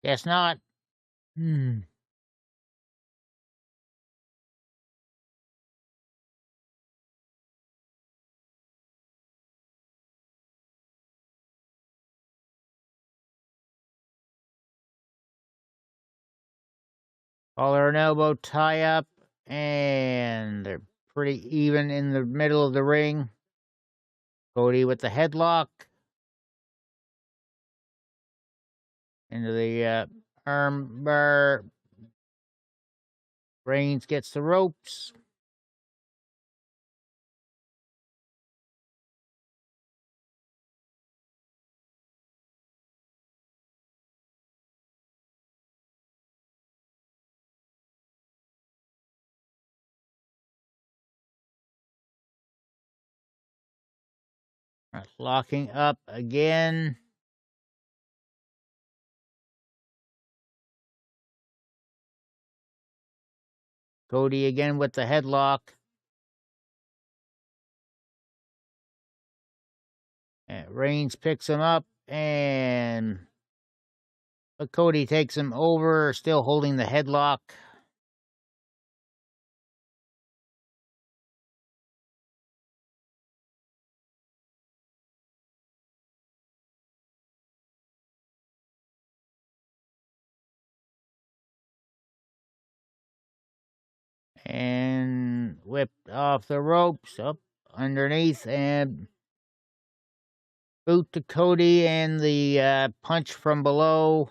Guess not. Hmm. Collar and elbow tie up, and they're pretty even in the middle of the ring. Cody with the headlock. into the arm bar. Reigns gets the ropes. Locking up again. Cody again with the headlock. And Reigns picks him up, but Cody takes him over, still holding the headlock. And whipped off the ropes, up underneath, and boot to Cody, and the punch from below.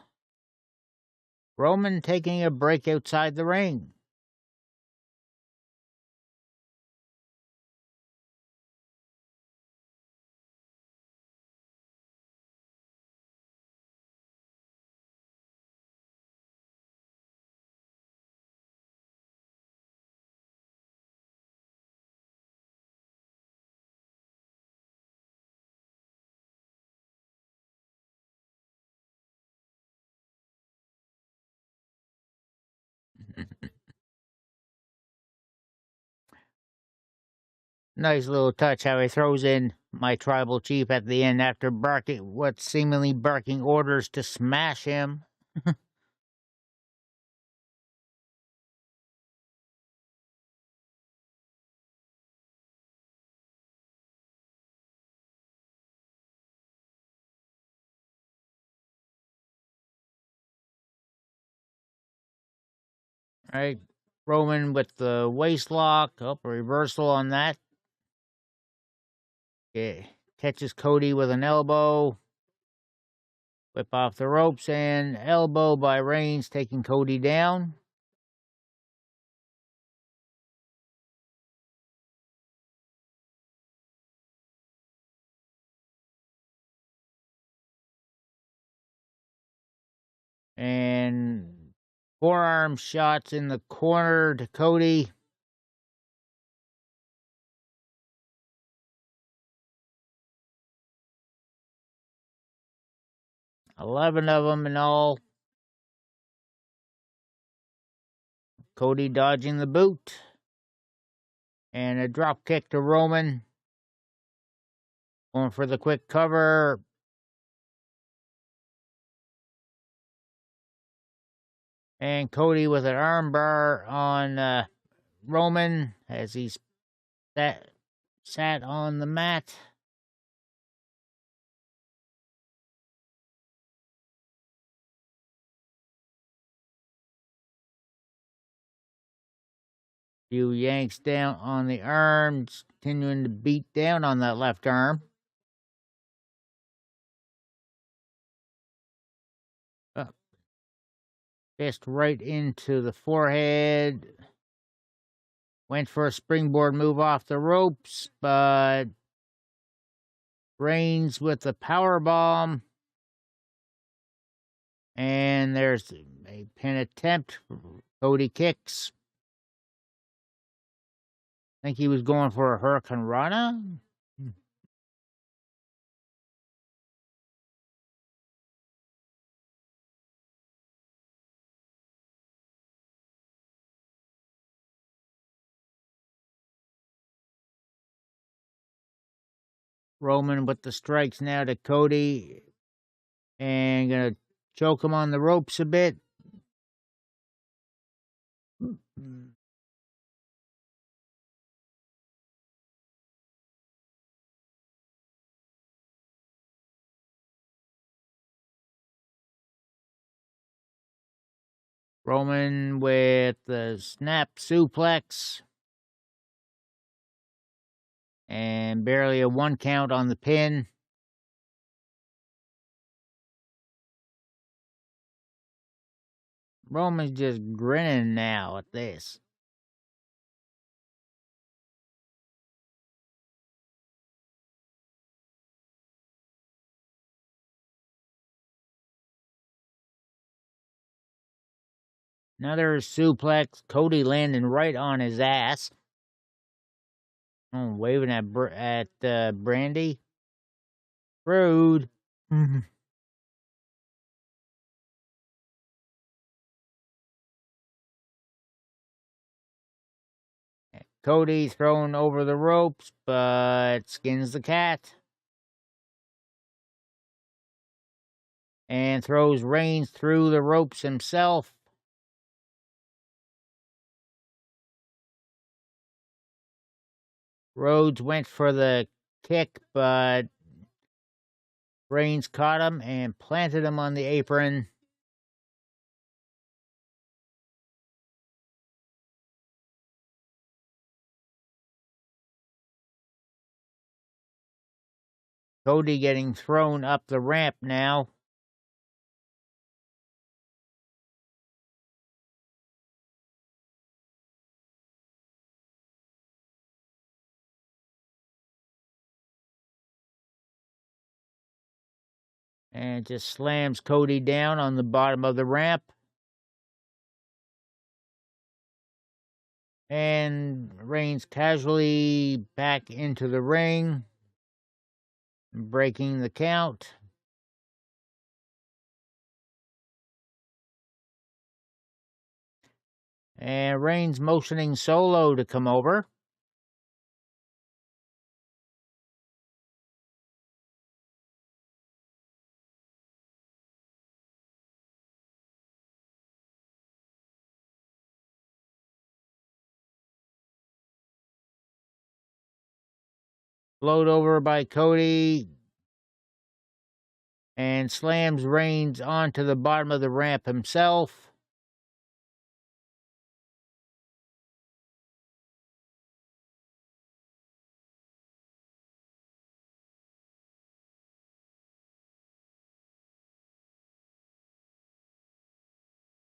Roman taking a break outside the ring. Nice little touch how he throws in my tribal chief at the end after seemingly barking orders to smash him. Right, Roman with the waist lock, up reversal on that. Yeah, catches Cody with an elbow. Whip off the ropes and elbow by Reigns, taking Cody down. And forearm shots in the corner to Cody. $11 of them in all. Cody dodging the boot. And a drop kick to Roman. Going for the quick cover. And Cody with an armbar on Roman as he's sat on the mat. Few yanks down on the arms, continuing to beat down on that left arm. Fist right into the forehead. Went for a springboard move off the ropes, but Reigns with the power bomb. And there's a pin attempt. Cody kicks. I think he was going for a Hurricane Rana. Roman with the strikes now to Cody. And gonna choke him on the ropes a bit. Roman with the snap suplex. And barely a 1 count on the pin. Roman's just grinning now at this. Another suplex. Cody landing right on his ass. Oh, waving at Brandy. Rude. Cody thrown over the ropes, but skins the cat. And throws Reigns through the ropes himself. Rhodes went for the kick, but Reigns caught him and planted him on the apron. Cody getting thrown up the ramp now. And just slams Cody down on the bottom of the ramp. And Reigns casually back into the ring, breaking the count. And Reigns motioning Solo to come over. Float over by Cody. And slams Reigns onto the bottom of the ramp himself.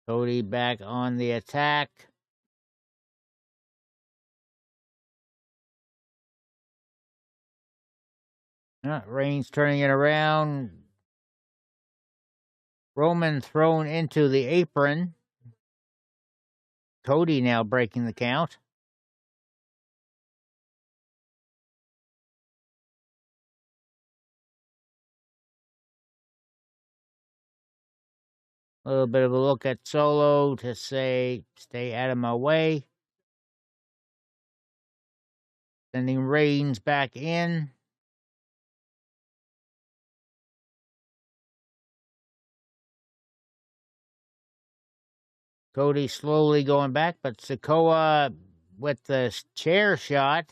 Cody back on the attack. Reigns turning it around. Roman thrown into the apron. Cody now breaking the count. A little bit of a look at Solo to say, stay out of my way. Sending Reigns back in. Cody slowly going back, but Sikoa with the chair shot.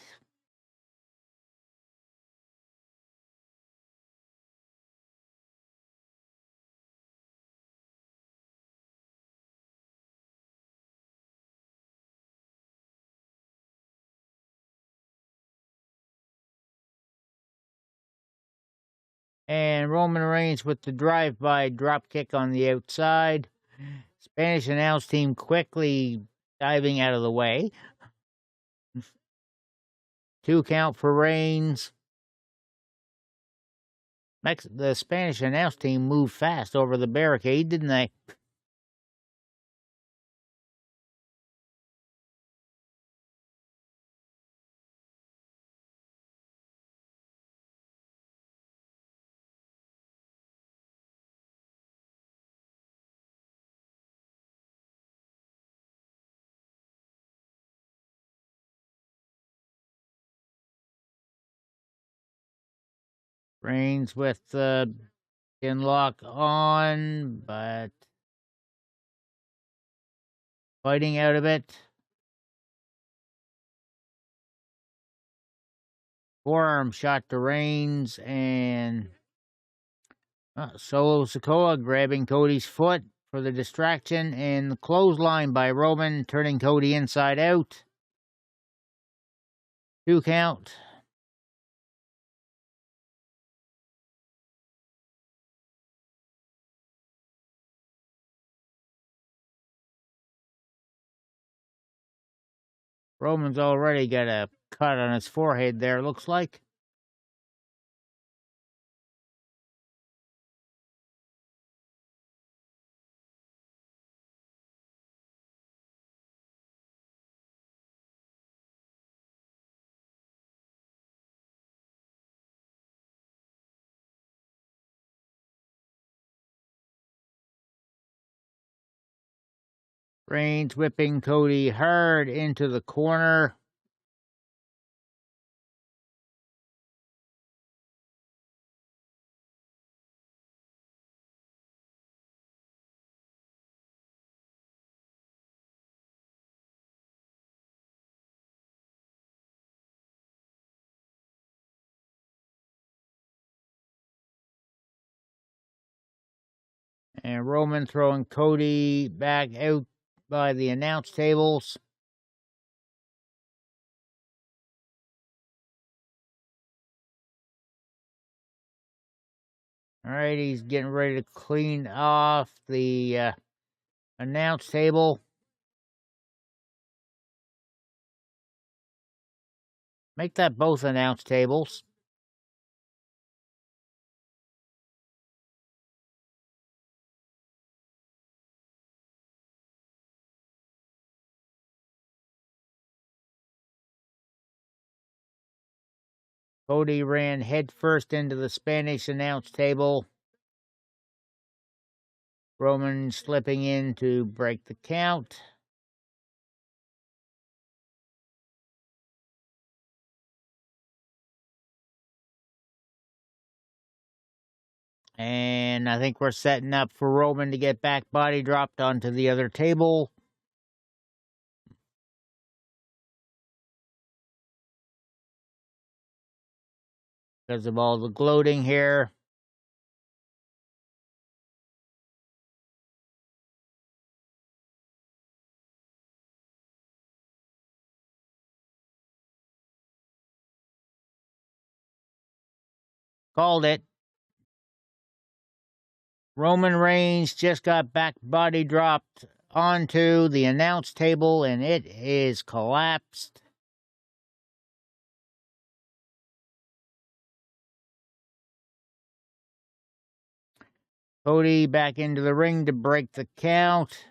And Roman Reigns with the drive-by dropkick on the outside. Spanish announce team quickly diving out of the way. 2 count for Reigns. The Spanish announce team moved fast over the barricade, didn't they? Reigns with the pin lock on, but fighting out of it. Forearm shot to Reigns, and Solo Sikoa grabbing Cody's foot for the distraction, and the clothesline by Roman, turning Cody inside out. 2 count. Roman's already got a cut on his forehead there, looks like. Reigns whipping Cody hard into the corner. And Roman throwing Cody back out by the announce tables. All right, he's getting ready to clean off the announce table. Make that both announce tables. Cody ran headfirst into the Spanish announce table. Roman slipping in to break the count. And I think we're setting up for Roman to get back body dropped onto the other table. Because of all the gloating here. Called it. Roman Reigns just got back body dropped onto the announce table and it is collapsed. Cody back into the ring to break the count.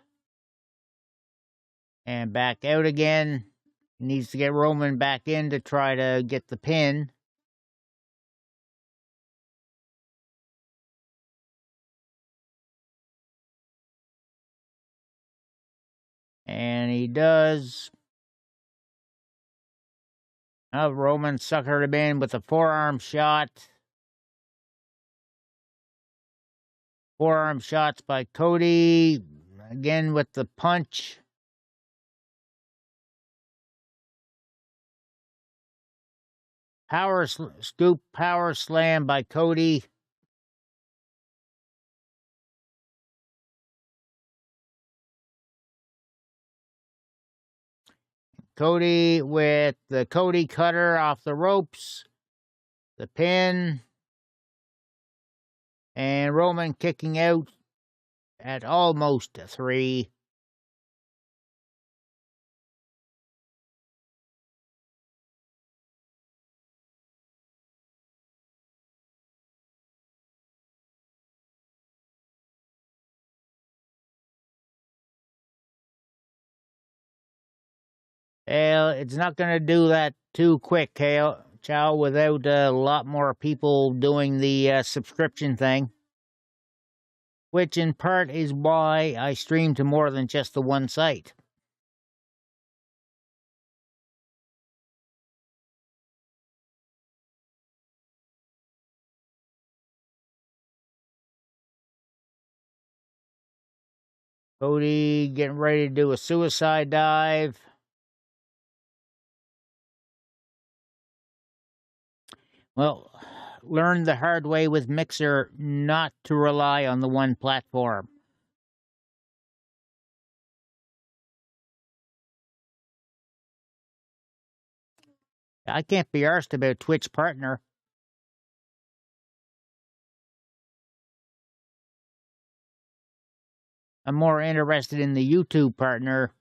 And back out again. He needs to get Roman back in to try to get the pin. And he does. Roman suckered him in with a forearm shot. Forearm shots by Cody. Again with the punch. Scoop power slam by Cody. Cody with the Cody cutter off the ropes. The pin. And Roman kicking out at almost 3. It's not going to do that too quick, Chow, without a lot more people doing the subscription thing. Which in part is why I stream to more than just the one site. Cody getting ready to do a suicide dive. Well, learned the hard way with Mixer not to rely on the one platform. I can't be arsed about Twitch partner. I'm more interested in the YouTube partner.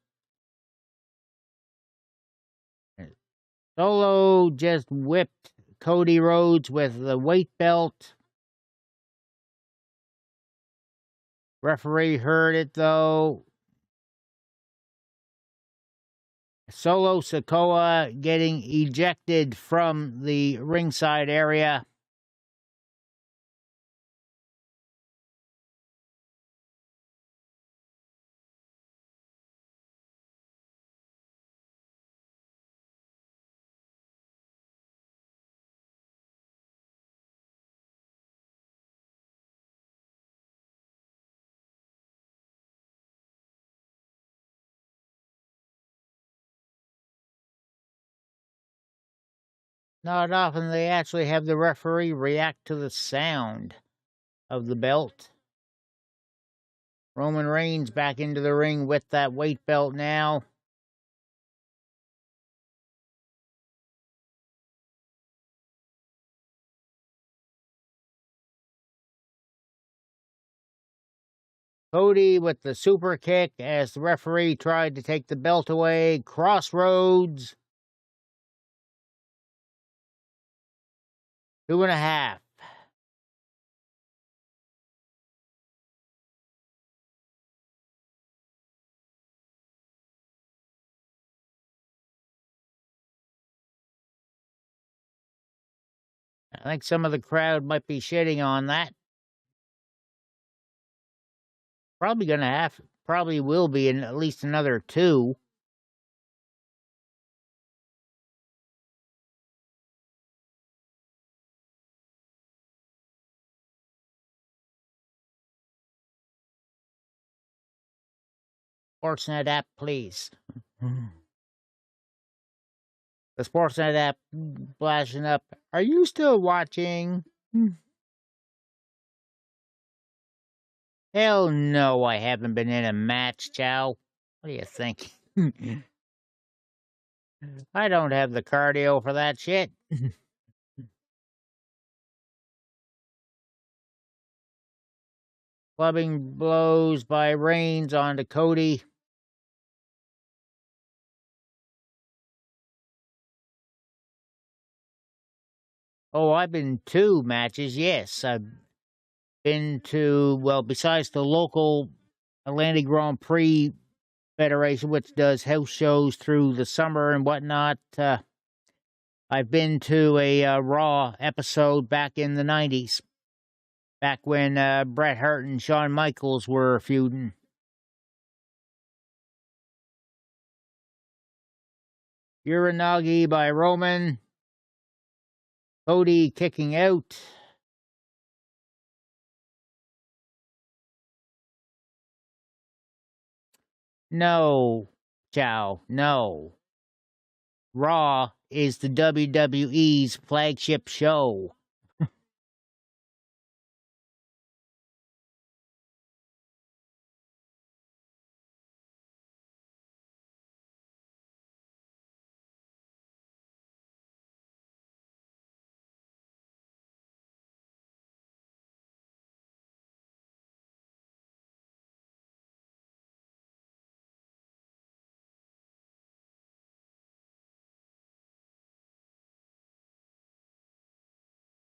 Solo just whipped Cody Rhodes with the weight belt. Referee heard it, though. Solo Sikoa getting ejected from the ringside area. Not often they actually have the referee react to the sound of the belt. Roman Reigns back into the ring with that weight belt now. Cody with the super kick as the referee tried to take the belt away. Crossroads. 2.5. I think some of the crowd might be shitting on that. Probably will be in at least another 2. Sportsnet app, please. The Sportsnet app flashing up. Are you still watching? Hell no, I haven't been in a match, Chow. What do you think? I don't have the cardio for that shit. Clubbing blows by Reigns onto Cody. Oh, I've been 2 matches, yes. I've been to, well, besides the local Atlantic Grand Prix Federation, which does house shows through the summer and whatnot, I've been to a Raw episode back in the 90s, back when Bret Hart and Shawn Michaels were feuding. Uranagi by Roman. Cody kicking out. No, Chow, no. Raw is the WWE's flagship show.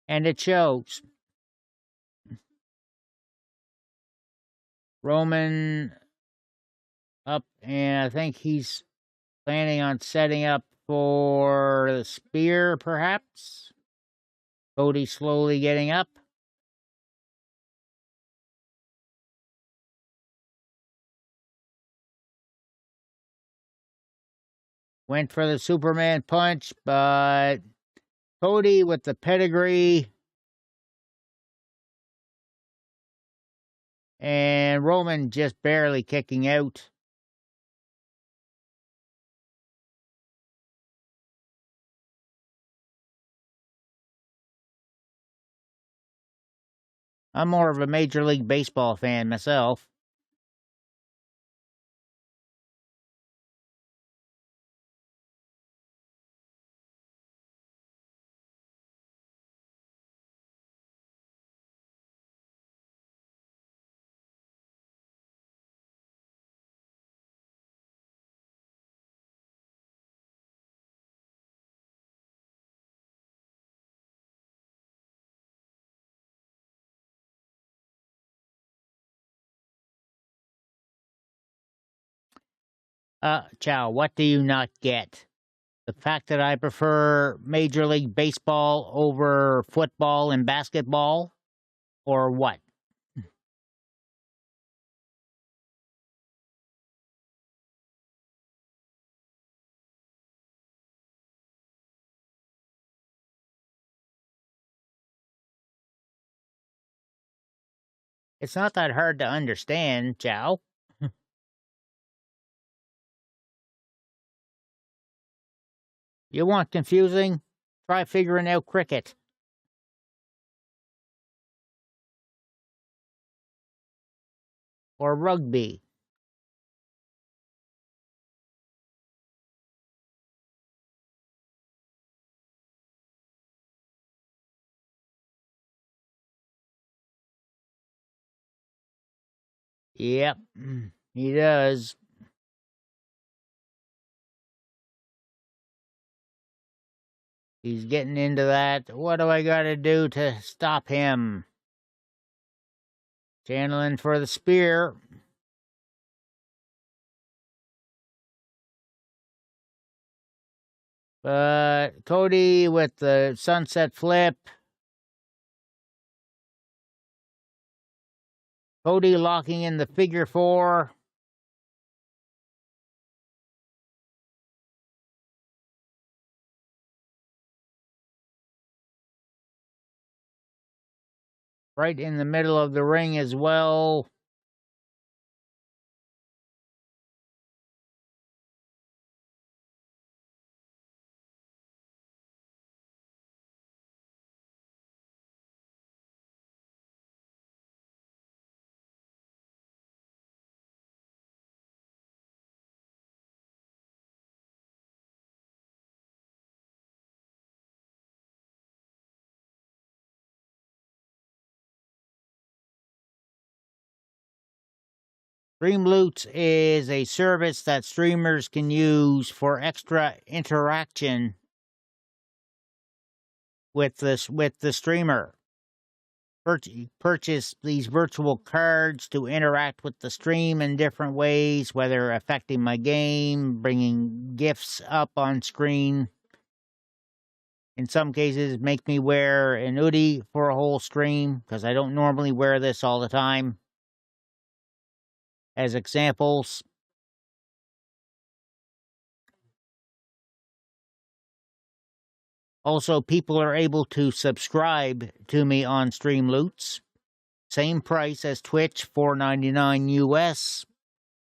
And it shows. Roman up, and I think he's planning on setting up for the spear, perhaps. Cody slowly getting up. Went for the Superman punch, but Cody with the pedigree. And Roman just barely kicking out. I'm more of a Major League Baseball fan myself. Chow, what do you not get? The fact that I prefer Major League Baseball over football and basketball? Or what? It's not that hard to understand, Chow. You want confusing? Try figuring out cricket. Or rugby. Yep, he does. He's getting into that. What do I gotta do to stop him? Channeling for the spear. But Cody with the sunset flip. Cody locking in the figure four. Right in the middle of the ring as well. Streamloots is a service that streamers can use for extra interaction with the streamer. Purchase these virtual cards to interact with the stream in different ways, whether affecting my game, bringing gifts up on screen. In some cases, make me wear an hoodie for a whole stream, because I don't normally wear this all the time. As examples, also, people are able to subscribe to me on Streamloots. Same price as Twitch, $4.99 US.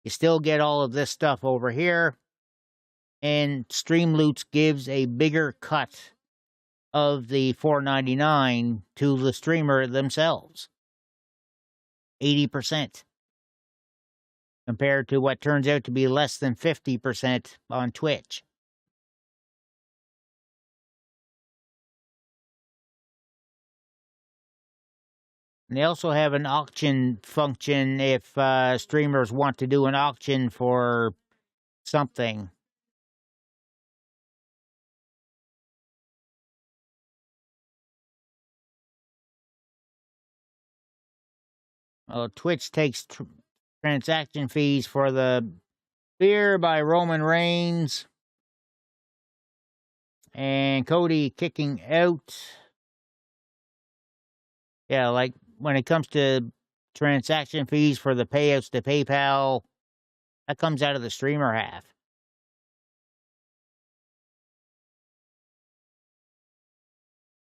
You still get all of this stuff over here. And Streamloots gives a bigger cut of the $4.99 to the streamer themselves. 80%. Compared to what turns out to be less than 50% on Twitch. And they also have an auction function if streamers want to do an auction for something. Twitch takes transaction fees for the Spear by Roman Reigns. And Cody kicking out. Yeah, like when it comes to transaction fees for the payouts to PayPal, that comes out of the streamer half.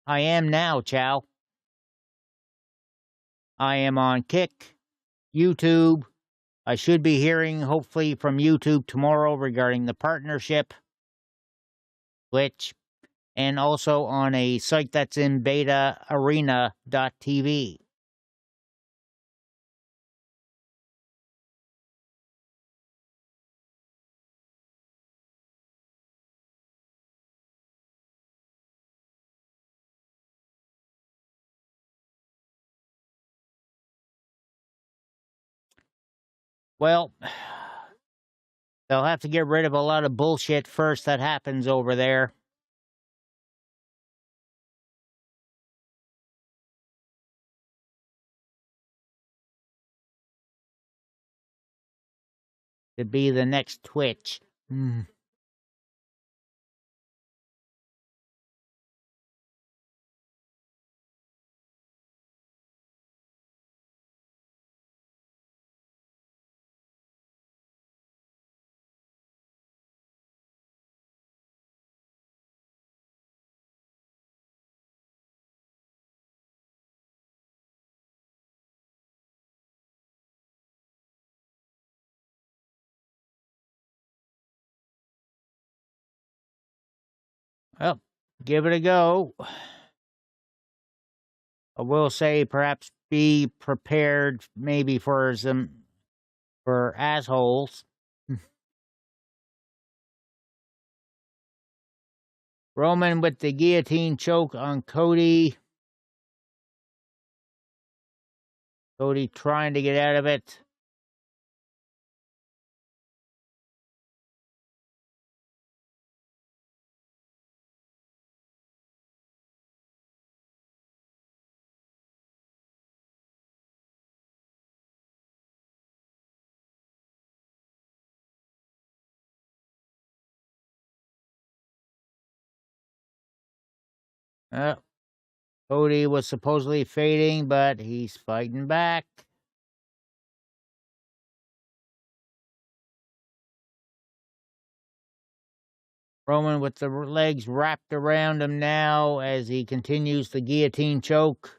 I am now, Chow. I am on Kick, YouTube. I should be hearing, hopefully, from YouTube tomorrow regarding the partnership, Twitch, and also on a site that's in beta, arena.tv. Well, they'll have to get rid of a lot of bullshit first that happens over there. to be the next Twitch. Mm. Well, give it a go. I will say perhaps be prepared maybe for assholes. Roman with the guillotine choke on Cody. Cody trying to get out of it. Cody was supposedly fading, but he's fighting back. Roman with the legs wrapped around him now as he continues the guillotine choke.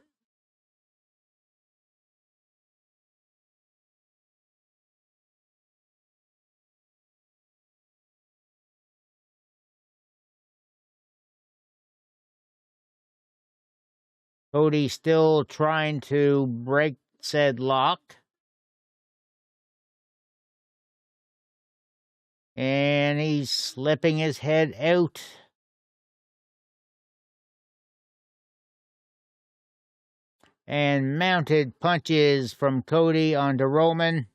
Cody still trying to break said lock. And he's slipping his head out. And mounted punches from Cody onto Roman.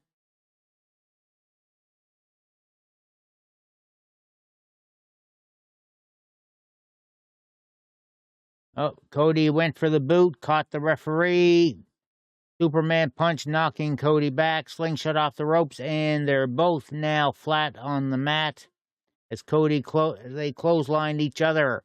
Oh, Cody went for the boot, caught the referee. Superman punch knocking Cody back, slingshot off the ropes, and they're both now flat on the mat as Cody they clotheslined each other.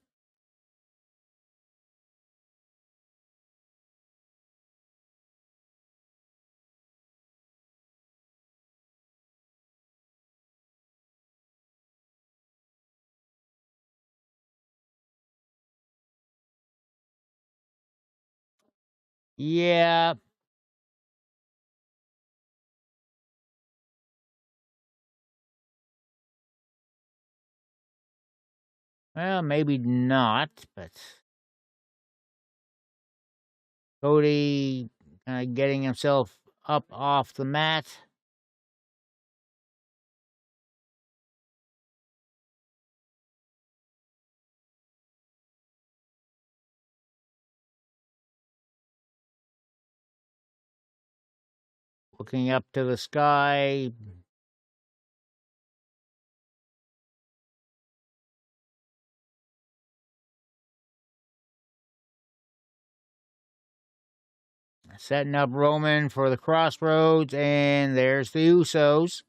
Yeah. Well, maybe not, but Cody kind of getting himself up off the mat. Looking up to the sky. Setting up Roman for the crossroads, and there's the Usos.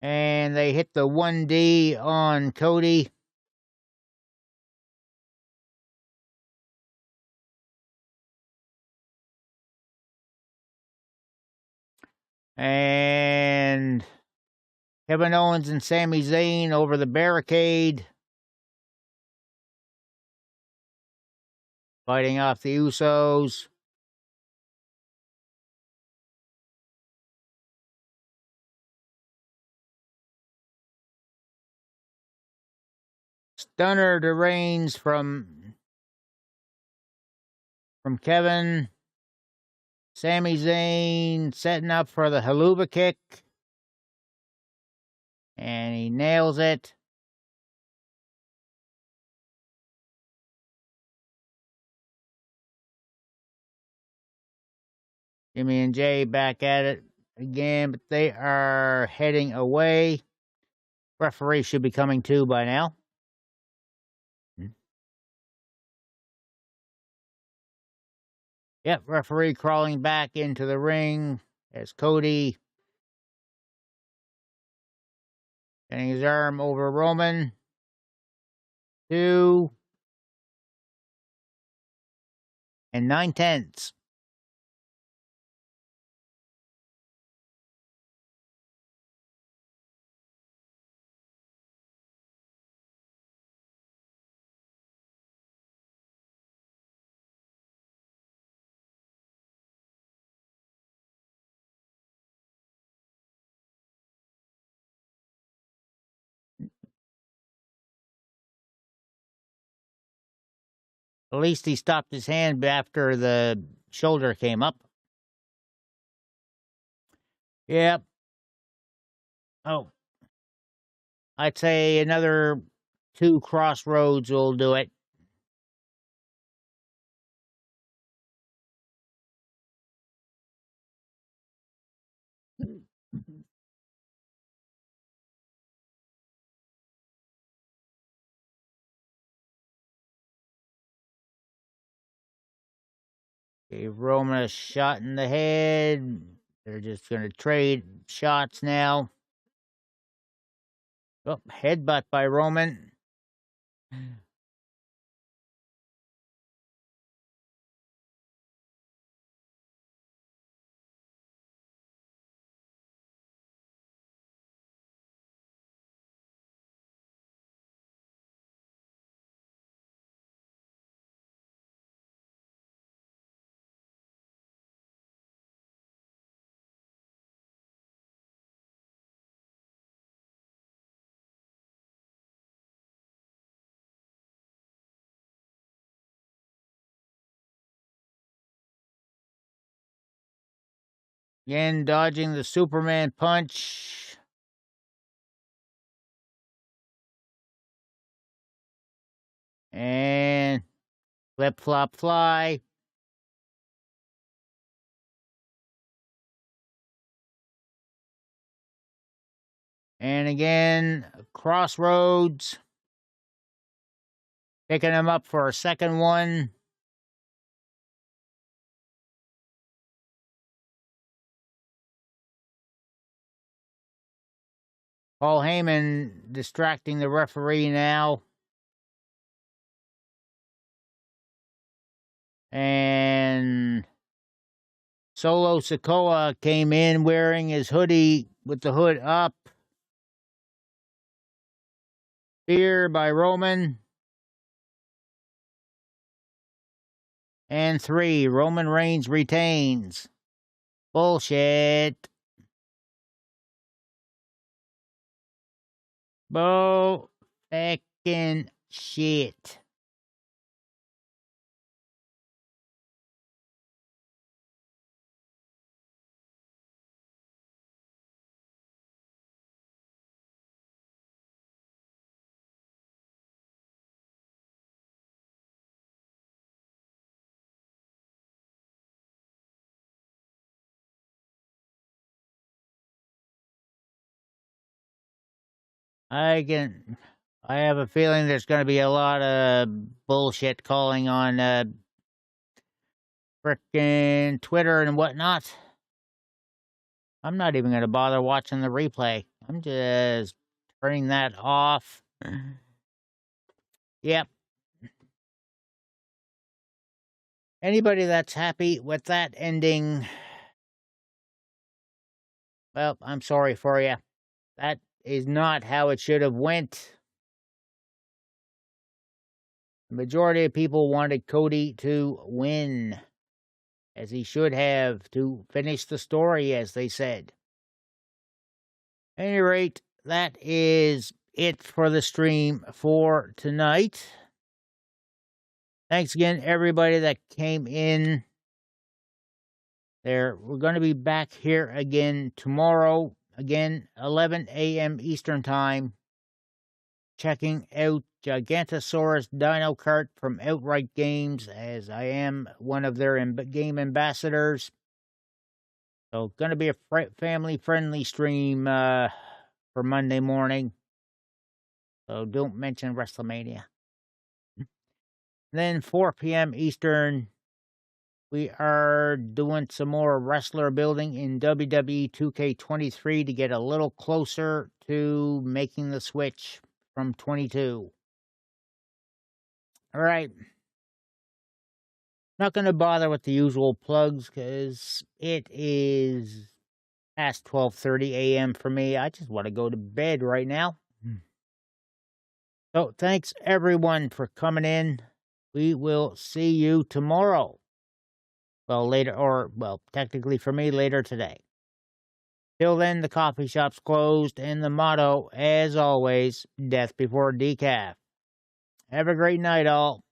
And they hit the 1D on Cody. And Kevin Owens and Sami Zayn over the barricade. Fighting off the Usos. Stunner to Reigns from Kevin. Sami Zayn setting up for the haluva kick. And he nails it. Jimmy and Jay back at it again, but they are heading away. Referee should be coming too by now. Yep, referee crawling back into the ring as Cody getting his arm over Roman. 2 9/10. At least he stopped his hand after the shoulder came up. Yep. Oh. I'd say another 2 crossroads will do it. Gave Roman a shot in the head. They're just going to trade shots now. Oh, headbutt by Roman. Again, dodging the Superman punch. And flip, flop, fly. And again, crossroads. Picking him up for a second one. Paul Heyman distracting the referee now. And Solo Sikoa came in wearing his hoodie with the hood up. Spear by Roman. And 3, Roman Reigns retains. Bullshit. Bull-feckin' shit. I have a feeling there's going to be a lot of bullshit calling on frickin' Twitter and whatnot. I'm not even going to bother watching the replay. I'm just turning that off. Yep. Anybody that's happy with that ending, well, I'm sorry for you. That is not how it should have went. The majority of people wanted Cody to win, as he should have, to finish the story, as they said. At any rate, that is it for the stream for tonight. Thanks again, everybody that came in there. We're going to be back here again tomorrow, again, 11 a.m. Eastern Time, checking out Gigantosaurus Dino Kart from Outright Games, as I am one of their game ambassadors. So, going to be a family-friendly stream for Monday morning. So don't mention Wrestlemania. Then 4 p.m. Eastern, we are doing some more wrestler building in WWE 2K23 to get a little closer to making the switch from 22. All right. Not going to bother with the usual plugs because it is past 12:30 a.m. for me. I just want to go to bed right now. So thanks everyone for coming in. We will see you tomorrow. Well, later, or, well, technically for me, later today. Till then, the coffee shop's closed, and the motto, as always, death before decaf. Have a great night, all.